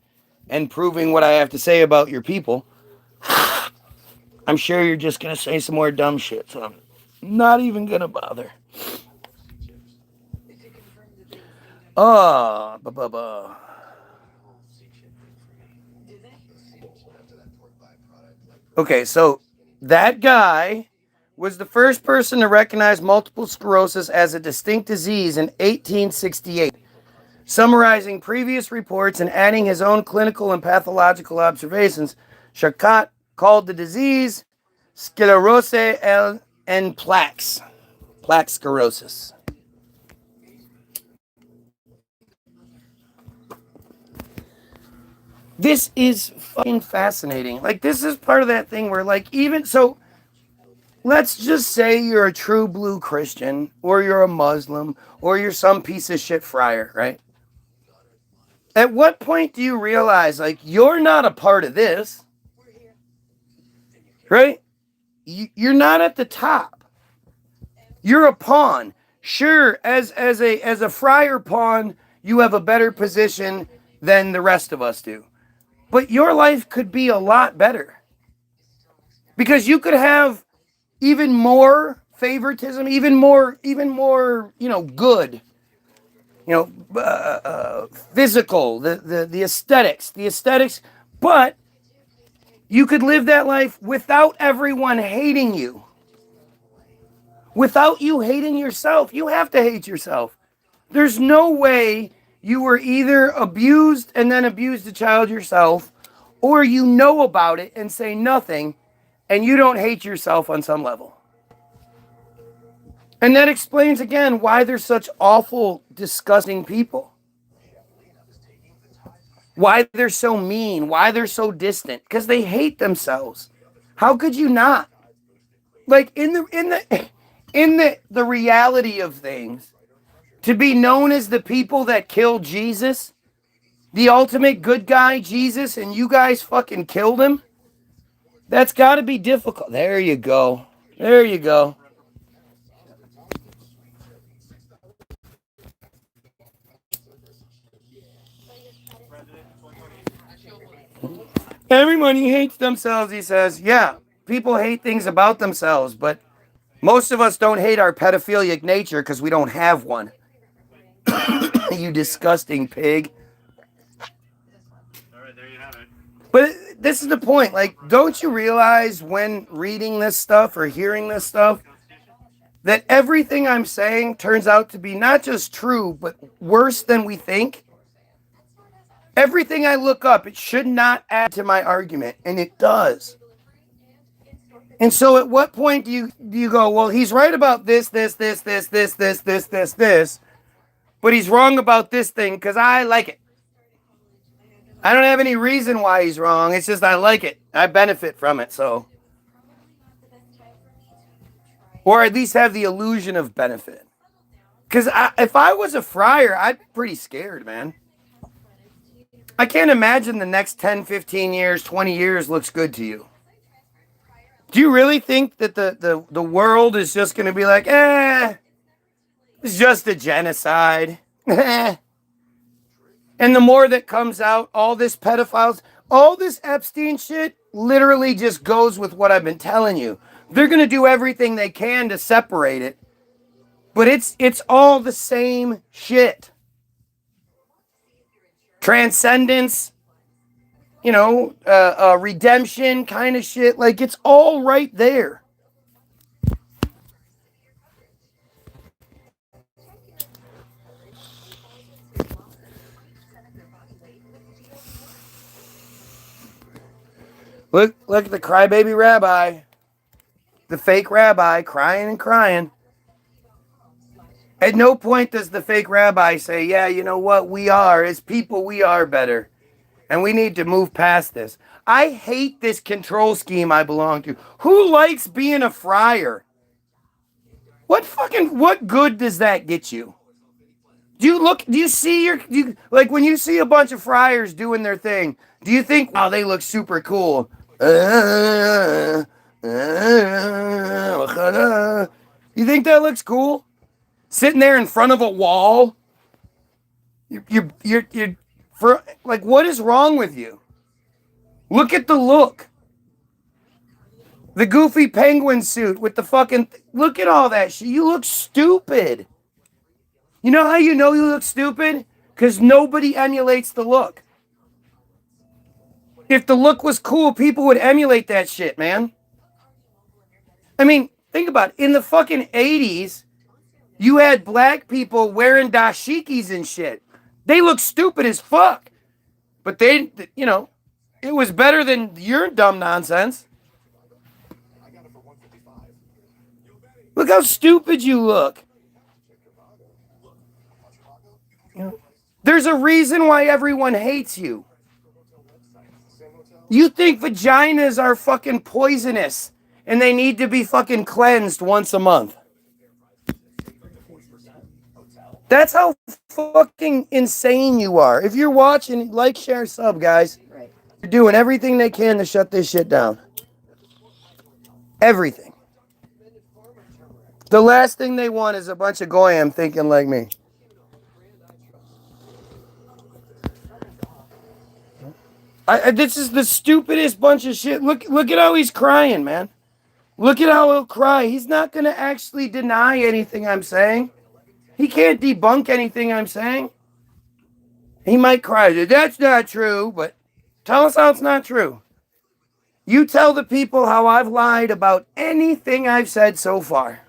and proving what I have to say about your people. I'm sure you're just going to say some more dumb shit, so I'm not even going to bother. Okay, so that guy was the first person to recognize multiple sclerosis as a distinct disease in 1868, summarizing previous reports and adding his own clinical and pathological observations. Charcot called the disease sclerose en plaques, plaque sclerosis. This is fucking fascinating. Like, this is part of that thing where, like, even so, let's just say you're a true blue Christian, or you're a Muslim, or you're some piece of shit friar, right? At what point do you realize, like, you're not a part of this, right? You're not at the top. You're a pawn. Sure, as a friar pawn, you have a better position than the rest of us do. But your life could be a lot better. Because you could have even more favoritism, even more, good, physical, the aesthetics, but you could live that life without everyone hating you. Without you hating yourself. You have to hate yourself. There's no way you were either abused and then abused a child yourself, or you know about it and say nothing, and you don't hate yourself on some level. And that explains again why they're such awful, disgusting people. Why they're so mean, why they're so distant, because they hate themselves. How could you not? Like, in the reality of things, to be known as the people that killed Jesus, the ultimate good guy, Jesus, and you guys fucking killed him, that's got to be difficult. There you go. There you go. Everybody hates themselves, he says. Yeah, people hate things about themselves, but most of us don't hate our pedophilic nature because we don't have one. You disgusting pig. All right, there you have it. But this is the point. Like, don't you realize when reading this stuff or hearing this stuff that everything I'm saying turns out to be not just true, but worse than we think? Everything I look up, it should not add to my argument, and it does. And so at what point do you go, well, he's right about this, but he's wrong about this thing because I like it. I don't have any reason why he's wrong. It's just I like it. I benefit from it, so. Or at least have the illusion of benefit. Because if I was a friar, I'd be pretty scared, man. I can't imagine the next 10, 15 years, 20 years looks good to you. Do you really think that the world is just going to be like, it's just a genocide? And the more that comes out, all this pedophiles, all this Epstein shit literally just goes with what I've been telling you. They're going to do everything they can to separate it. But it's all the same shit. Transcendence, redemption kind of shit. Like, it's all right there. Look at the crybaby rabbi. The fake rabbi crying and crying. At no point does the fake rabbi say, yeah, you know what? We are, as people, we are better. And we need to move past this. I hate this control scheme I belong to. Who likes being a friar? What good does that get you? When you see a bunch of friars doing their thing, do you think, wow, they look super cool? You think that looks cool? Sitting there in front of a wall? What is wrong with you? Look at the look. The goofy penguin suit with the fucking... Look at all that shit. You look stupid. You know how you know you look stupid? Because nobody emulates the look. If the look was cool, people would emulate that shit, man. I mean, think about it. In the fucking 80s, you had black people wearing dashikis and shit. They look stupid as fuck. But it was better than your dumb nonsense. Look how stupid you look. There's a reason why everyone hates you. You think vaginas are fucking poisonous and they need to be fucking cleansed once a month. That's how fucking insane you are. If you're watching, like, share, sub, guys. Right. They're doing everything they can to shut this shit down. Everything. The last thing they want is a bunch of Goyim thinking like me. This is the stupidest bunch of shit. Look at how he's crying, man. Look at how he'll cry. He's not going to actually deny anything I'm saying. He can't debunk anything I'm saying. He might cry. That's not true, but tell us how it's not true. You tell the people how I've lied about anything I've said so far.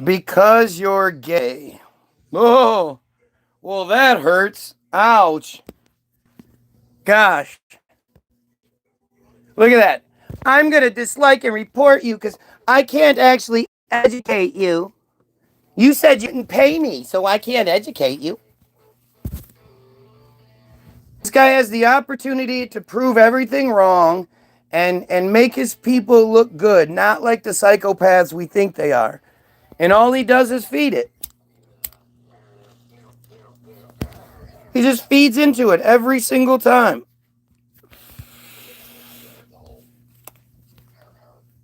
Because you're gay. Oh, well, that hurts. Ouch. Gosh. Look at that. I'm going to dislike and report you because I can't actually educate you. You said you didn't pay me, so I can't educate you. This guy has the opportunity to prove everything wrong and make his people look good, not like the psychopaths we think they are. And all he does is feed it. He just feeds into it every single time.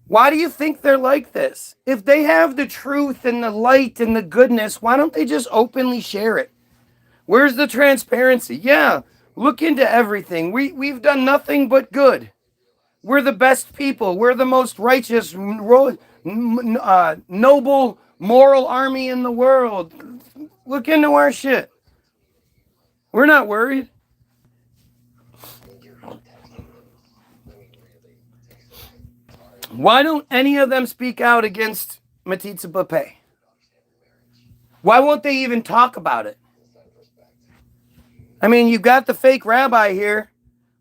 Why do you think they're like this? If they have the truth and the light and the goodness, why don't they just openly share it? Where's the transparency? Yeah, look into everything. We've done nothing but good. We're the best people. We're the most righteous, noble, moral army in the world. Look into our shit. We're not worried. Why don't any of them speak out against metzitzia? Why won't they even talk about it? I mean, you've got the fake rabbi here.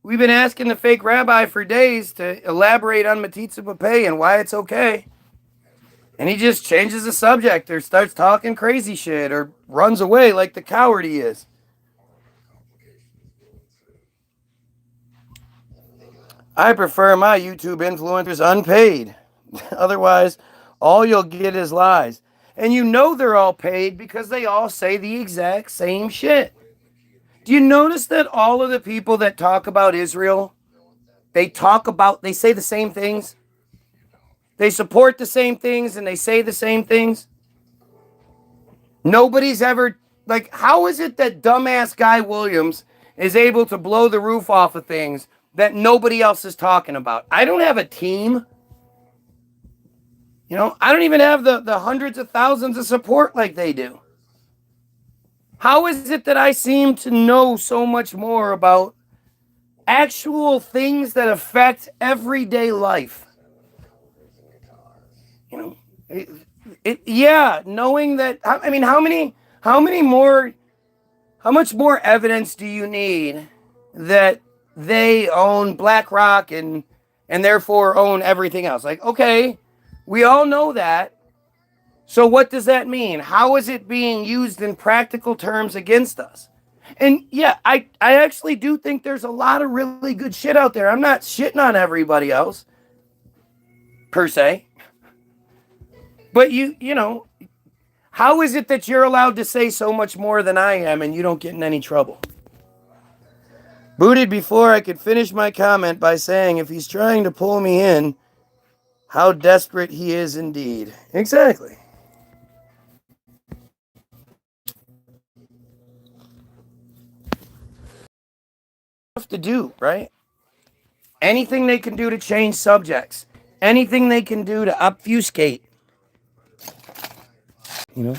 We've been asking the fake rabbi for days to elaborate on metzitzia and why it's okay. And he just changes the subject or starts talking crazy shit or runs away like the coward he is. I prefer my YouTube influencers unpaid. Otherwise, all you'll get is lies. And you know they're all paid because they all say the exact same shit. Do you notice that all of the people that talk about Israel, they say the same things? They support the same things and they say the same things? Nobody's ever, like, how is it that dumbass Guy Williams is able to blow the roof off of things that nobody else is talking about? I don't have a team. You know, I don't even have the hundreds of thousands of support like they do. How is it that I seem to know so much more about actual things that affect everyday life? You know, knowing that, I mean, how much more evidence do you need that they own BlackRock and therefore own everything else? Like, okay, we all know that. So what does that mean? How is it being used in practical terms against us? And yeah, I actually do think there's a lot of really good shit out there. I'm not shitting on everybody else, per se. But you know, how is it that you're allowed to say so much more than I am and you don't get in any trouble? Booted before I could finish my comment by saying if he's trying to pull me in, how desperate he is indeed. Exactly. To do, right? Anything they can do to change subjects, anything they can do to obfuscate. You know,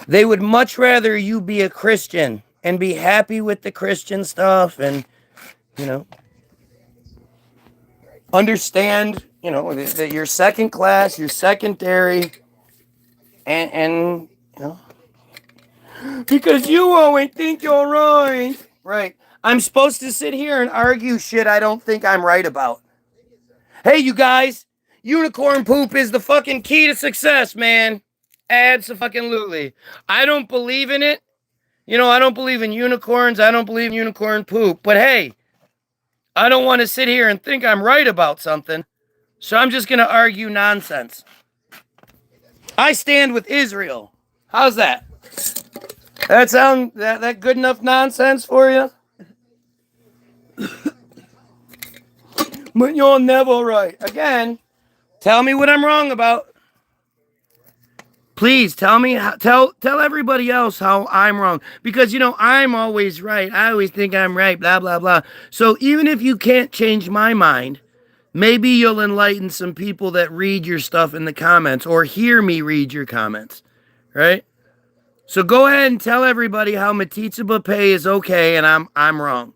they would much rather you be a Christian and be happy with the Christian stuff and, you know, understand, you know, that you're second class, you're secondary, and you know, because you always think you're right. Right. I'm supposed to sit here and argue shit I don't think I'm right about. Hey, you guys, unicorn poop is the fucking key to success, man. Abso-fucking-lutely. I don't believe in it. You know, I don't believe in unicorns. I don't believe in unicorn poop. But hey, I don't want to sit here and think I'm right about something. So I'm just going to argue nonsense. I stand with Israel. How's that? That sound that good enough nonsense for you? But you're never right. Again, tell me what I'm wrong about. Please tell me, tell everybody else how I'm wrong. Because, you know, I'm always right. I always think I'm right, blah, blah, blah. So even if you can't change my mind, maybe you'll enlighten some people that read your stuff in the comments or hear me read your comments, right? So go ahead and tell everybody how metzitzia is okay and I'm wrong.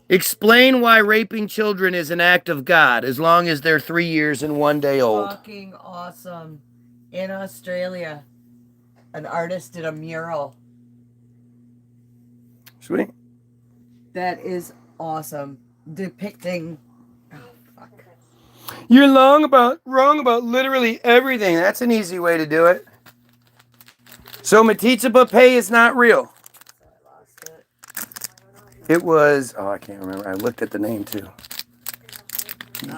Explain why raping children is an act of God as long as they're 3 years and 1 day old. Fucking awesome. In Australia, an artist did a mural. Sweet. That is awesome. Depicting... Oh, fuck. You're wrong about literally everything. That's an easy way to do it. So metzitzia is not real. It was, oh, I can't remember. I looked at the name too.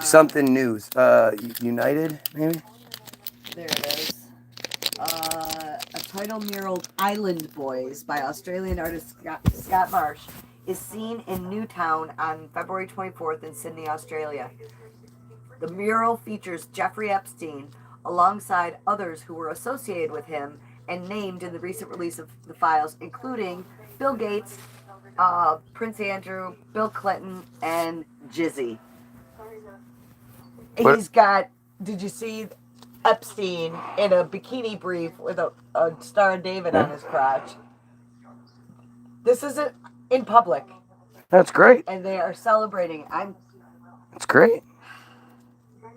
Something news. United, maybe? There it is. A title mural, Island Boys, by Australian artist Scott Marsh, is seen in Newtown on February 24th in Sydney, Australia. The mural features Jeffrey Epstein alongside others who were associated with him and named in the recent release of the files, including Bill Gates, Prince Andrew, Bill Clinton, and Jizzy. What? He's got, did you see Epstein in a bikini brief with a Star of David on his crotch? This isn't in public. That's great. And they are celebrating. It's great.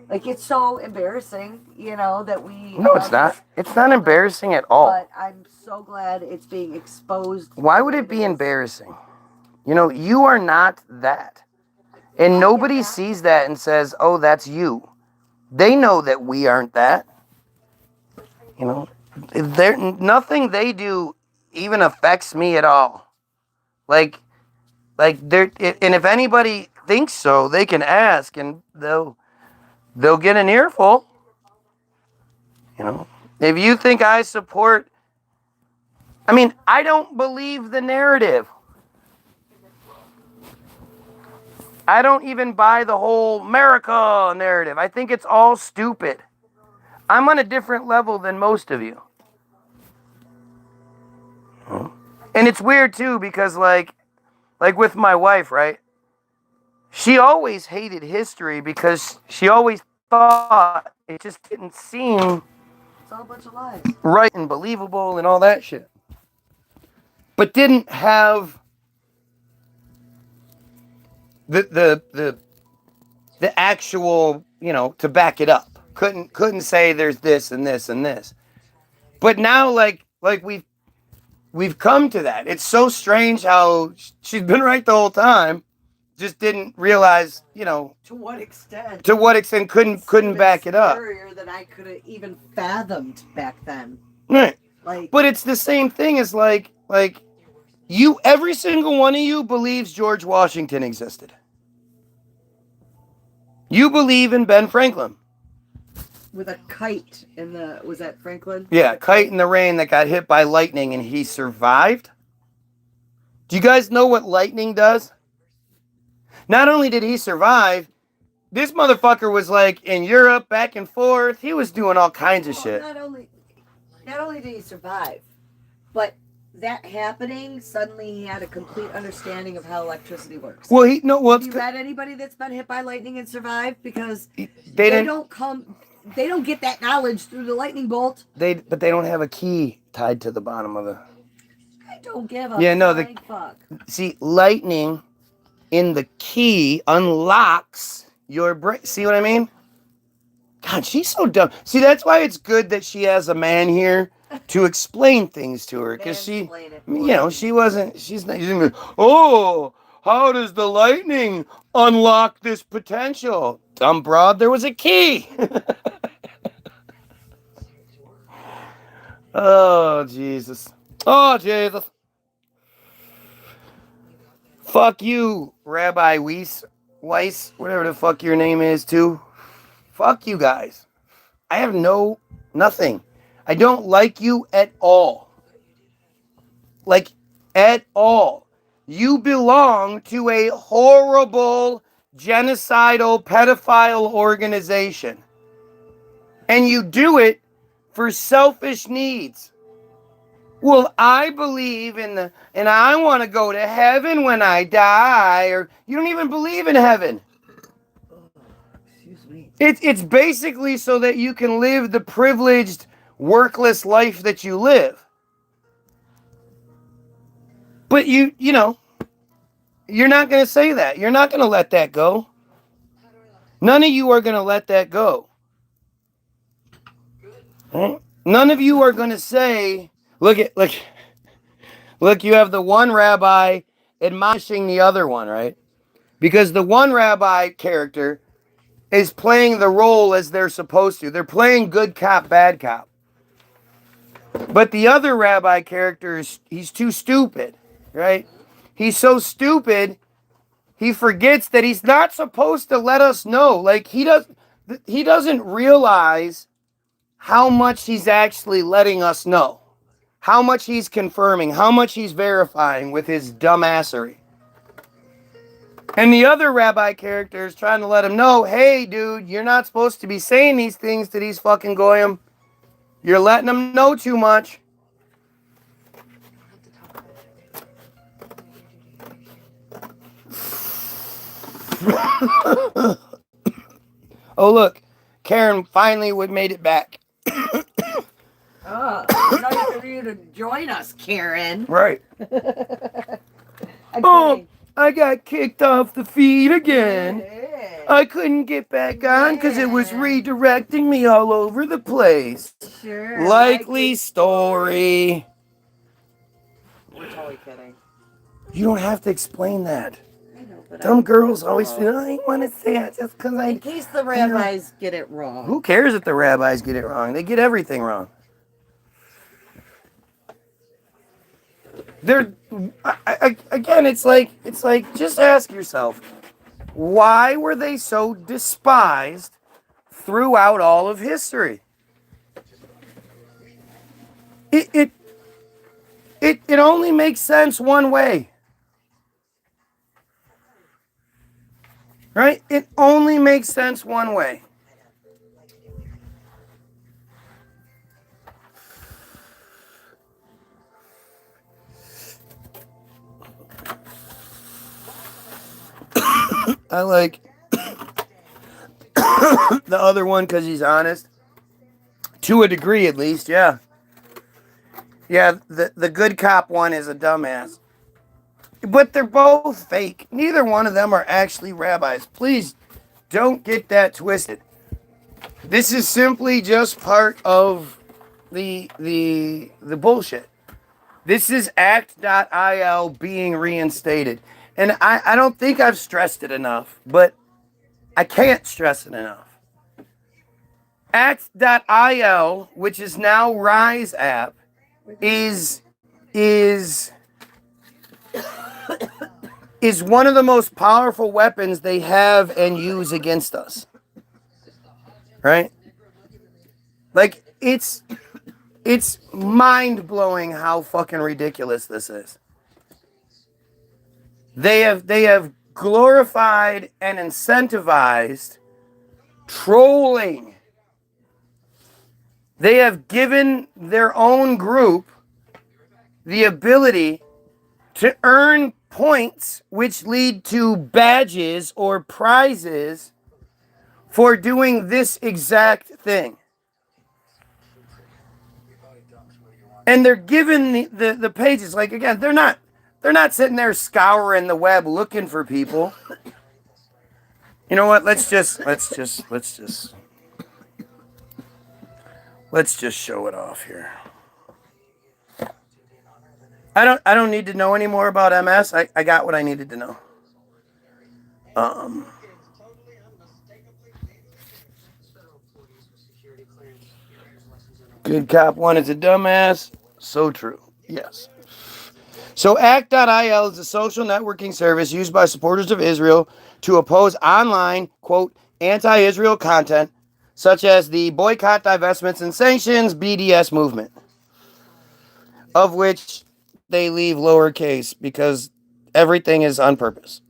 Like, it's so embarrassing, you know, that we... No, it's not. It's not embarrassing at all. But I'm so glad it's being exposed. Why would it be embarrassing? You know, you are not that. And nobody sees that and says, oh, that's you. They know that we aren't that. You know, nothing they do even affects me at all. Like and if anybody thinks so, they can ask and they'll get an earful. You know, if you think I support, I mean, I don't believe the narrative. I don't even buy the whole America narrative. I think it's all stupid. I'm on a different level than most of you. And it's weird too because like with my wife, right? She always hated history because she always thought it just didn't seem It's all a bunch of lies. right and believable and all that shit. But didn't have the actual, you know, to back it up. Couldn't say there's this and this and this. But now like we've come to that. It's so strange how she's been right the whole time. Just didn't realize, you know, To what extent? couldn't back it up. Scarier than I could have even fathomed back then. Right. Like, but it's the same thing as like you, every single one of you believes George Washington existed. You believe in Ben Franklin. with a kite in the, was that Franklin? Yeah, kite in the rain that got hit by lightning and he survived. Do you guys know what lightning does? Not only did he survive, this motherfucker was like in Europe, back and forth. He was doing all kinds of shit. Not only did he survive, but that happening, suddenly he had a complete understanding of how electricity works. Well, Have you met anybody that's been hit by lightning and survived? Because they don't get that knowledge through the lightning bolt. But they don't have a key tied to the bottom of the. I don't give a fuck. See, lightning in the key unlocks your brain. See what I mean? God, she's so dumb. See, that's why it's good that she has a man here to explain things to her, because she, you know, she's not. Oh, how does the lightning unlock this potential? Dumb broad, there was a key. Oh, Jesus. Oh, Jesus. Fuck you, Rabbi Weiss, whatever the fuck your name is, too. Fuck you guys. I have nothing. I don't like you at all. Like, at all. You belong to a horrible, genocidal, pedophile organization. And you do it for selfish needs. Well, I believe and I want to go to heaven when I die, or you don't even believe in heaven. Excuse me. It's basically so that you can live the privileged, workless life that you live. But you know, you're not going to say that. You're not going to let that go. None of you are going to let that go. Right? None of you are going to say, look, you have the one rabbi admonishing the other one, right? Because the one rabbi character is playing the role as they're supposed to. They're playing good cop, bad cop. But the other rabbi character he's too stupid, right? He's so stupid, he forgets that he's not supposed to let us know. Like, he doesn't realize how much he's actually letting us know. How much he's confirming, how much he's verifying with his dumbassery. And the other rabbi character is trying to let him know, hey, dude, you're not supposed to be saying these things to these fucking Goyim. You're letting them know too much. Oh, look. Karen finally made it back. Oh, nice of you to join us, Karen. Right. Oh, I got kicked off the feed again. I couldn't get back on because it was redirecting me all over the place. Sure. Likely story. We're totally kidding. You don't have to explain that. I know, but Dumb girls always feel, I want to say it just because in case the rabbis get it wrong. Who cares if the rabbis get it wrong? They get everything wrong. Again, it's like, just ask yourself, why were they so despised throughout all of history? It only makes sense one way. Right? It only makes sense one way. I like the other one because he's honest. To a degree, at least, yeah. Yeah, the good cop one is a dumbass. But they're both fake. Neither one of them are actually rabbis. Please don't get that twisted. This is simply just part of the bullshit. This is act.il being reinstated. And I don't think I've stressed it enough, but I can't stress it enough. Act.il, which is now Rise app, is one of the most powerful weapons they have and use against us. Right? Like, it's mind-blowing how fucking ridiculous this is. They have glorified and incentivized trolling. They have given their own group the ability to earn points which lead to badges or prizes for doing this exact thing. And they're given the pages, like, again, they're not sitting there scouring the web looking for people. You know what? Let's just show it off here. I don't need to know any more about MS. I got what I needed to know. Good cop one is a dumbass. So true. Yes. So act.il is a social networking service used by supporters of Israel to oppose online, quote, anti-Israel content, such as the boycott, divestments, and sanctions BDS movement, of which they leave lowercase because everything is on purpose.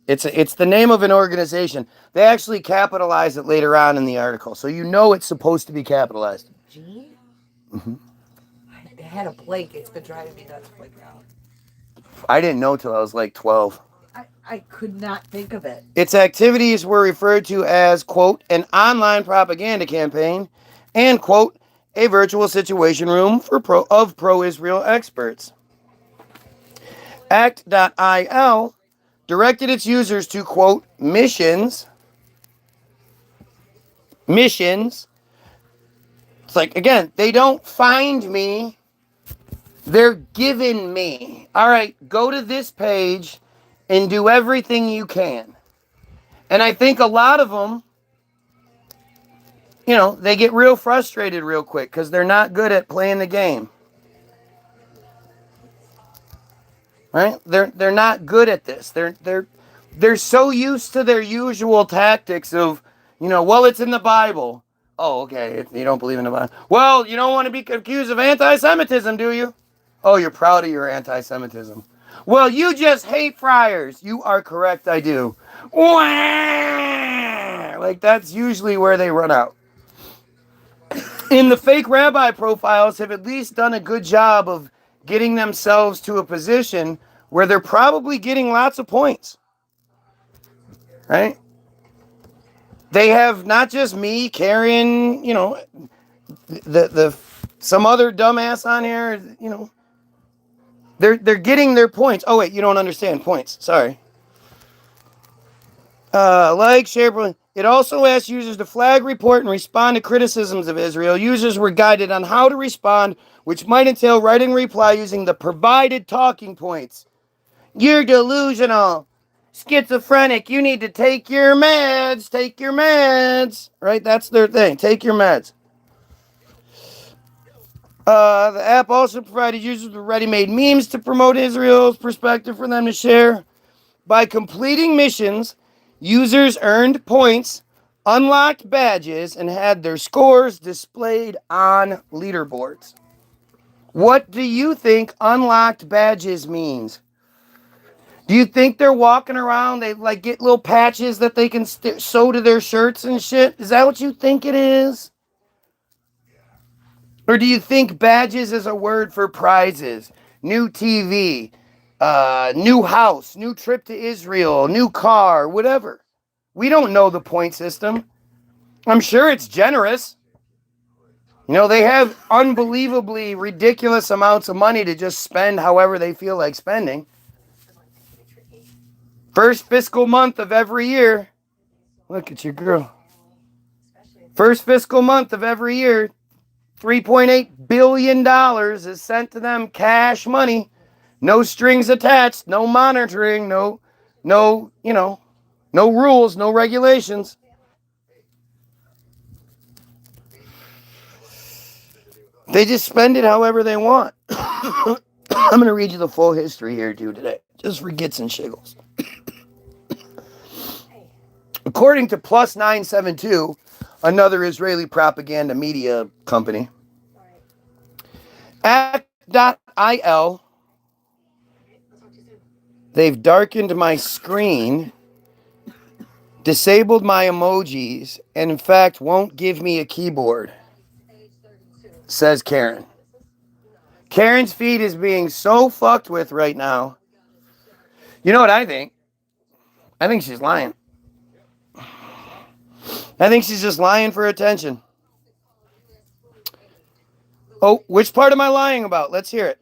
It's the name of an organization. They actually capitalize it later on in the article, so you know it's supposed to be capitalized. Gene? Mm-hmm. I had a blank. It's been driving me nuts right now. I didn't know till I was like 12. I could not think of it. Its activities were referred to as, quote, an online propaganda campaign and, quote, a virtual situation room for pro-Israel experts. Act.il directed its users to, quote, missions. It's like, again, they don't find me. They're giving me. All right, go to this page and do everything you can. And I think a lot of them, you know, they get real frustrated real quick because they're not good at playing the game. Right? They're not good at this. They're so used to their usual tactics of, you know, well, it's in the Bible. Oh, okay. You don't believe in the Bible. Well, you don't want to be accused of anti-Semitism, do you? Oh, you're proud of your anti-Semitism. Well, you just hate friars. You are correct, I do. Like, that's usually where they run out. And the fake rabbi profiles have at least done a good job of getting themselves to a position where they're probably getting lots of points. Right? They have not just me carrying, you know, the some other dumbass on here, you know. They're getting their points. Oh wait, you don't understand points. Sorry. Like, share. It also asks users to flag, report, and respond to criticisms of Israel. Users were guided on how to respond, which might entail writing a reply using the provided talking points. You're delusional. Schizophrenic. You need to take your meds. Take your meds. Right? That's their thing. Take your meds. The app also provided users with ready-made memes to promote Israel's perspective for them to share. By completing missions, users earned points, unlocked badges, and had their scores displayed on leaderboards. What do you think unlocked badges means? Do you think they're walking around, they like get little patches that they can sew to their shirts and shit? Is that what you think it is? Or do you think badges is a word for prizes? New TV, new house, new trip to Israel, new car, whatever. We don't know the point system. I'm sure it's generous. You know, they have unbelievably ridiculous amounts of money to just spend however they feel like spending. First fiscal month of every year. Look at your girl. First fiscal month of every year. $3.8 billion is sent to them cash money. No strings attached, no monitoring, no, you know, no rules, no regulations. They just spend it however they want. I'm going to read you the full history here, too, today, just for gits and shiggles. According to Plus 972, another Israeli propaganda media company, Act.il, they've darkened my screen, disabled my emojis, and in fact won't give me a keyboard, says Karen. Karen's feed is being so fucked with right now. You know what I think? I think she's lying. I think she's just lying for attention. Oh, which part am I lying about? Let's hear it.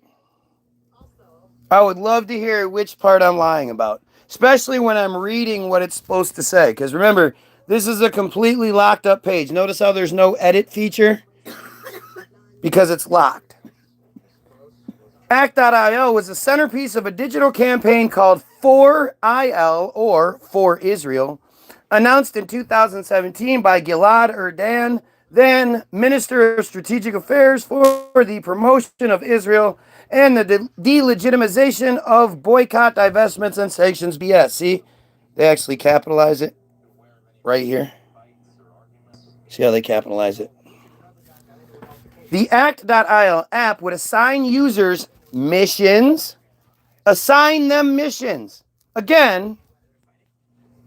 I would love to hear which part I'm lying about, especially when I'm reading what it's supposed to say. Because remember, this is a completely locked up page. Notice how there's no edit feature? Because it's locked. Act.io was the centerpiece of a digital campaign called For IL, or For Israel, announced in 2017 by Gilad Erdan, then Minister of Strategic Affairs for the promotion of Israel and the delegitimization of boycott, divestments, and sanctions BS. See, they actually capitalize it right here. See how they capitalize it? The act.il app would assign users missions, assign them missions. Again,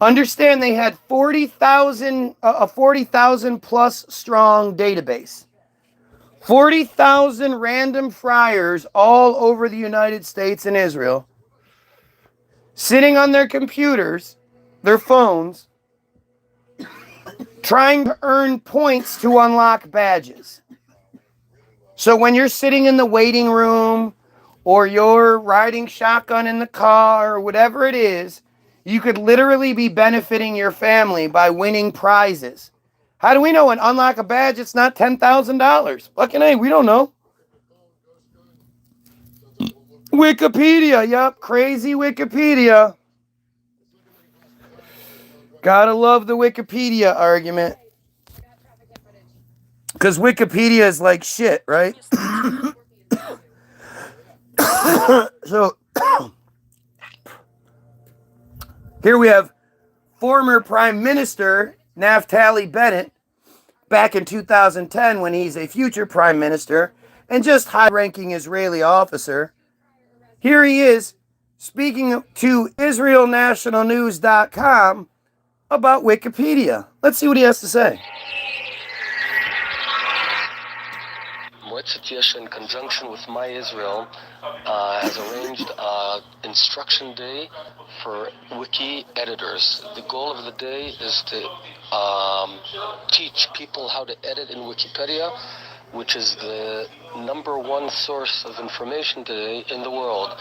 understand they had 40,000, a 40,000 plus strong database. 40,000 random friars all over the United States and Israel, sitting on their computers, their phones, trying to earn points to unlock badges. So when you're sitting in the waiting room or you're riding shotgun in the car or whatever it is, you could literally be benefiting your family by winning prizes. How do we know when unlock a badge it's not $10,000? Fucking A, we don't know. Wikipedia, yep, crazy Wikipedia. Gotta love the Wikipedia argument. Because Wikipedia is like shit, right? So, here we have former Prime Minister Naftali Bennett back in 2010 when he's a future Prime Minister and just high-ranking Israeli officer. Here he is speaking to IsraelNationalNews.com about Wikipedia. Let's see what he has to say. Metzitzia, in conjunction with My Israel, has arranged instruction day for wiki editors. The goal of the day is to teach people how to edit in Wikipedia, which is the #1 source of information today in the world.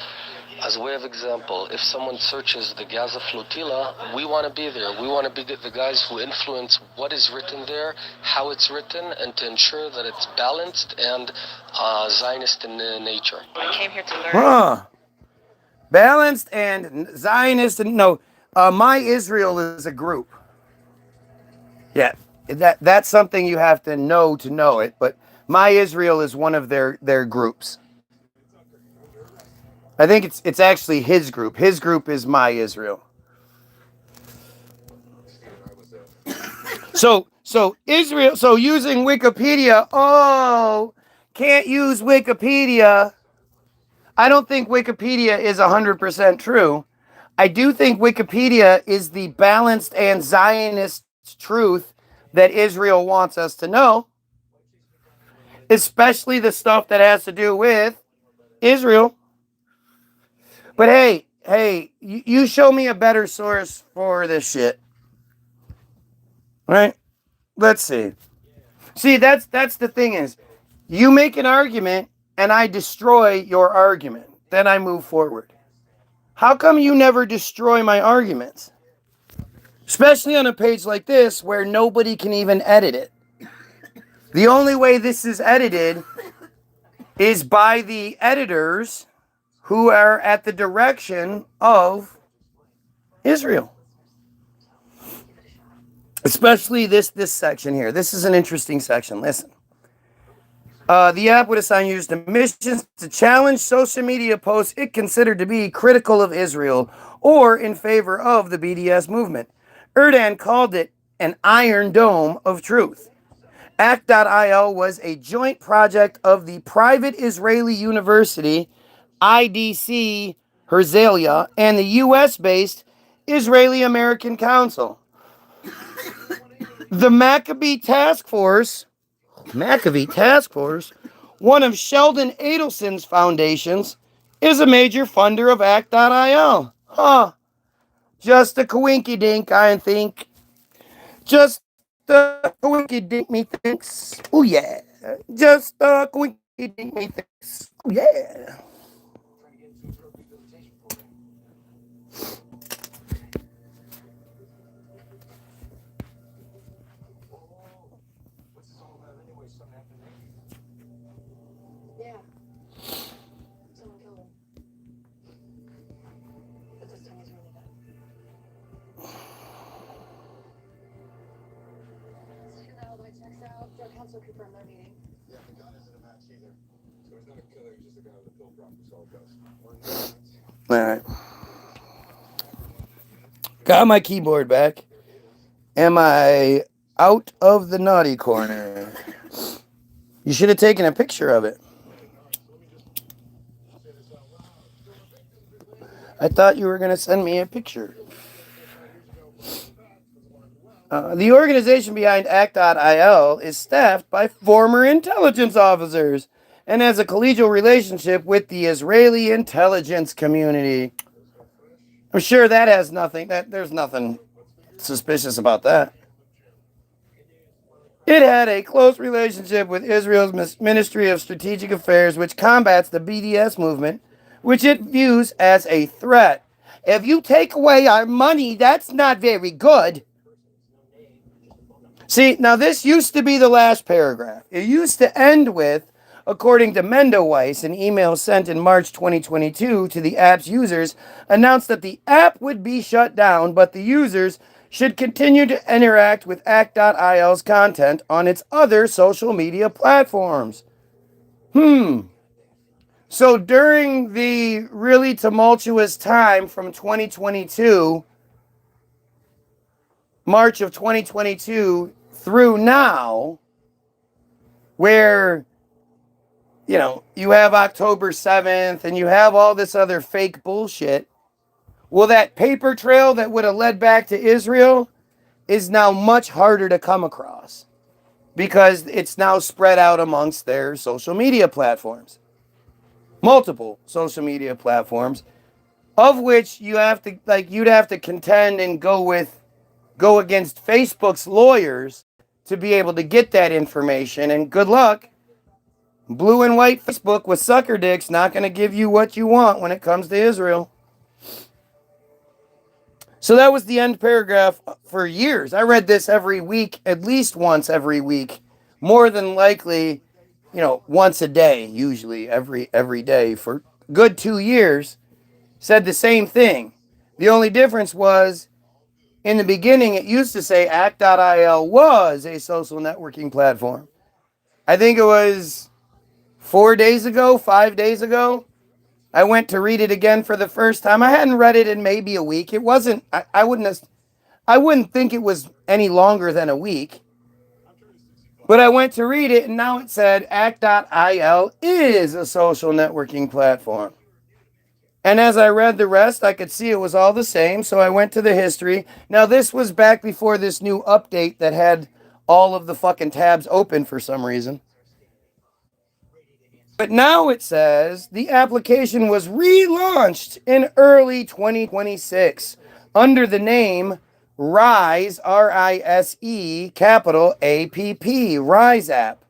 As a way of example, if someone searches the Gaza flotilla, we want to be there. We want to be the guys who influence what is written there, how it's written, and to ensure that it's balanced and Zionist in nature. I came here to learn. Balanced and Zionist, and no, My Israel is a group. Yeah, that's something you have to know it, but My Israel is one of their groups. I think it's actually his group. His group is My Israel. So Israel, so using Wikipedia, can't use Wikipedia. I don't think Wikipedia is 100% true. I do think Wikipedia is the balanced and Zionist truth that Israel wants us to know, especially the stuff that has to do with Israel. But hey, you show me a better source for this shit. Right? Let's see. See, that's the thing is, you make an argument and I destroy your argument. Then I move forward. How come you never destroy my arguments? Especially on a page like this where nobody can even edit it. The only way this is edited is by the editors who are at the direction of Israel. Especially this section here. This is an interesting section. Listen. The app would assign users to missions to challenge social media posts it considered to be critical of Israel or in favor of the BDS movement. Erdan called it an iron dome of truth. Act.il was a joint project of the private Israeli university IDC Herzliya and the US-based Israeli American Council. The Maccabee Task Force, one of Sheldon Adelson's foundations, is a major funder of Act.il. Just a coinky dink, I think. Just a coinky dink me thinks. Oh yeah. Just a coinky dink me thinks. Oh yeah. All right. Got my keyboard back. Am I out of the naughty corner? You should have taken a picture of it. I thought you were going to send me a picture. The organization behind ACT.IL is staffed by former intelligence officers and has a collegial relationship with the Israeli intelligence community. I'm sure that has nothing, there's nothing suspicious about that. It had a close relationship with Israel's Ministry of Strategic Affairs, which combats the BDS movement, which it views as a threat. If you take away our money, that's not very good. See, now this used to be the last paragraph. It used to end with, according to Mendoweiss, an email sent in March 2022 to the app's users, announced that the app would be shut down, but the users should continue to interact with ACT.IL's content on its other social media platforms. So during the really tumultuous time from 2022, March of 2022 through now, where, you know, you have October 7th and you have all this other fake bullshit, well, that paper trail that would have led back to Israel is now much harder to come across because it's now spread out amongst their social media platforms. Multiple social media platforms, of which you have to, like, you'd have to contend and go against Facebook's lawyers to be able to get that information, and good luck. Blue and white Facebook with sucker dicks not going to give you what you want when it comes to Israel. So that was the end paragraph for years. I read this every week, at least once every week. More than likely, you know, once a day, usually every day for good 2 years. Said the same thing. The only difference was, in the beginning, it used to say ACT.IL was a social networking platform. I think it was 4 days ago, 5 days ago, I went to read it again for the first time. I hadn't read it in maybe a week. It wasn't, I wouldn't think it was any longer than a week. But I went to read it and now it said ACT.IL is a social networking platform. And as I read the rest, I could see it was all the same. So I went to the history. Now this was back before this new update that had all of the fucking tabs open for some reason. But now it says the application was relaunched in early 2026 under the name RISE, R-I-S-E, capital A-P-P, RISE app,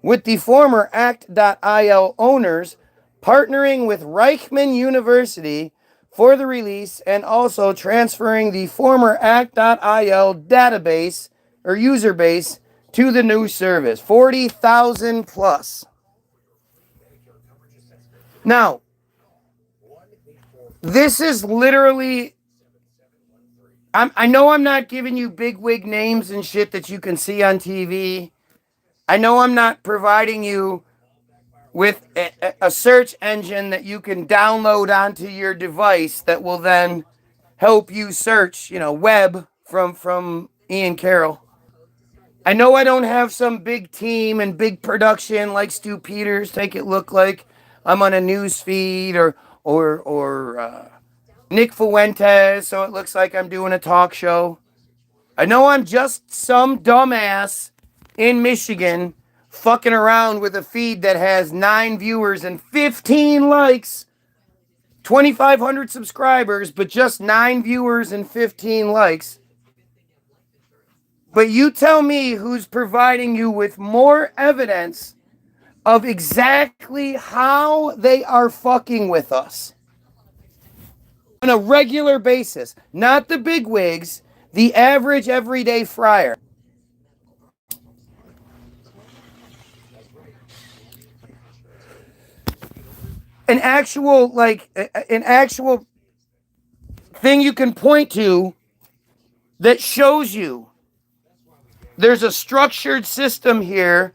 with the former ACT.IL owners partnering with Reichman University for the release and also transferring the former ACT.IL database or user base to the new service, 40,000 plus. Now, this is literally, I know I'm not giving you big wig names and shit that you can see on TV. I know I'm not providing you with a search engine that you can download onto your device that will then help you search, you know, web from Ian Carroll. I know I don't have some big team and big production like Stu Peters make it look like I'm on a news feed or Nick Fuentes, so it looks like I'm doing a talk show. I know I'm just some dumbass in Michigan fucking around with a feed that has 9 viewers and 15 likes, 2,500 subscribers, but just 9 viewers and 15 likes. But you tell me who's providing you with more evidence of exactly how they are fucking with us on a regular basis. Not the bigwigs, the average everyday friar. An actual thing you can point to that shows you there's a structured system here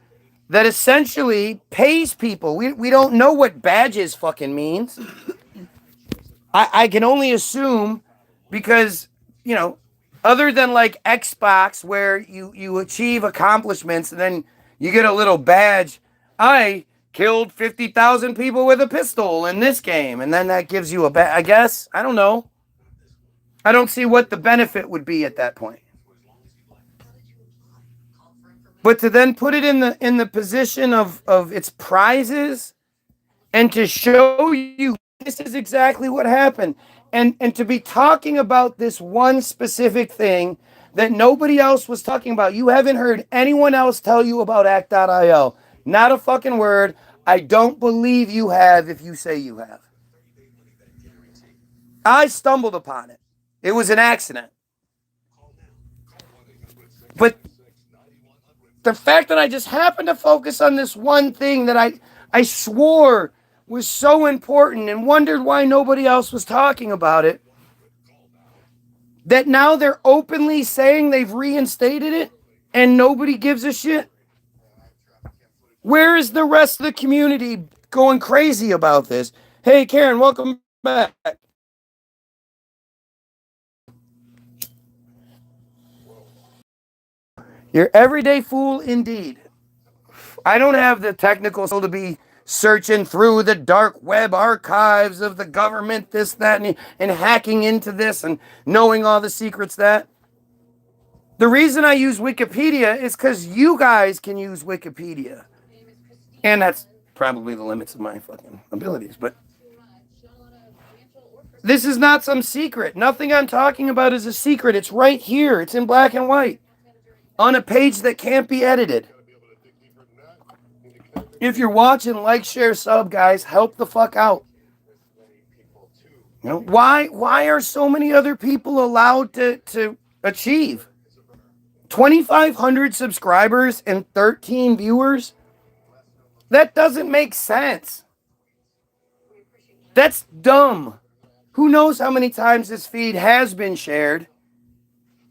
that essentially pays people. We don't know what badges fucking means. I can only assume because, you know, other than like Xbox where you achieve accomplishments and then you get a little badge. I killed 50,000 people with a pistol in this game. And then that gives you a badge, I guess. I don't know. I don't see what the benefit would be at that point. But to then put it in the position of its prizes and to show you this is exactly what happened. And to be talking about this one specific thing that nobody else was talking about. You haven't heard anyone else tell you about act.io. Not a fucking word. I don't believe you have if you say you have. I stumbled upon it. It was an accident. But the fact that I just happened to focus on this one thing that I swore was so important and wondered why nobody else was talking about it, that now they're openly saying they've reinstated it and nobody gives a shit. Where is the rest of the community going crazy about this? Hey, Karen, welcome back. You're everyday fool indeed. I don't have the technical skill to be searching through the dark web archives of the government, this, that, and hacking into this and knowing all the secrets that. The reason I use Wikipedia is because you guys can use Wikipedia. And that's probably the limits of my fucking abilities, but this is not some secret. Nothing I'm talking about is a secret. It's right here. It's in black and white on a page that can't be edited. If you're watching, like, share, sub, guys. Help the fuck out. You know, why are so many other people allowed to achieve 2,500 subscribers and 13 viewers? That doesn't make sense. That's dumb. Who knows how many times this feed has been shared,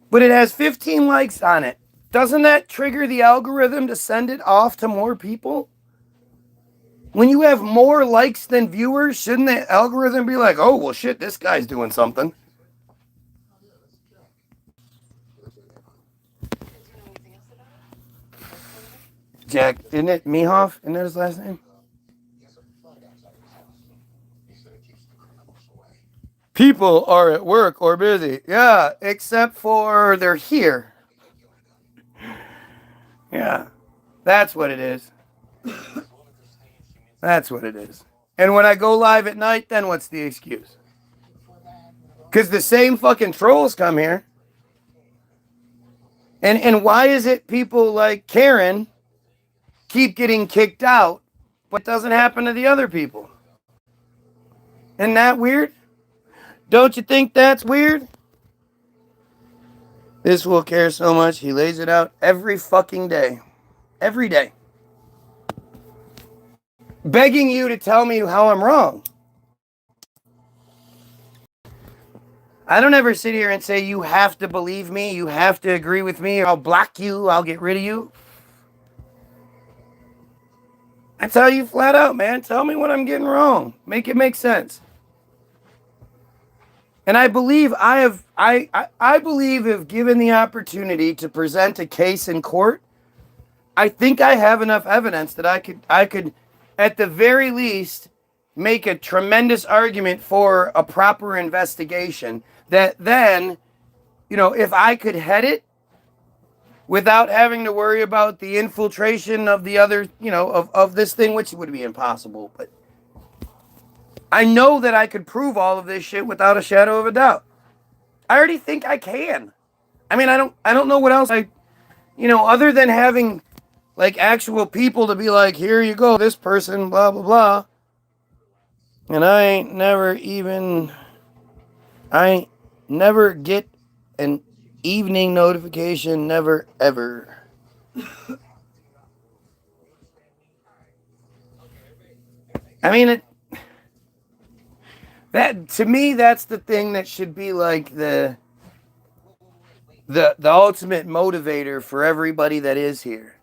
but it has 15 likes on it. Doesn't that trigger the algorithm to send it off to more people? When you have more likes than viewers, shouldn't the algorithm be like, oh, well, shit, this guy's doing something? Jack, isn't it Mehoff? Isn't that his last name? People are at work or busy. Yeah, except for they're here. Yeah, that's what it is. That's what it is. And when I go live at night, then what's the excuse? Because the same fucking trolls come here. And why is it people like Karen keep getting kicked out, but it doesn't happen to the other people? Isn't that weird? Don't you think that's weird? This will care so much, he lays it out every fucking day. Every day. Begging you to tell me how I'm wrong. I don't ever sit here and say, you have to believe me, you have to agree with me, or I'll block you, I'll get rid of you. I tell you flat out, man, tell me what I'm getting wrong. Make it make sense. And I believe I believe if given the opportunity to present a case in court, I think I have enough evidence that I could at the very least make a tremendous argument for a proper investigation that then, you know, if I could head it without having to worry about the infiltration of the other, you know, of this thing, which would be impossible, but I know that I could prove all of this shit without a shadow of a doubt. I already think I can. I mean, I don't know what else you know, other than having like actual people to be like, here you go, this person, blah, blah, blah. And I never get an evening notification, never, ever. I mean, that to me, that's the thing that should be like the the ultimate motivator for everybody that is here.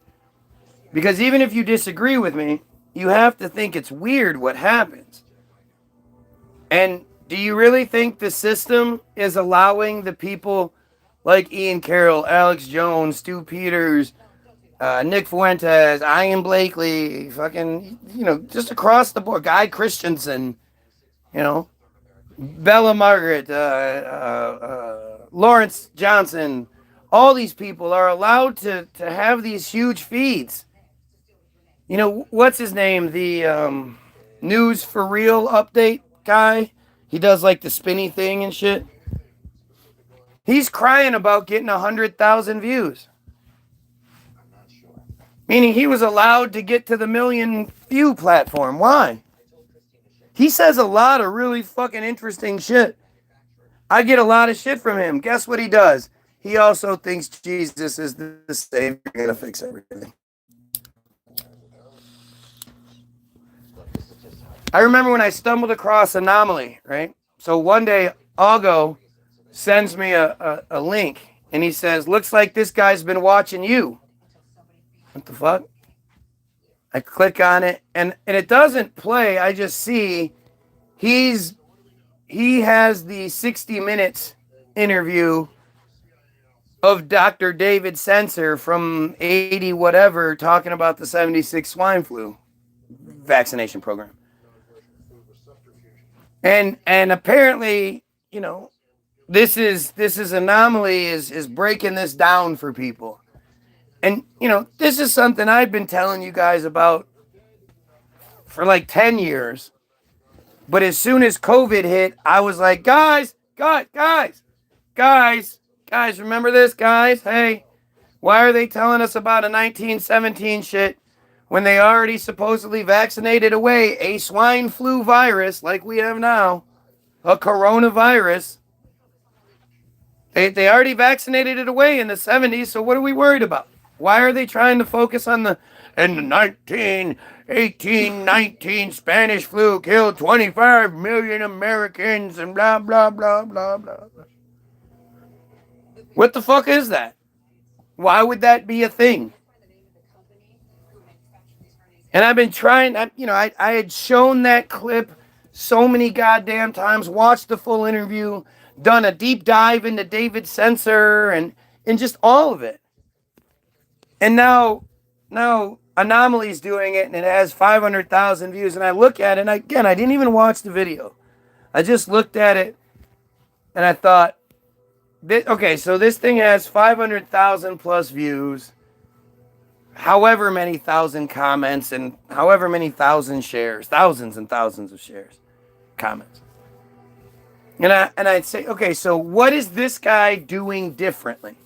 Because even if you disagree with me, you have to think it's weird what happens. And do you really think the system is allowing the people like Ian Carroll, Alex Jones, Stu Peters, Nick Fuentes, Ian Blakely, fucking, just across the board, Guy Christensen, Bella Margaret, Lawrence Johnson, all these people are allowed to have these huge feeds. What's his name? The News for Real update guy. He does like the spinny thing and shit. He's crying about getting 100,000 views. Meaning he was allowed to get to the 1 million view platform. Why? He says a lot of really fucking interesting shit. I get a lot of shit from him. Guess what he does? He also thinks Jesus is the savior going to fix everything. I remember when I stumbled across Anomaly, right? So one day, Algo sends me a link, and he says, looks like this guy's been watching you. What the fuck? I click on it, and it doesn't play. I just see he has the 60 Minutes interview of Dr. David Sensor from 80 whatever talking about the 76 swine flu vaccination program. And apparently, this is Anomaly is breaking this down for people. And, this is something I've been telling you guys about for like 10 years. But as soon as COVID hit, I was like, guys, remember this, guys? Hey, why are they telling us about a 1917 shit when they already supposedly vaccinated away a swine flu virus like we have now, a coronavirus? They already vaccinated it away in the 70s, so what are we worried about? Why are they trying to focus on the 1819 Spanish flu killed 25 million Americans and blah, blah, blah, blah, blah. What the fuck is that? Why would that be a thing? And I've been trying, I had shown that clip so many goddamn times, watched the full interview, done a deep dive into David Sensor and just all of it. And now Anomaly's doing it, and it has 500,000 views. And I look at it, and again, I didn't even watch the video. I just looked at it, and I thought, okay, so this thing has 500,000 plus views, however many thousand comments, and however many thousand shares, thousands and thousands of shares, comments. And I'd say, okay, so what is this guy doing differently?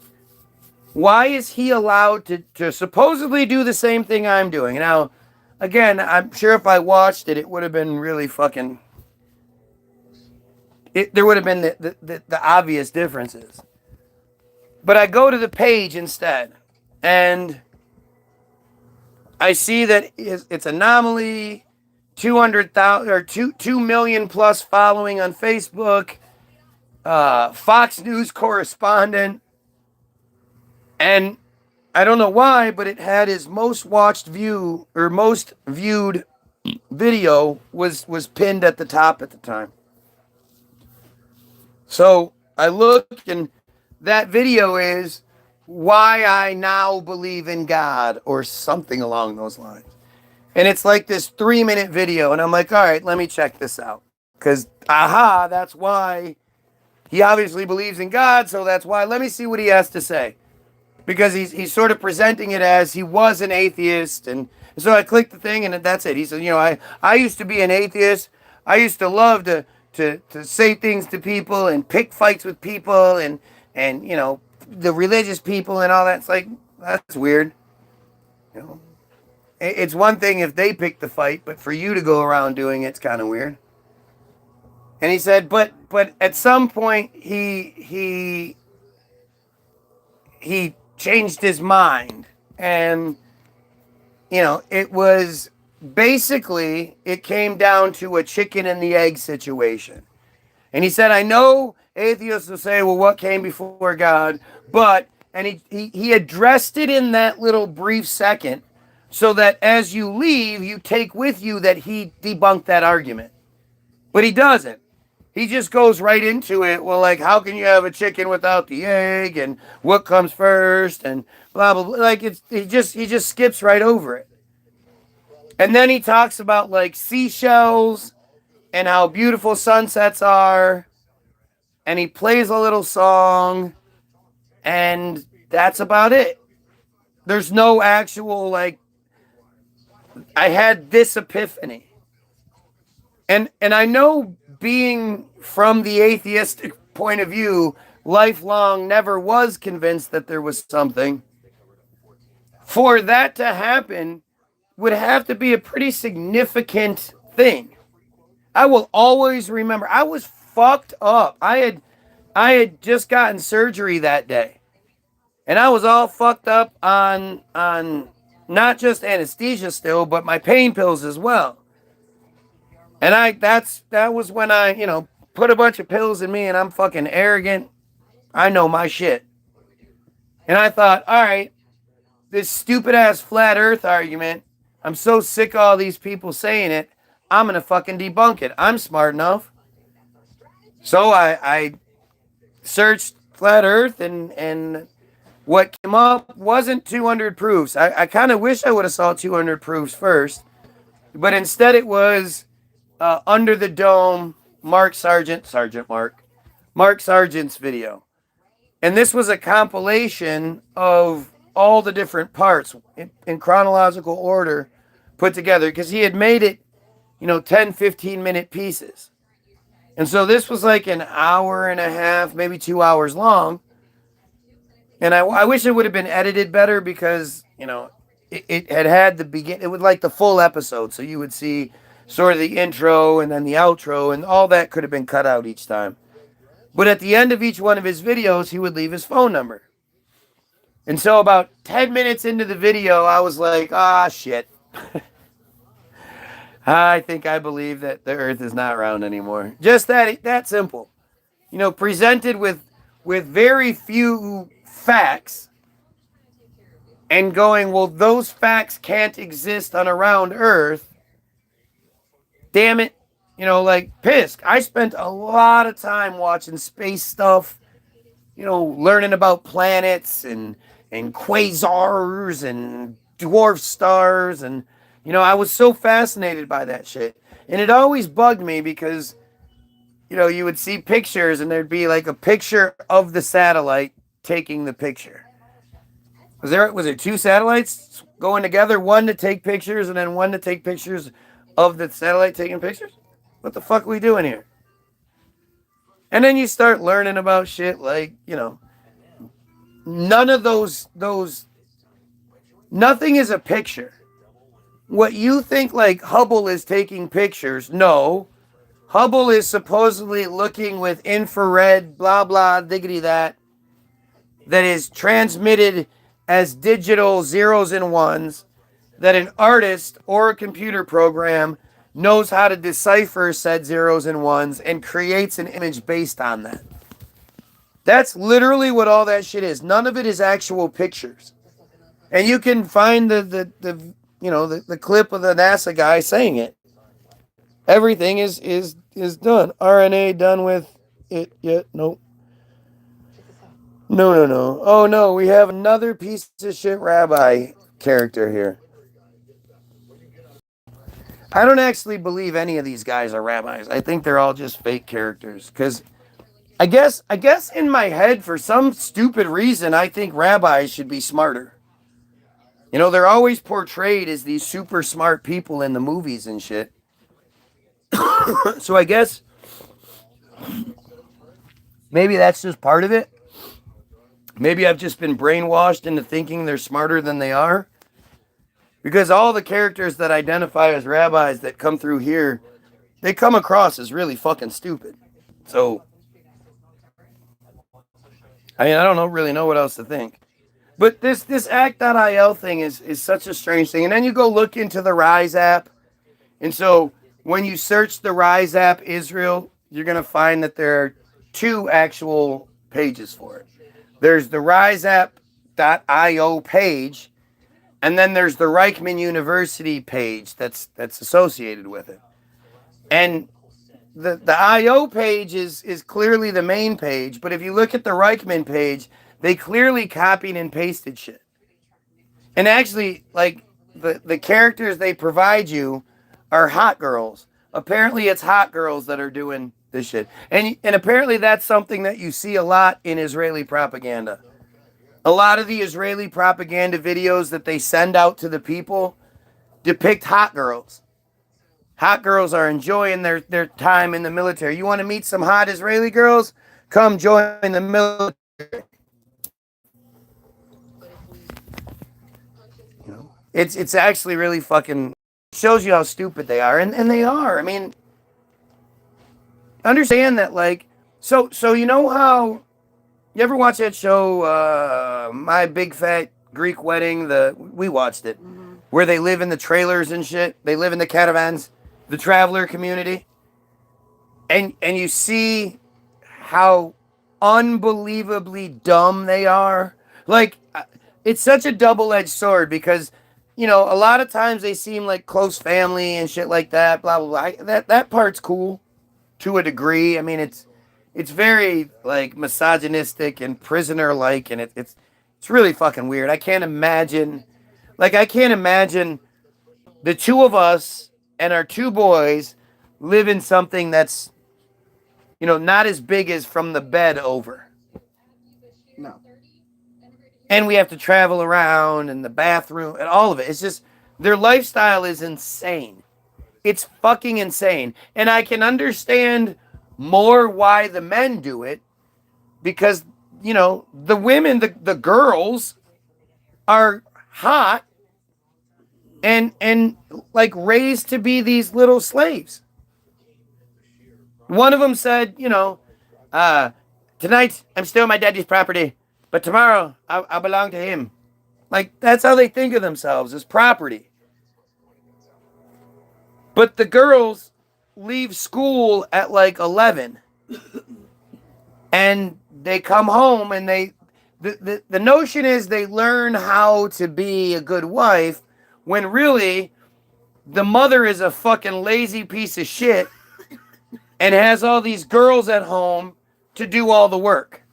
Why is he allowed to supposedly do the same thing I'm doing? Now, again, I'm sure if I watched it, it would have been really fucking... there would have been the obvious differences. But I go to the page instead, and I see that it's Anomaly, 200,000 or 2 million plus following on Facebook, Fox News correspondent, and I don't know why, but it had his most viewed video was pinned at the top at the time. So I look, and that video is why I now believe in God or something along those lines. And it's like this 3-minute video, and I'm like, all right, let me check this out. Because, that's why he obviously believes in God, so that's why. Let me see what he has to say. Because he's sort of presenting it as he was an atheist, and so I clicked the thing, and that's it. He said, I used to be an atheist. I used to love to say things to people and pick fights with people and the religious people and all that. It's like, that's weird. It's one thing if they pick the fight, but for you to go around doing it's kind of weird. And he said, but at some point he changed his mind, and it was basically, it came down to a chicken and the egg situation. And he said, I know atheists will say, well, what came before God? But, and he addressed it in that little brief second so that as you leave, you take with you that he debunked that argument. But he doesn't. He just goes right into it. Well, like, how can you have a chicken without the egg? And what comes first? And blah, blah, blah. Like, he just skips right over it. And then he talks about, like, seashells and how beautiful sunsets are. And he plays a little song. And that's about it. There's no actual, like, I had this epiphany. And I know being from the atheistic point of view, lifelong never was convinced that there was something. For that to happen would have to be a pretty significant thing. I will always remember, I was fucked up. I had just gotten surgery that day. And I was all fucked up on not just anesthesia still, but my pain pills as well. And that was when I, put a bunch of pills in me and I'm fucking arrogant. I know my shit. And I thought, all right, this stupid ass flat earth argument, I'm so sick of all these people saying it, I'm going to fucking debunk it. I'm smart enough. So I searched flat earth and what came up wasn't 200 proofs. I kind of wish I would have saw 200 proofs first. But instead it was Under the Dome, Mark Sargent's video. And this was a compilation of all the different parts in chronological order put together because he had made it, 10, 15-minute pieces. And so this was like an hour and a half, maybe 2 hours long. And I wish it would have been edited better because, it had the begin. It was like the full episode. So you would see sort of the intro and then the outro and all that could have been cut out each time. But at the end of each one of his videos, he would leave his phone number. And so about 10 minutes into the video, I was like, shit. I think I believe that the earth is not round anymore. Just that simple. Presented with very few facts and going, well, those facts can't exist on a round earth. Damn it. Like Pisk. I spent a lot of time watching space stuff, learning about planets and quasars and dwarf stars. And, I was so fascinated by that shit. And it always bugged me because, you would see pictures and there'd be like a picture of the satellite taking the picture. Was there 2 satellites going together? One to take pictures and then one to take pictures of the satellite taking pictures? What the fuck are we doing here? And then you start learning about shit like, none of those, nothing is a picture. What you think like Hubble is taking pictures, no. Hubble is supposedly looking with infrared, blah, blah, diggity that is transmitted as digital zeros and ones that an artist or a computer program knows how to decipher said zeros and ones and creates an image based on that. That's literally what all that shit is. None of it is actual pictures. And you can find the clip of the NASA guy saying it. Everything is done. RNA done with it yet? Nope. No. Oh no, we have another piece of shit rabbi character here. I don't actually believe any of these guys are rabbis. I think they're all just fake characters. Because I guess in my head, for some stupid reason, I think rabbis should be smarter. They're always portrayed as these super smart people in the movies and shit. So I guess maybe that's just part of it. Maybe I've just been brainwashed into thinking they're smarter than they are. Because all the characters that identify as rabbis that come through here, they come across as really fucking stupid. So, I don't really know what else to think. But this act.il thing is such a strange thing. And then you go look into the Rise app. And so when you search the Rise app Israel, you're going to find that there are two actual pages for it. There's the riseapp.io page, and then there's the Reichman University page that's associated with it. And the IO page is clearly the main page, but if you look at the Reichman page, they clearly copied and pasted shit. And actually, like, the characters they provide you are hot girls. Apparently it's hot girls that are doing this shit. And apparently that's something that you see a lot in Israeli propaganda. A lot of the Israeli propaganda videos that they send out to the people depict hot girls. Hot girls are enjoying their time in the military. You want to meet some hot Israeli girls? Come join the military. You know, it's actually really fucking shows you how stupid they are, and they are. I mean, understand that, like, so you know how you ever watch that show, My Big Fat Greek Wedding? We watched it, where they live in the trailers and shit. They live in the caravans. The traveler community, and you see how unbelievably dumb they are. Like, it's such a double-edged sword because, you know, a lot of times they seem like close family and shit like that, blah, blah, blah. That part's cool to a degree. I mean, it's very, like, misogynistic and prisoner-like, and it's really fucking weird. I can't imagine the two of us and our two boys live in something that's, you know, not as big as from the bed over. No. And we have to travel around and the bathroom and all of it. It's just, their lifestyle is insane. It's fucking insane. And I can understand more why the men do it because, you know, the women, the girls are hot and like raised to be these little slaves. One of them said, you know, tonight I'm still my daddy's property, but tomorrow I belong to him. Like, that's how they think of themselves, as property. But the girls leave school at like 11 and they come home and the notion is they learn how to be a good wife, when really, the mother is a fucking lazy piece of shit and has all these girls at home to do all the work.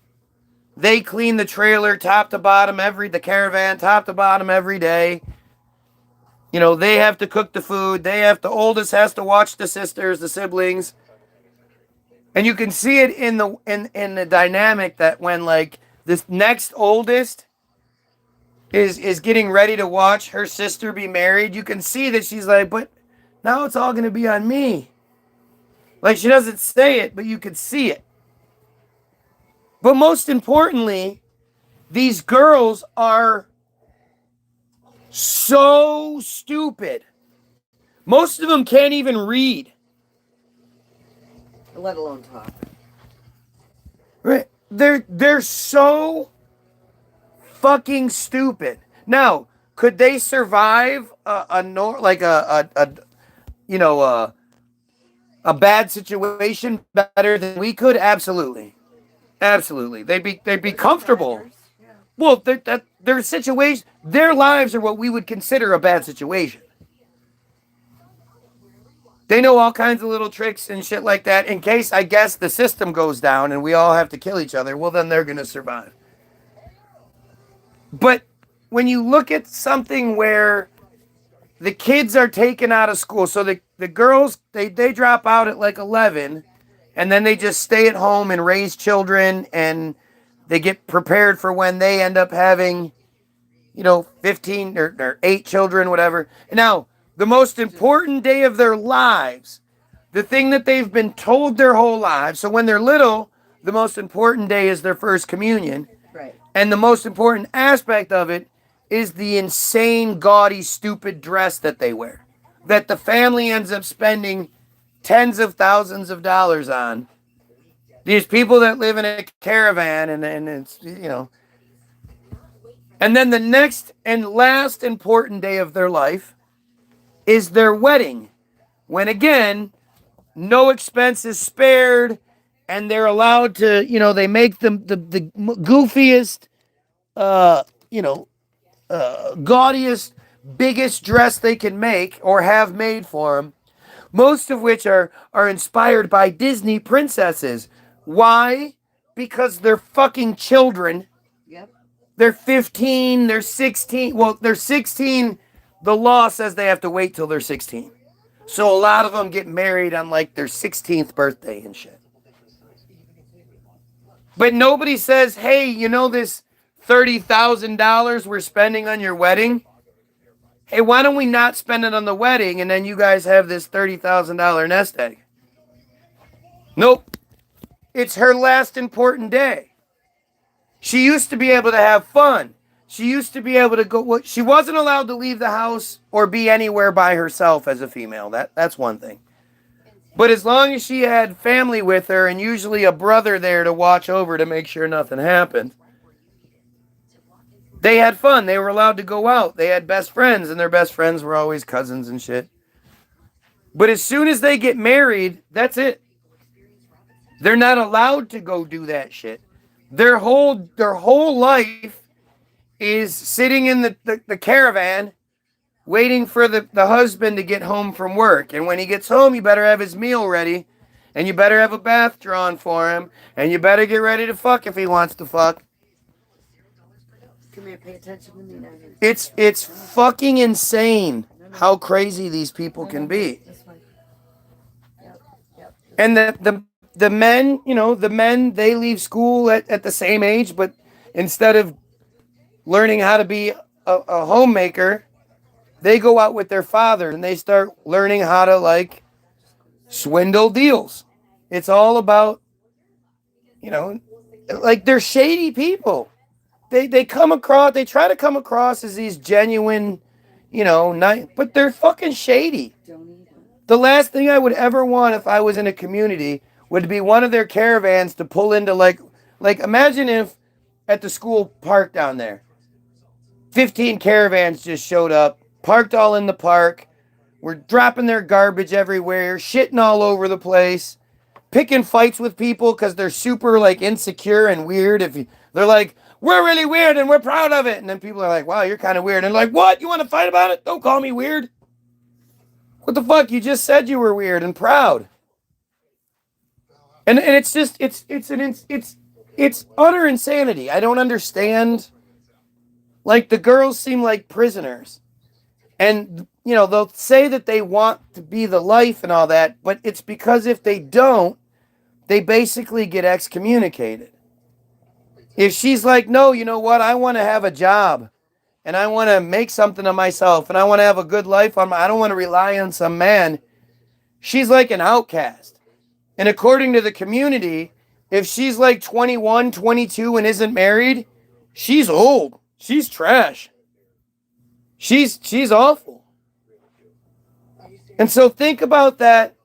They clean the trailer top to bottom the caravan top to bottom every day. You know, they have to cook the food. The oldest has to watch the sisters, the siblings. And you can see it in the dynamic that when, like, this next oldest is getting ready to watch her sister be married, you can see that she's like, but now it's all going to be on me. Like, she doesn't say it, but you can see it. But most importantly, these girls are so stupid. Most of them can't even read. Let alone talk. Right? They're so fucking stupid. Now, could they survive a bad situation better than we could? Absolutely. They'd be comfortable. Well, their situation, their lives are what we would consider a bad situation. They know all kinds of little tricks and shit like that in case, I guess, the system goes down and we all have to kill each other. Well, then they're going to survive. But when you look at something where the kids are taken out of school, so the girls, they drop out at like 11, and then they just stay at home and raise children, and they get prepared for when they end up having, 15 or 8 children, whatever. Now, the most important day of their lives, the thing that they've been told their whole lives, so when they're little, the most important day is their first communion. Right. And the most important aspect of it is the insane, gaudy, stupid dress that they wear, that the family ends up spending tens of thousands of dollars on. These people that live in a caravan and it's, And then the next and last important day of their life is their wedding, when again, no expense is spared, and they're allowed to, you know, they make them the goofiest, you know, gaudiest, biggest dress they can make or have made for them, most of which are inspired by Disney princesses. Why? Because they're fucking children. Yep. They're 15, they're 16. Well, they're 16. The law says they have to wait till they're 16. So a lot of them get married on like their 16th birthday and shit. But nobody says, hey, you know this $30,000 we're spending on your wedding? Hey, why don't we not spend it on the wedding and then you guys have this $30,000 nest egg? Nope. It's her last important day. She used to be able to have fun. She used to be able to go. She wasn't allowed to leave the house or be anywhere by herself as a female. That's one thing. But as long as she had family with her and usually a brother there to watch over to make sure nothing happened, they had fun. They were allowed to go out. They had best friends, and their best friends were always cousins and shit. But as soon as they get married, that's it. They're not allowed to go do that shit. Their whole life is sitting in the caravan waiting for the husband to get home from work. And when he gets home, you better have his meal ready. And you better have a bath drawn for him. And you better get ready to fuck if he wants to fuck. Come here, pay attention to me now. It's fucking insane how crazy these people can be. And the men, you know, they leave school at the same age, but instead of learning how to be a homemaker, they go out with their father and they start learning how to like swindle deals. It's all about, you know, like they're shady people. They try to come across as these genuine, you know, but they're fucking shady. The last thing I would ever want if I was in a community would be one of their caravans to pull into like imagine if at the school park down there, 15 caravans just showed up, parked all in the park, were dropping their garbage everywhere, shitting all over the place, picking fights with people because they're super like insecure and weird. They're like, we're really weird and we're proud of it. And then people are like, wow, you're kind of weird. And they're like, what? You want to fight about it? Don't call me weird. What the fuck? You just said you were weird and proud. And it's just, it's utter insanity. I don't understand. Like the girls seem like prisoners. And, you know, they'll say that they want to be the life and all that, but it's because if they don't, they basically get excommunicated. If she's like, no, you know what? I want to have a job and I want to make something of myself and I want to have a good life. I don't want to rely on some man. She's like an outcast. And according to the community, if she's like 21, 22 and isn't married, she's old. She's trash. She's awful. And so think about that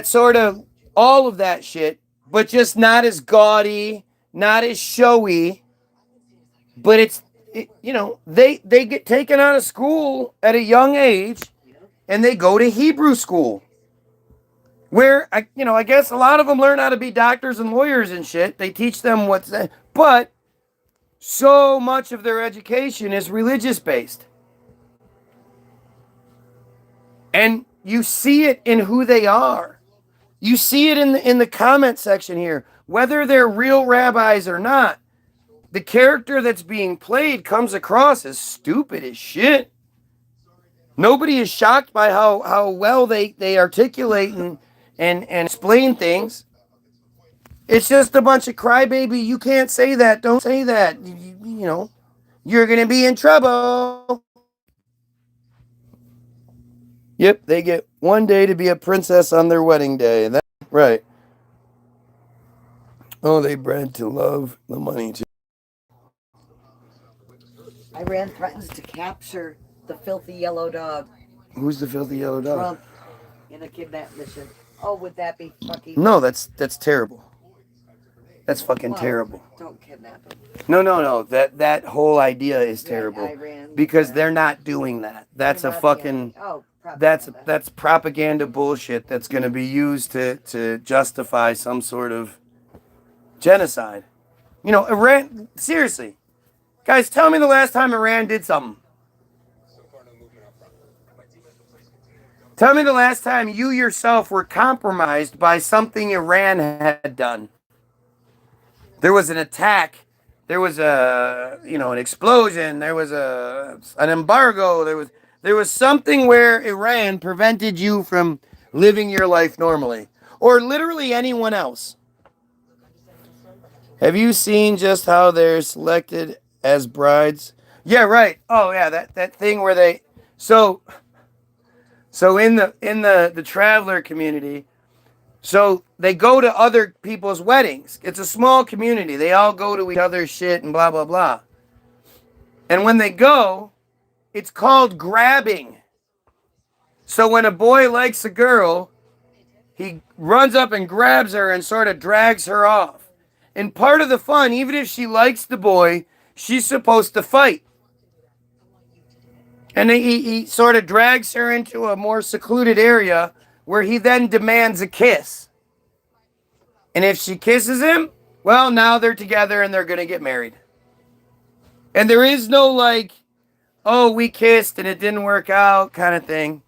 sort of all of that shit, but just not as gaudy, not as showy. But you know, they get taken out of school at a young age and they go to Hebrew school. Where, I guess a lot of them learn how to be doctors and lawyers and shit. They teach them what's that. But so much of their education is religious based. And you see it in who they are. You see it in the comment section here. Whether they're real rabbis or not, the character that's being played comes across as stupid as shit. Nobody is shocked by how well they articulate and explain things. It's just a bunch of crybaby, you can't say that, don't say that. You know, you're going to be in trouble. Yep, they get one day to be a princess on their wedding day. That's right. Oh, they bred to love the money too. Iran threatens to capture the filthy yellow dog. Who's the filthy yellow dog? Trump in a kidnap mission. Oh, would that be fucking... No, that's terrible. That's fucking terrible. Don't kidnap him. No. That whole idea is terrible. Because they're not doing that. That's a fucking... that's propaganda bullshit that's going to be used to justify some sort of genocide. You know, Iran, seriously. Guys, tell me the last time Iran did something. Tell me the last time you yourself were compromised by something Iran had done. There was an attack. There was an explosion. There was an embargo. There was something where Iran prevented you from living your life normally, or literally anyone else. Have you seen just how they're selected as brides? Yeah, right. Oh yeah, that thing where they so in the traveler community, so they go to other people's weddings. It's a small community. They all go to each other's shit and blah blah blah. And when they go, it's called grabbing. So when a boy likes a girl, he runs up and grabs her and sort of drags her off. And part of the fun, even if she likes the boy, she's supposed to fight. And he sort of drags her into a more secluded area where he then demands a kiss. And if she kisses him, well, now they're together and they're going to get married. And there is no like, oh, we kissed and it didn't work out kind of thing.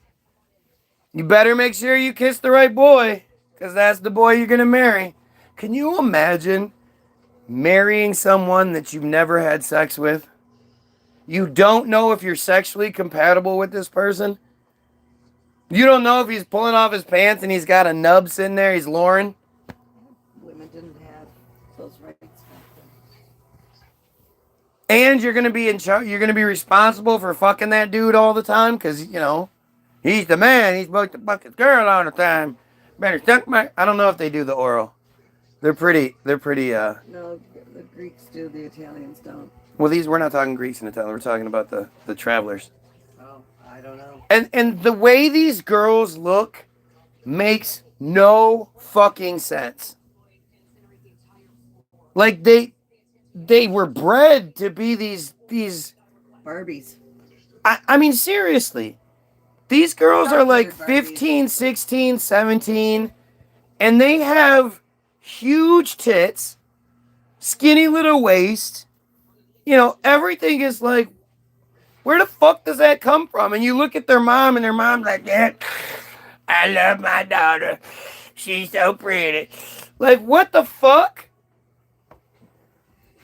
You better make sure you kiss the right boy, because that's the boy you're going to marry. Can you imagine marrying someone that you've never had sex with? You don't know if you're sexually compatible with this person. You don't know if he's pulling off his pants and he's got a nub sitting there. He's Lauren. Women didn't have those rights back then. And you're gonna be in charge. You're gonna be responsible for fucking that dude all the time because he's the man. He's supposed to fuck his girl all the time. Better suck my. I don't know if they do the oral. They're pretty. No, the Greeks do. The Italians don't. Well, we're not talking Greeks and Italian. We're talking about the travelers. Oh, I don't know. And the way these girls look makes no fucking sense. Like they were bred to be these Barbies. I mean, seriously. These girls are like 15, 16, 17, and they have huge tits, skinny little waist. Everything is like, where the fuck does that come from? And you look at their mom, and their mom's like, yeah, I love my daughter. She's so pretty. Like, what the fuck?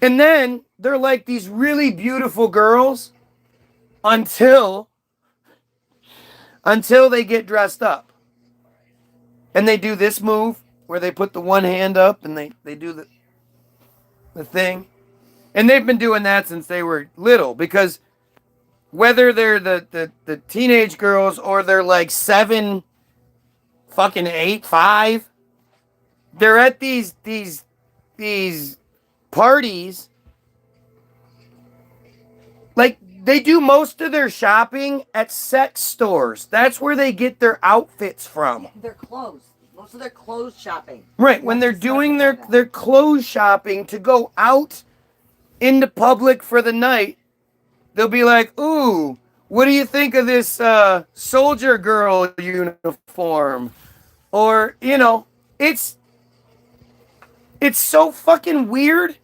And then they're like these really beautiful girls until they get dressed up. And they do this move where they put the one hand up and they do the thing. And they've been doing that since they were little, because whether they're the teenage girls or they're like 7, fucking 8, 5, they're at these parties. Like, they do most of their shopping at sex stores. That's where they get their outfits from. Their clothes. Most of their clothes shopping. Right, when they're doing their clothes shopping to go out into public for the night, they'll be like, ooh, what do you think of this soldier girl uniform? Or, it's so fucking weird.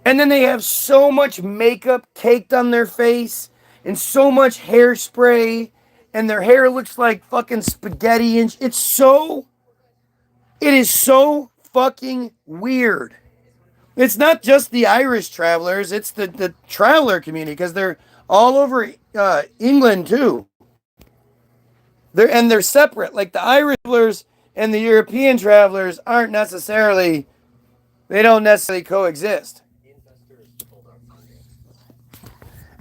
And then they have so much makeup caked on their face and so much hairspray, and their hair looks like fucking spaghetti. And it is so fucking weird. It's not just the Irish travelers, it's the traveler community, because they're all over England too. They're separate. Like, the Irish travelers and the European travelers they don't necessarily coexist.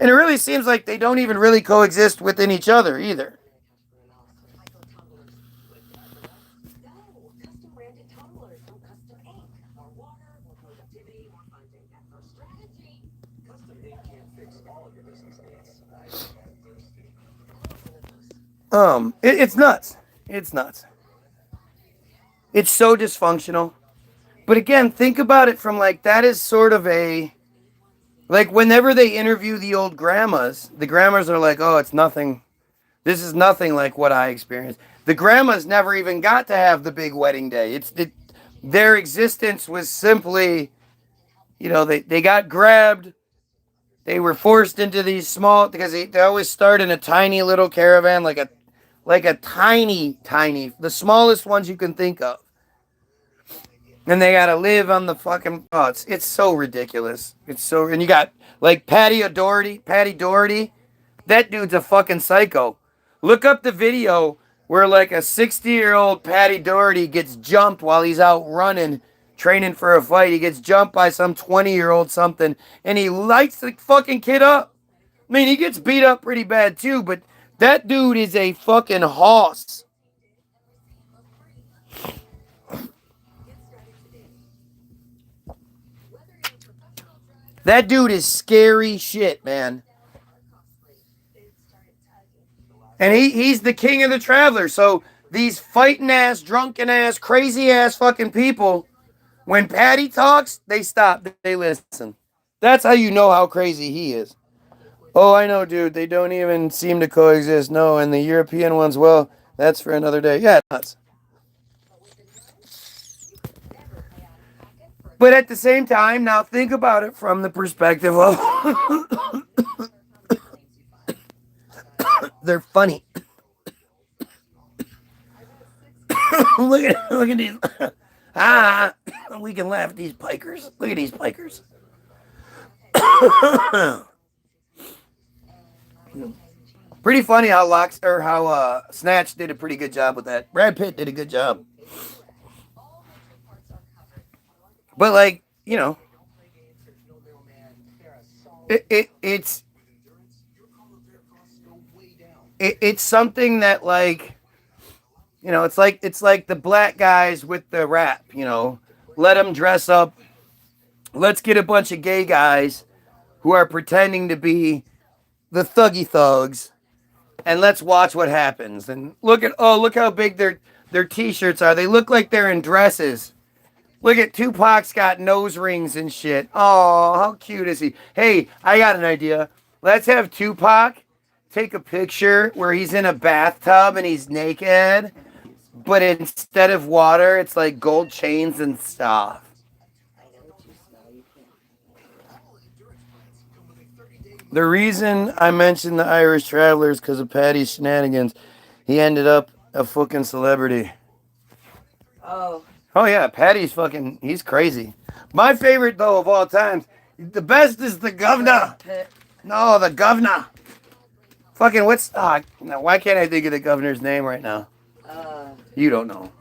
And it really seems like they don't even really coexist within each other either. It's nuts. It's nuts. It's so dysfunctional. But again, think about it from like, that is sort of like whenever they interview the old grandmas, the grandmas are like, oh, it's nothing This is nothing like what I experienced. The grandmas never even got to have the big wedding day. Their existence was simply, they got grabbed. They were forced into these small, because they always start in a tiny little caravan, like a tiny, the smallest ones you can think of. And they gotta live on the fucking, it's so ridiculous. And you got, like, Patty Doherty. That dude's a fucking psycho. Look up the video where, like, a 60-year-old Patty Doherty gets jumped while he's out running, training for a fight. He gets jumped by some 20-year-old something, and he lights the fucking kid up. I mean, he gets beat up pretty bad too, but that dude is a fucking hoss. That dude is scary shit, man. And he's the king of the travelers. So these fighting ass, drunken ass, crazy ass fucking people, when Patty talks, they stop. They listen. That's how you know how crazy he is. Oh, I know, dude. They don't even seem to coexist. No, and the European ones, well, that's for another day. Yeah, nuts. But at the same time, now think about it from the perspective of they're funny. look at these. We can laugh at these pikers. Look at these pikers. Pretty funny how Snatch did a pretty good job with that. Brad Pitt did a good job. But, like, it's something that, like, it's like the black guys with the rap, let them dress up. Let's get a bunch of gay guys who are pretending to be the thuggy thugs, and let's watch what happens. And look how big their t-shirts are. They look like they're in dresses. Look at Tupac's got nose rings and shit. Oh, how cute is he? Hey, I got an idea. Let's have Tupac take a picture where he's in a bathtub and he's naked, but instead of water, it's like gold chains and stuff. The reason I mentioned the Irish Travelers because of Patty's shenanigans. He ended up a fucking celebrity. Oh yeah, Patty's he's crazy. My favorite, though, of all time, the best is the governor. No, the governor. Fucking why can't I think of the governor's name right now? You don't know.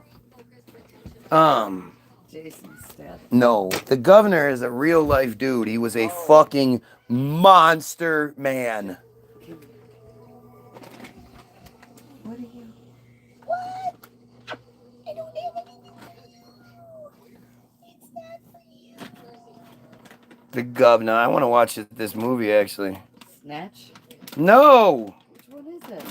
Jason Statham. No, the governor is a real life dude. He was a fucking monster man. What are you? What? I don't have anything for you. It's not for you. The governor. I want to watch this movie, actually. Snatch? No! Which one is it?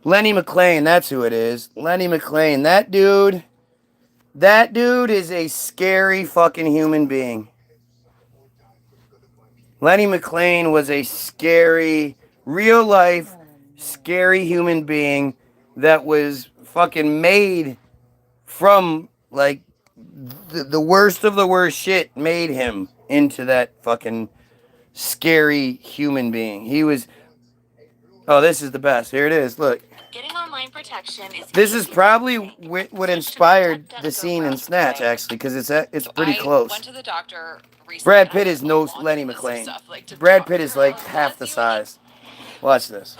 Lenny McLean, that's who it is. Lenny McLean. That dude is a scary fucking human being. Lenny McLean was a scary, real life, scary human being that was fucking made from, like, the worst of the worst shit made him into that fucking scary human being. He was, this is the best. Here it is, look. Getting online protection is This is probably what inspired the scene in Snatch, actually, because it's pretty close. went to the doctor recently. Brad Pitt is no Lenny McLean. Brad Pitt is like half the size. Watch this.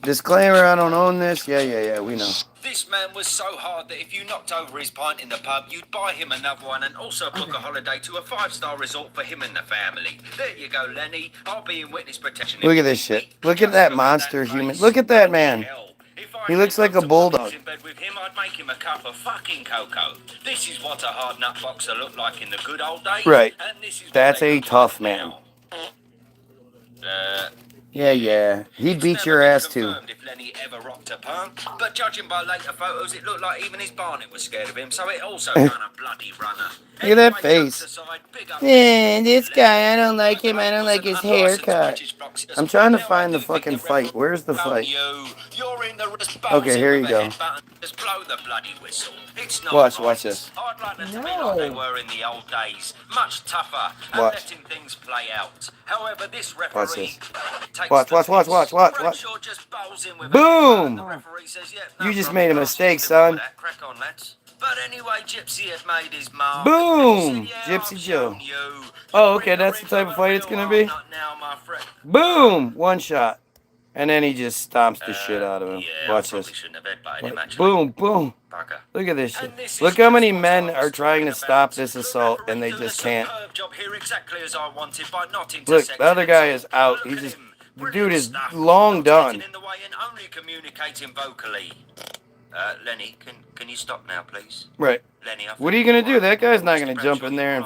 Disclaimer, I don't own this. Yeah, we know. This man was so hard that if you knocked over his pint in the pub, you'd buy him another one and also book a holiday to a 5-star resort for him and the family. There you go, Lenny. I'll be in witness protection. Look at this shit. Look at that monster human. Look at that man. He looks like a bulldog. In bed with him, I'd make him a cup of fucking cocoa. This is what a hard nut boxer looked like in the good old days. Right. And this is That's a tough man. Yeah. He'd beat your ass too. If Lenny ever rocked a perm, but judging by later photos, it looked like even his Barnet was scared of him, so it also done a bloody runner. Look at that face. This guy, I don't like him. I don't like his haircut. I'm trying to find the fucking fight. Where's the fight? Okay, here you go. Just blow the bloody whistle. It's not Watch this. I'd like them to be like they were in the old days, much tougher and letting things play out. However, this referee Watch. Boom! You just made a mistake, son. Crack on, lads. But anyway, Gypsy had made his mark. Boom! Gypsy Joe. Oh, okay, that's the type of fight it's gonna be. Boom! One shot. And then he just stomps the shit out of him. Watch this. Boom, boom. Look at this shit. Look how many men are trying to stop this assault and they just can't. Look, the other guy is out. He's just, the dude is long done. Lenny, can you stop now, please? Right. What are you gonna do? That guy's not gonna jump in there and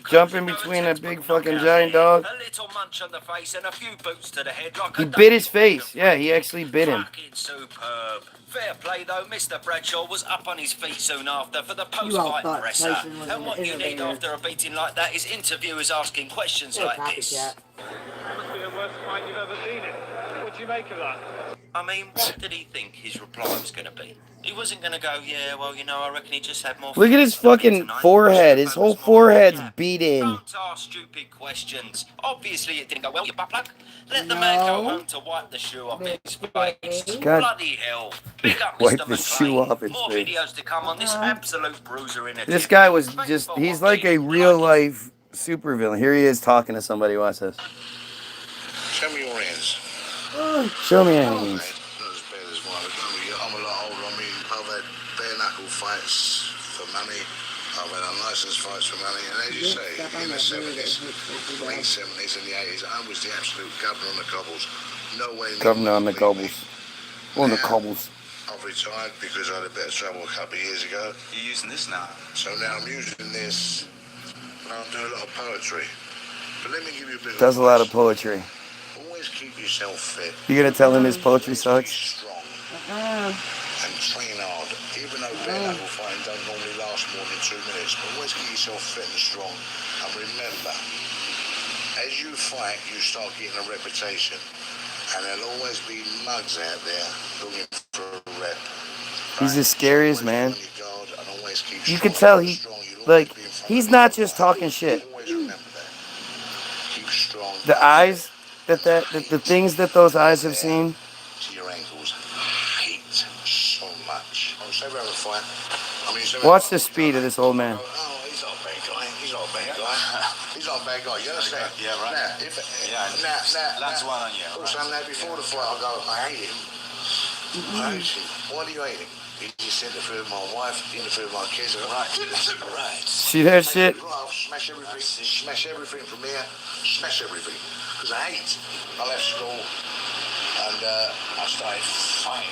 jump in between a big fucking giant dog. A little munch on the face and a few boots to the head like He bit his face. Yeah, he actually bit him. Superb. Fair play though, Mr. Bradshaw was up on his feet soon after for the post-fight presser. And what you need after a beating like that is interviewers asking questions like this. Must be the worst fight you've ever been in. What do you make of that? I mean, what did he think his reply was going to be? He wasn't going to go, yeah, well, you know, I reckon he just had more... Look at his fucking forehead. His whole forehead's beat in. Don't ask stupid questions. Obviously, it didn't go well, you butt plug. Let the man go home to wipe the shoe off his face. God. Bloody hell. Big up Wipe Mr. the shoe off his More face. videos to come on this absolute bruiser in a This guy was just, he's like a real life supervillain. Here he is talking to somebody. Watch this. Show me your hands. Show me your hands. Not as bad as mine. I'm a lot older. I mean, I've had bare knuckle fights for money. I've had unlicensed fights for money. And as you say, in the 70s, late 70s and the 80s, I was the absolute governor on the cobbles. No way. Governor on the cobbles. On the cobbles. I've retired because I had a bit of trouble a couple of years ago. You're using this now? So now I'm using this, and I'm doing a lot of poetry. But let me give you a bit of Does a lot of poetry. Always keep yourself fit. You gonna tell him his poetry sucks? Strong. And train hard. Even though bare knuckle fighting don't normally last more than 2 minutes, but always keep yourself fit and strong. And remember, as you fight, you start getting a reputation. And there'll always be mugs out there looking for a rep. He's the scariest man. You can tell he's not just talking shit. The eyes the things that those eyes have seen. To your ankles. Hate so much. Watch the speed of this old man. Oh, he's not a bad guy. He's not a bad guy. He's not a bad guy. You understand? Yeah, right. That's one on you. Also, before the fight, I go, I hate him. I hate him. Why do you hate him? He just interfered with my wife, interfered with my kids. Right. See that shit? Smash everything from here. Smash everything. Because I hate. I left school and I started fighting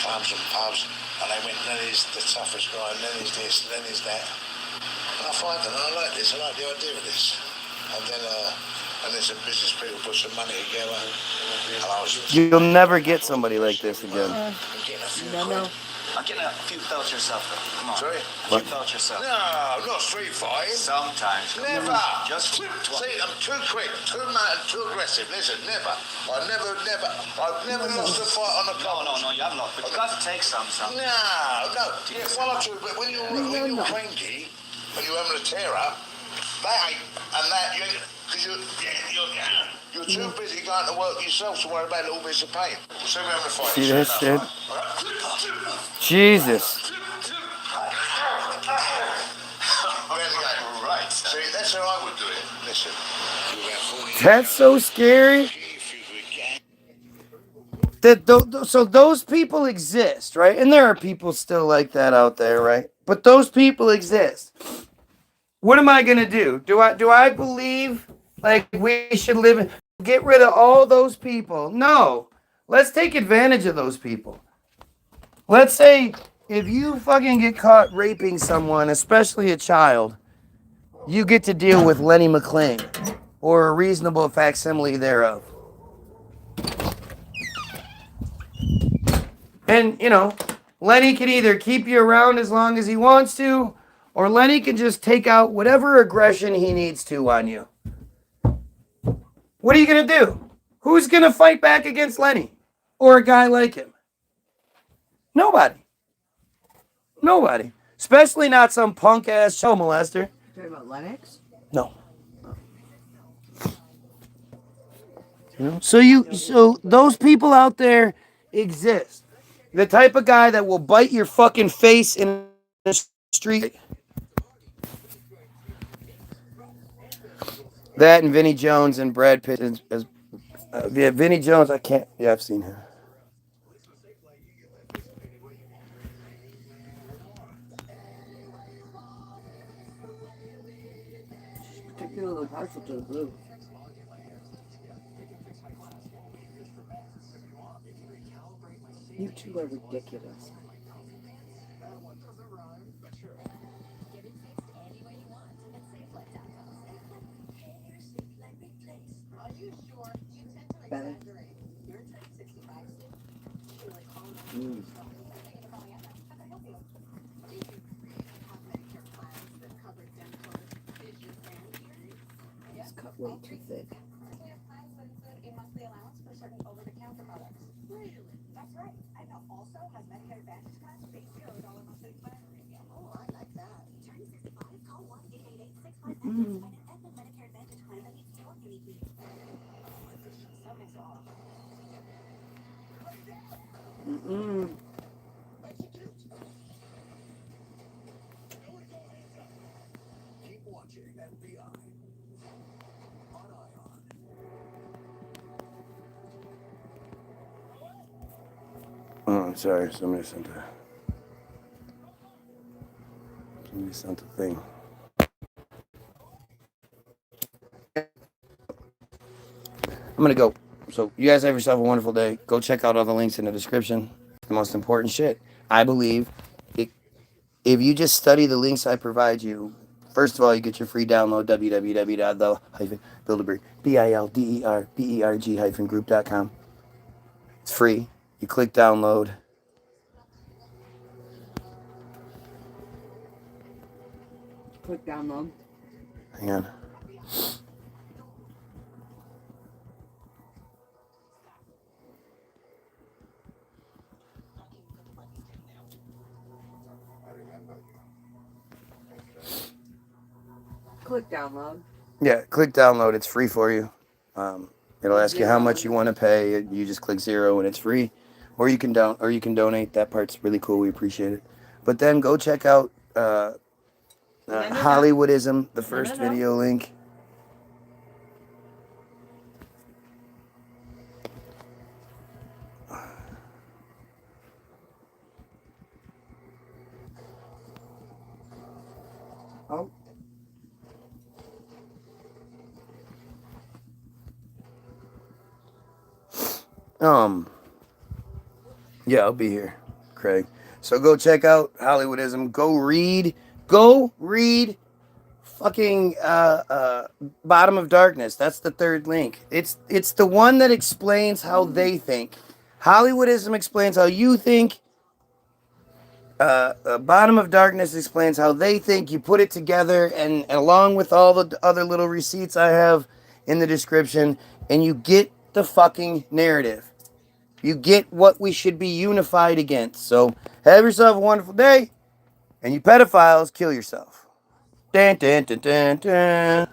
clubs and pubs. And they went, Lenny's the toughest guy, Lenny's this, Lenny's that. And I fight them, and I like this, I like the idea of this. And then some business people put some money together. And I was... You'll never get somebody like this again. I'm getting a few belts yourself, though. Come on. Sorry? A few belts yourself. No, not street fighting. Sometimes. Never. Just see, I'm too quick, too mad, too aggressive. Listen, never. I've never lost a fight on the court. No, you haven't lost. But you got to take some. No. Yeah, one or two, but when you're cranky, when you're having a tear up, that ain't, and that, because you're too busy going to work yourself to worry about little bits of pain. So we're having a fight. See that shit? Jesus. Right. See, that's how I would do it. Listen. That's so scary. So those people exist, right? And there are people still like that out there, right? But those people exist. What am I gonna do? Do I believe like we should get rid of all those people? No. Let's take advantage of those people. Let's say if you fucking get caught raping someone, especially a child, you get to deal with Lenny McLean or a reasonable facsimile thereof. And, you know, Lenny can either keep you around as long as he wants to, or Lenny can just take out whatever aggression he needs to on you. What are you going to do? Who's going to fight back against Lenny or a guy like him? Nobody. Nobody. Especially not some punk-ass show molester. You talking about Lennox? No. You know? So those people out there exist. The type of guy that will bite your fucking face in the street. That and Vinnie Jones and Brad Pitt. Yeah, Vinnie Jones, I can't. Yeah, I've seen him. Particularly partial to the blue. You two are ridiculous. Better. It's cut way too thick. Oh, I'm sorry. Somebody sent a thing. I'm gonna go. So you guys have yourself a wonderful day. Go check out all the links in the description. It's the most important shit. I believe if you just study the links I provide you, first of all, you get your free download, www.the-bilderberg-group.com. It's free. You click download. Click download. Hang on. Click download. Yeah, click download. It's free for you. It'll ask you how much you want to pay. You just click 0 and it's free. Or you can donate. That part's really cool. We appreciate it. But then go check out Hollywoodism, the first video link. Oh. Yeah, I'll be here, Craig. So go check out Hollywoodism. Go read fucking Bottom of Darkness. That's the third link. It's the one that explains how they think. Hollywoodism explains how you think. Bottom of Darkness explains how they think. You put it together, and along with all the other little receipts I have in the description, and you get the fucking narrative. You get what we should be unified against. So have yourself a wonderful day, and you pedophiles, kill yourself. Dun, dun, dun, dun, dun.